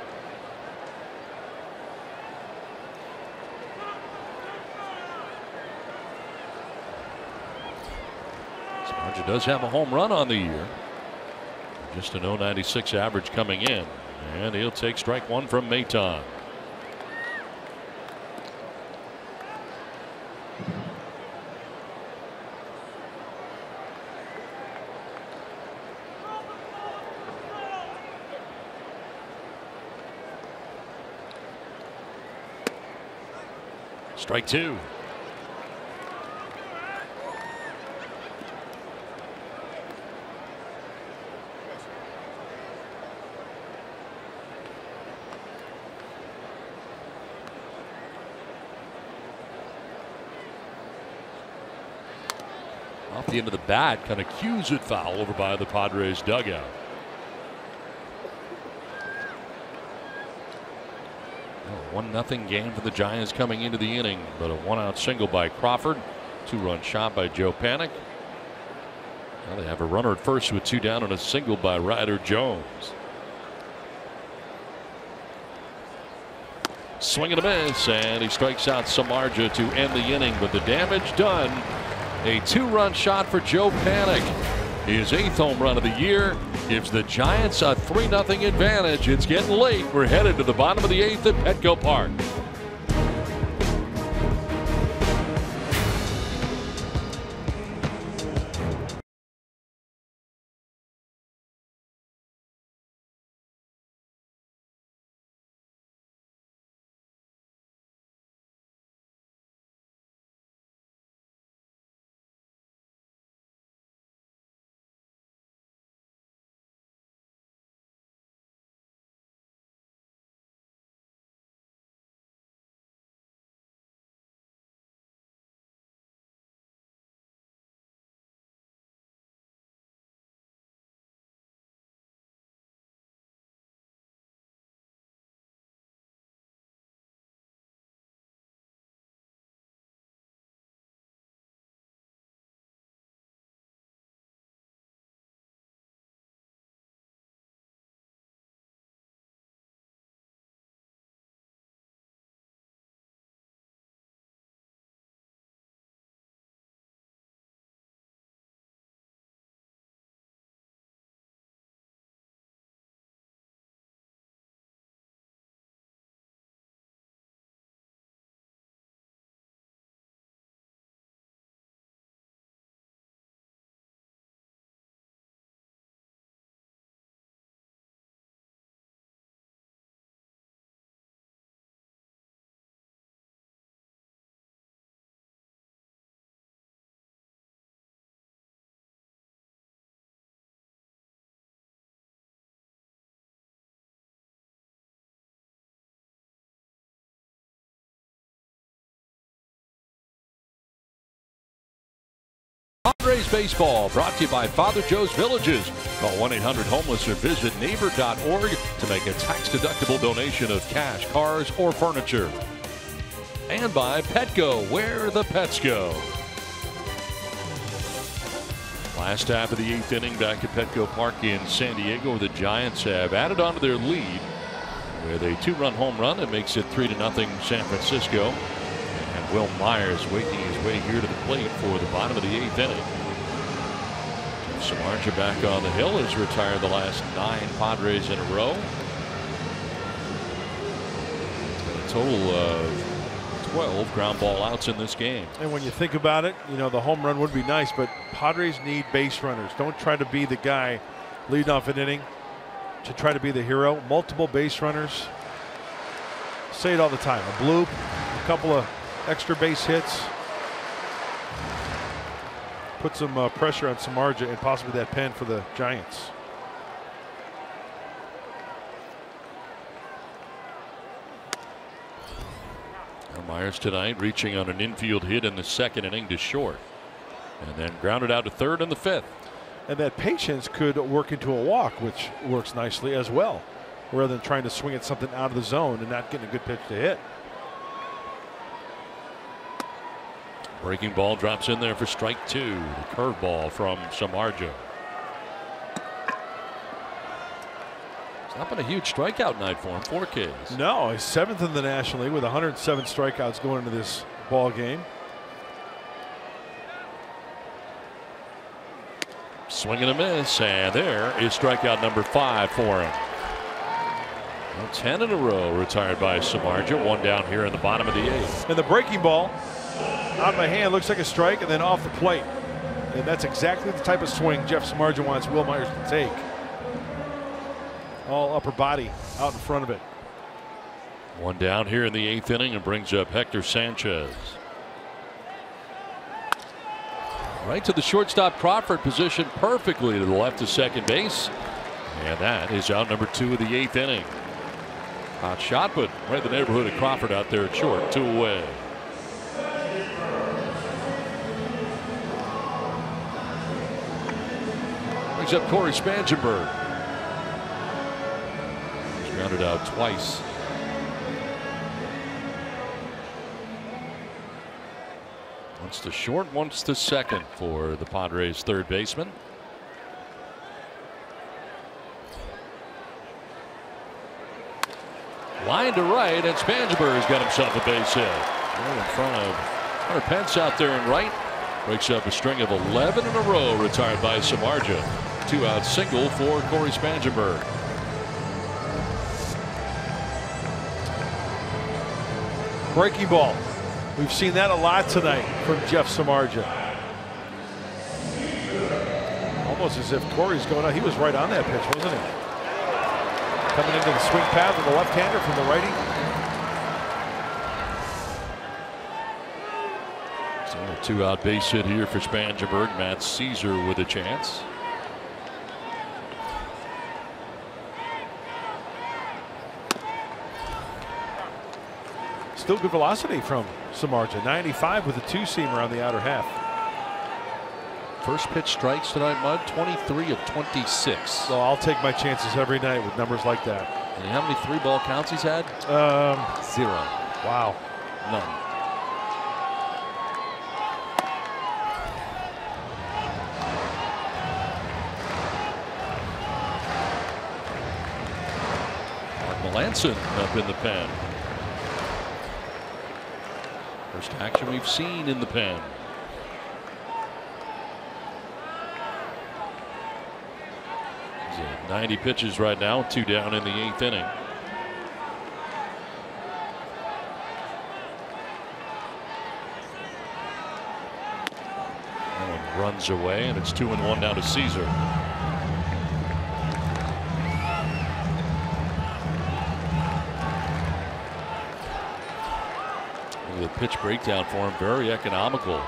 Samardzija does have a home run on the year. Just an 0.96 average coming in, and he'll take strike 1 from Maton. Strike 2. Off the end of the bat, kind of cues it foul over by the Padres dugout. 1-0 game for the Giants coming into the inning, but a 1-out single by Crawford, 2-run shot by Joe Panik. Now they have a runner at first with 2 down and a single by Ryder Jones. Swing and a miss, and he strikes out Samardzija to end the inning, but the damage done. A 2-run shot for Joe Panik. His 8th home run of the year gives the Giants a 3-0 advantage. It's getting late. We're headed to the bottom of the 8th at Petco Park. Padres baseball brought to you by Father Joe's Villages. Call 1-800-HOMELESS or visit neighbor.org to make a tax-deductible donation of cash, cars, or furniture. And by Petco, where the pets go. Last half of the 8th inning back at Petco Park in San Diego. The Giants have added on to their lead with a 2-run home run that makes it 3-0 San Francisco. And Will Myers waking his way here to the plate for the bottom of the 8th inning. Samardzija back on the hill, has retired the last 9 Padres in a row. A total of 12 ground ball outs in this game. And when you think about it, you know, the home run would be nice, but Padres need base runners. Don't try to be the guy leading off an inning to try to be the hero. Multiple base runners. Say it all the time. A bloop, a couple of extra base hits. Put some pressure on Samardzija and possibly that pen for the Giants. Myers tonight reaching on an infield hit in the 2nd inning to short, and then grounded out to 3rd in the 5th. And that patience could work into a walk, which works nicely as well, rather than trying to swing at something out of the zone and not getting a good pitch to hit. Breaking ball drops in there for strike 2. The curveball from Samardzija. It's not been a huge strikeout night for him. 4 Ks. No, he's 7th in the National League with 107 strikeouts going into this ball game. Swing and a miss, and there is strikeout number 5 for him. Well, 10 in a row retired by Samardzija. 1 down here in the bottom of the 8th. And the breaking ball out of my hand looks like a strike, and then off the plate. And that's exactly the type of swing Jeff Samardzija wants Will Myers to take. All upper body out in front of it. 1 down here in the 8th inning, and brings up Hector Sanchez. Right to the shortstop Crawford, positioned perfectly to the left of second base. And that is out number 2 of the 8th inning. Hot shot, but right in the neighborhood of Crawford out there at short. 2 away. Brings up Corey Spangenberg. He's grounded out twice. Once to short, once to second for the Padres' 3rd baseman. Line to right, and Spangenberg's got himself a base hit. Right in front of Hunter Pence out there in right. Breaks up a string of 11 in a row retired by Samardzija. 2-out single for Corey Spangenberg. Breaking ball. We've seen that a lot tonight from Jeff Samardzija. Almost as if Corey's going out. He was right on that pitch, wasn't he? Coming into the swing path with the left-hander from the righty. So a 2-out base hit here for Spangenberg. Matt Caesar with a chance. Still good velocity from Samardzija. 95 with a 2-seamer on the outer half. First pitch strikes tonight, Mud. 23 of 26. So I'll take my chances every night with numbers like that. And how many 3-ball counts he's had? 0. Wow. None. Mark Melanson up in the pen. First action we've seen in the pen. He's at 90 pitches right now, 2 down in the 8th inning. That one runs away, and it's 2-1 down to Caesar. The pitch breakdown for him, very economical.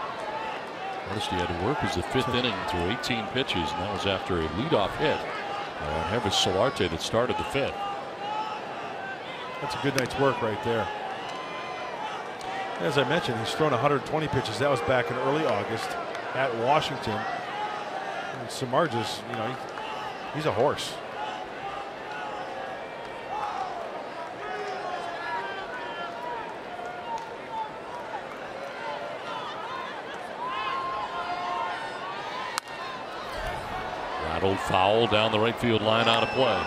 First he had to work was the 5th inning through 18 pitches, and that was after a leadoff hit on Hevis Solarte that started the 5th. That's a good night's work right there. As I mentioned, he's thrown 120 pitches. That was back in early August at Washington. And Samardzija's, you know, he's a horse. Rattled foul down the right field line, out of play.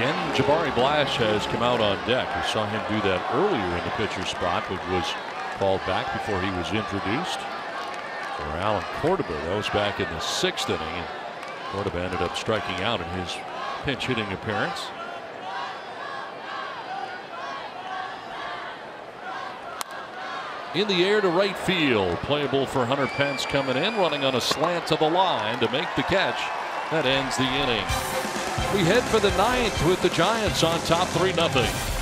And Jabari Blash has come out on deck. We saw him do that earlier in the pitcher spot, but was called back before he was introduced. For Alan Cordoba, that was back in the 6th inning. And Cordoba ended up striking out in his pinch hitting appearance. In the air to right field. Playable for Hunter Pence coming in, running on a slant to the line to make the catch. That ends the inning. We head for the 9th with the Giants on top 3-0.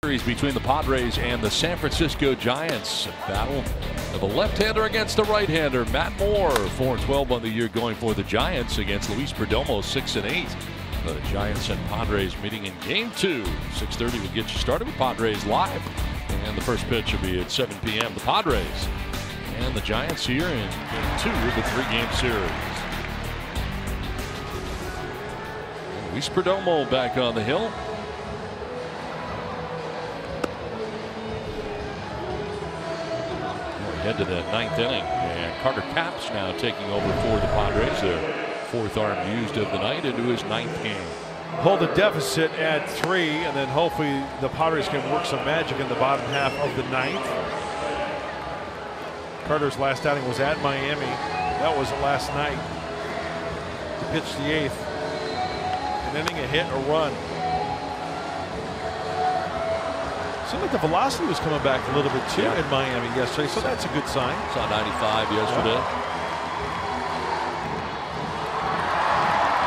Series between the Padres and the San Francisco Giants. A battle of a left-hander against a right-hander. Matt Moore, 4-12 on the year, going for the Giants against Luis Perdomo, 6-8. The Giants and Padres meeting in Game 2. 6:30 will get you started with Padres Live, and the first pitch will be at 7 p.m. The Padres and the Giants here in Game 2 of the 3-game series. Luis Perdomo back on the hill. Head to the 9th inning, and Carter Capps now taking over for the Padres, their 4th arm used of the night, into his 9th game. Hold the deficit at 3, and then hopefully the Padres can work some magic in the bottom half of the 9th. Carter's last outing was at Miami. That was last night. He pitched the 8th. An inning, a hit, a run. Seemed like the velocity was coming back a little bit too in Miami yesterday, so that's a good sign. Saw 95 yesterday.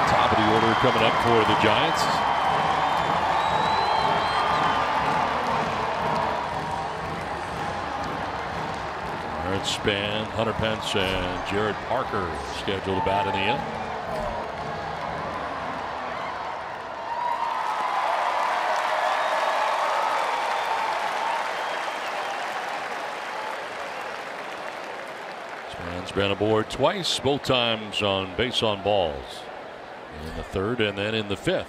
Top of the order coming up for the Giants. Aaron Span, Hunter Pence, and Jared Parker scheduled to bat in the end. Span's been aboard twice, both times on base on balls. In the 3rd and then in the 5th.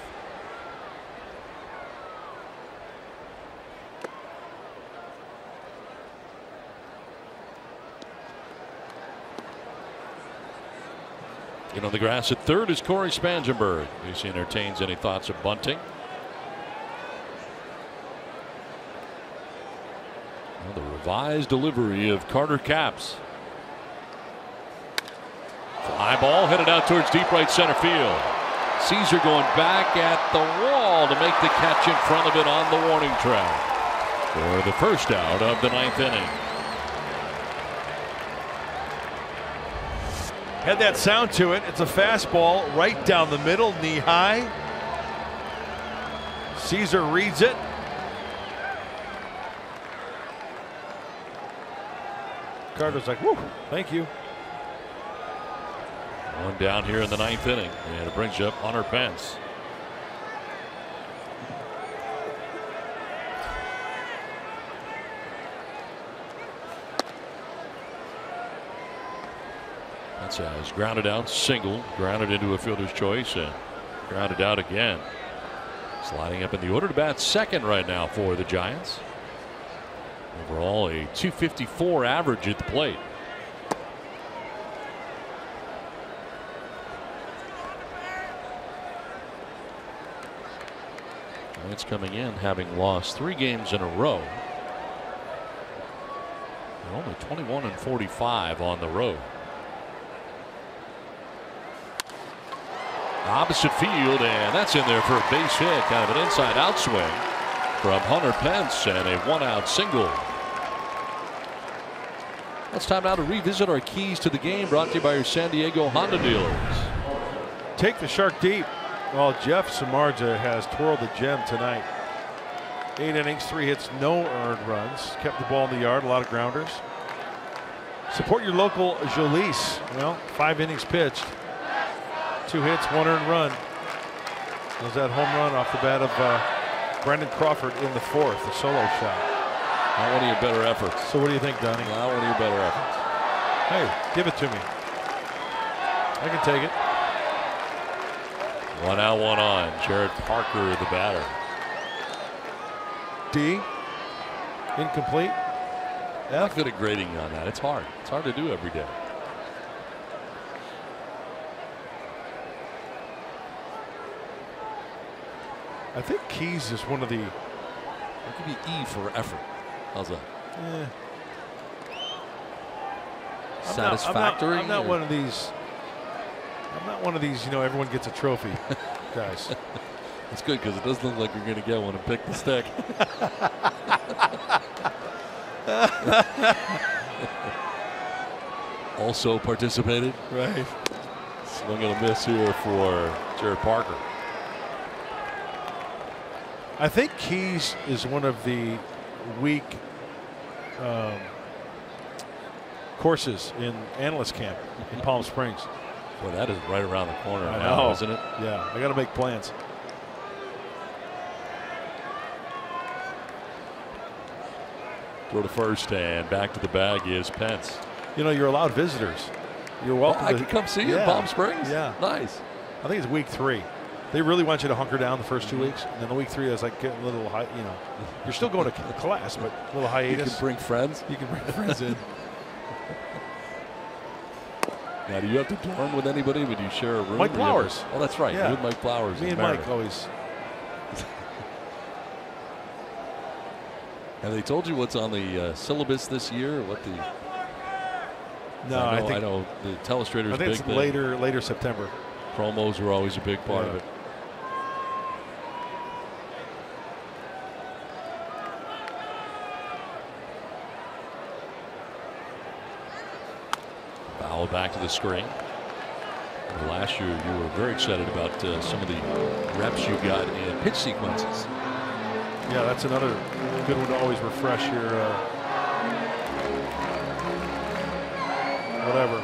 In on the grass at 3rd is Corey Spangenberg. If he entertains any thoughts of bunting. Well, the revised delivery of Carter Capps. Fly ball headed out towards deep right center field. Caesar going back at the wall to make the catch in front of it on the warning track for the first out of the 9th inning. Had that sound to it. It's a fastball right down the middle, knee high. Caesar reads it. Carter's like, whoo, thank you. One down here in the 9th inning, and it brings up Hunter Pence. That's as grounded out, single, grounded into a fielder's choice, and grounded out again. Sliding up in the order to bat second right now for the Giants. Overall, a .254 average at the plate. Giants coming in having lost 3 games in a row. They're only 21-45 on the road. Opposite field, and that's in there for a base hit. Kind of an inside out swing from Hunter Pence, and a 1-out single. It's time now to revisit our keys to the game, brought to you by your San Diego Honda dealers. Take the shark deep. Well, Jeff Samardzija has twirled the gem tonight. 8 innings, 3 hits, no earned runs. Kept the ball in the yard, a lot of grounders. Support your local Jolice. Well, 5 innings pitched, 2 hits, 1 earned run. Was that home run off the bat of Brandon Crawford in the 4th, the solo shot. Not one of your better efforts. So what do you think, Donnie? Not one of your better efforts. Hey, give it to me. I can take it. 1 out, 1 on. Jared Parker, the batter. D. Incomplete. I'm not good at grading on that. It's hard. It's hard to do every day. I think Keys is one of the. It could be E for effort. How's that? Satisfactory. I'm not one of these. I'm not one of these. You know, everyone gets a trophy, guys. It's good because it doesn't look like you're going to get one and pick the stick. Also participated. Right. Swing and a miss here for Jared Parker. I think Keys is one of the weak courses in analyst camp in Palm Springs. Boy, that is right around the corner I now, know. isn't it? Yeah, I got to make plans. Throw to first, and back to the bag is Pence. You know, you're allowed visitors. You're welcome. I can come see you in Palm Springs. Yeah, nice. I think it's week 3. They really want you to hunker down the first 2 weeks, and then the week 3 is like getting a little high. You know, you're still going to class, but a little hiatus. You can bring friends. You can bring friends in. Now, do you have to dorm with anybody? Would you share a room? Mike Flowers. Oh, that's right. Yeah. You and Mike Flowers. Me and Mike always. Have they told you what's on the syllabus this year? Or what the? No, I think know the telestrator's I think big it's thing. later September. Promos were always a big part of it. Foul back to the screen. Last year you were very excited about some of the reps you got in pitch sequences. Yeah, that's another good one to always refresh your whatever.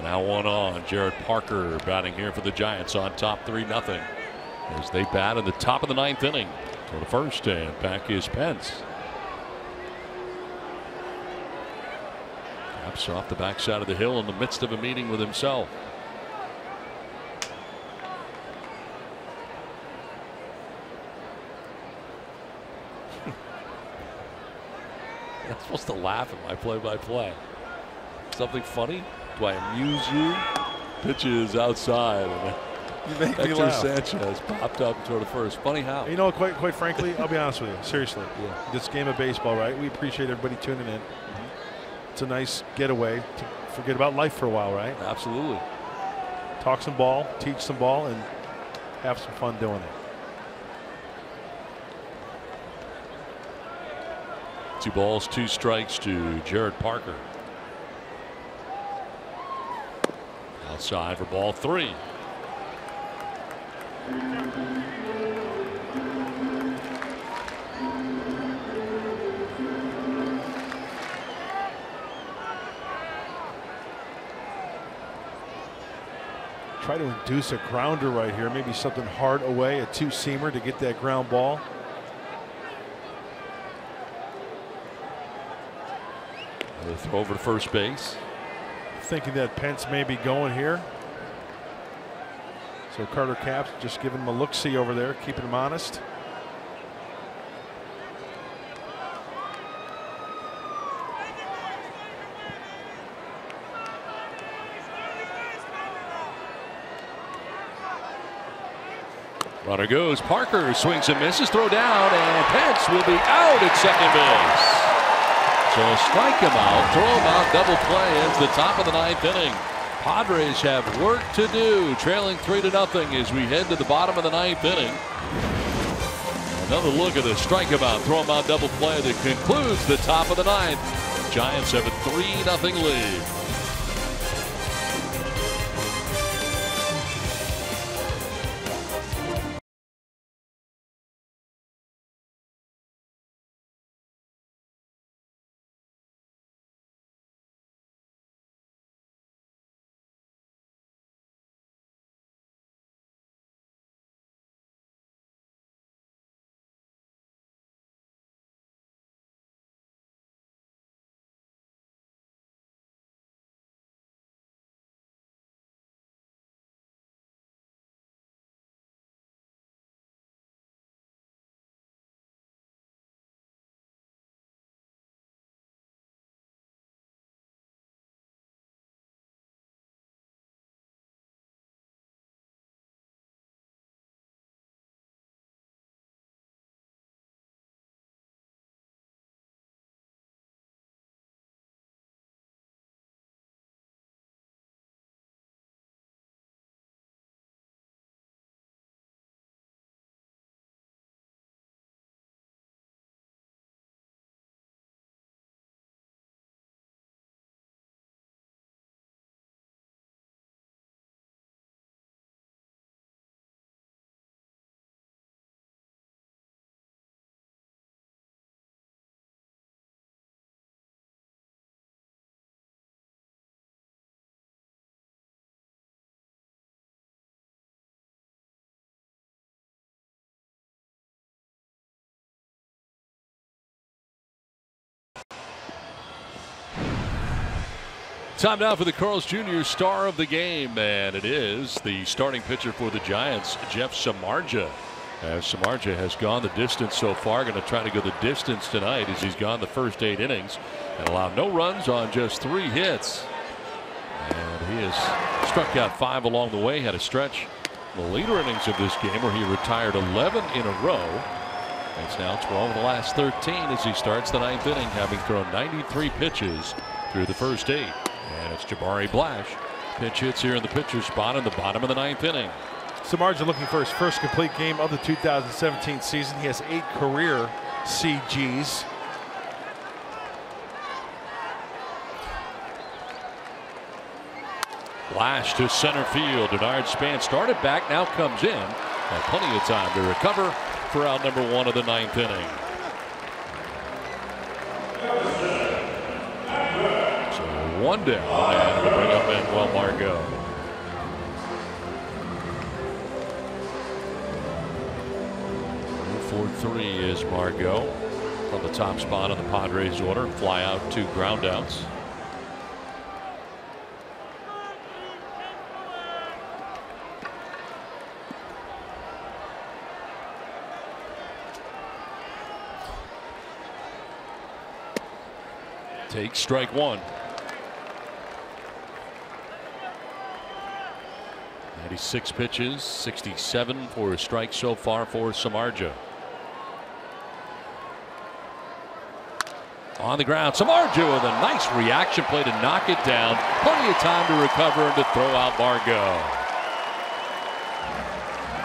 Now 1 on. Jared Parker batting here for the Giants on top 3-0 as they bat in the top of the 9th inning. To the first, and back is Pence. Taps off the backside of the hill in the midst of a meeting with himself. I'm supposed to laugh at my play-by-play. Something funny? Do I amuse you? Pitches outside. And you make me Hector laugh. Sanchez popped up toward the first. Funny how. You know, quite frankly, I'll be honest with you. Seriously. Yeah. This game of baseball, right? We appreciate everybody tuning in. It's a nice getaway to forget about life for a while, right? Absolutely. Talk some ball, teach some ball, and have some fun doing it. 2 balls, 2 strikes to Jared Parker. Outside for ball 3. Try to induce a grounder right here, maybe something hard away, a two-seamer to get that ground ball. The throw over to first base. Thinking that Pence may be going here. So Carter Capps just giving him a look-see over there, keeping him honest. Runner goes. Parker swings and misses. Throw down, and Pence will be out at second base. So strike him out, throw him out, double play into the top of the 9th inning. Padres have work to do, trailing 3-0 as we head to the bottom of the 9th inning. Another look at the strike him out, throw him out, double play that concludes the top of the 9th. Giants have a 3-0 lead. Time now for the Carl's Jr. star of the game, and it is the starting pitcher for the Giants, Jeff Samardzija. As Samardzija has gone the distance so far, going to try to go the distance tonight as he's gone the first 8 innings and allowed no runs on just 3 hits. And he has struck out 5 along the way, had a stretch in the later innings of this game where he retired 11 in a row. It's now 12 in the last 13 as he starts the 9th inning, having thrown 93 pitches through the first 8. And it's Jabari Blash. Pitch hits here in the pitcher spot in the bottom of the 9th inning. Samardzija looking for his first complete game of the 2017 season. He has 8 career CGs. Blash to center field. Denard Span started back, now comes in. Had plenty of time to recover for out number 1 of the 9th inning. So 1 down, and it'll bring up Manuel Margot. For 3 is Margot from the top spot on the Padres order. Fly out 2 groundouts. Takes strike 1. 96 pitches, 67 for a strike so far for Samardzija. On the ground, Samardzija with a nice reaction play to knock it down. Plenty of time to recover and to throw out Margot.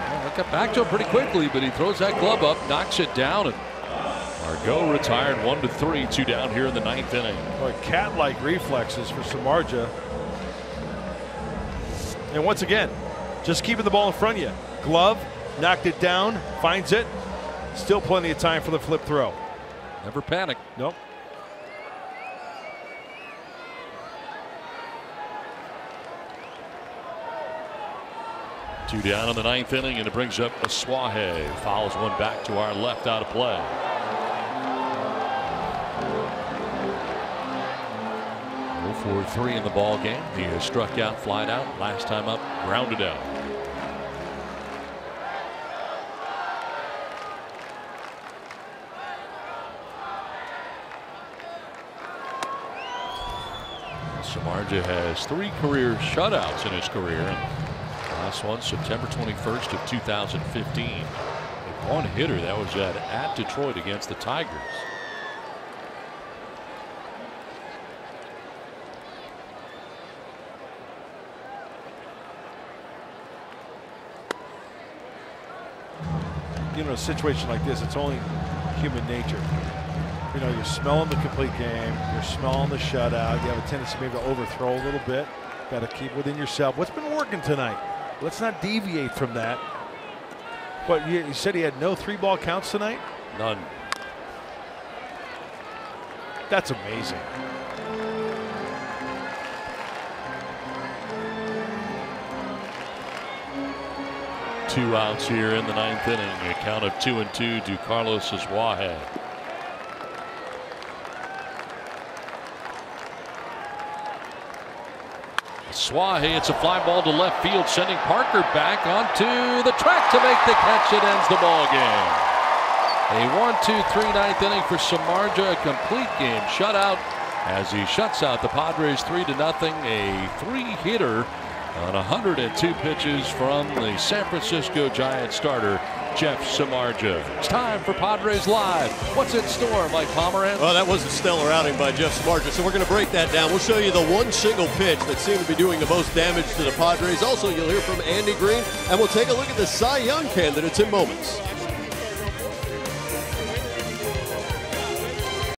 Well, got back to him pretty quickly, but he throws that glove up, knocks it down, and Margot retired 1-3, 2 down here in the 9th inning. Boy, cat-like reflexes for Samardzija. And once again, just keeping the ball in front of you. Glove, knocked it down, finds it. Still plenty of time for the flip throw. Never panic. Nope. Two down in the ninth inning, and it brings up Suaje. Fouls one back to our left out of play. For 3 in the ball game. He has struck out, flied out. Last time up, grounded out. Samardzija has 3 career shutouts in his career. Last one, September 21st of 2015. One hitter that was at Detroit against the Tigers. You know, a situation like this, it's only human nature. You know, you're smelling the complete game, you're smelling the shutout, you have a tendency maybe to overthrow a little bit. Got to keep within yourself. What's been working tonight? Let's not deviate from that. But you said he had no 3-ball counts tonight? None. That's amazing. Two outs here in the ninth inning. A count of 2-2 to Carlos Suaje. Suaje, it's a fly ball to left field, sending Parker back onto the track to make the catch. It ends the ball game. A 1-2-3 ninth inning for Samardzija, a complete game shutout as he shuts out the Padres 3-0. A 3-hitter on 102 pitches from the San Francisco Giants starter, Jeff Samardzija. It's time for Padres Live. What's in store, Mike Pomeranz? Well, that was a stellar outing by Jeff Samardzija, so we're going to break that down. We'll show you the one single pitch that seemed to be doing the most damage to the Padres. Also, you'll hear from Andy Green, and we'll take a look at the Cy Young candidates in moments.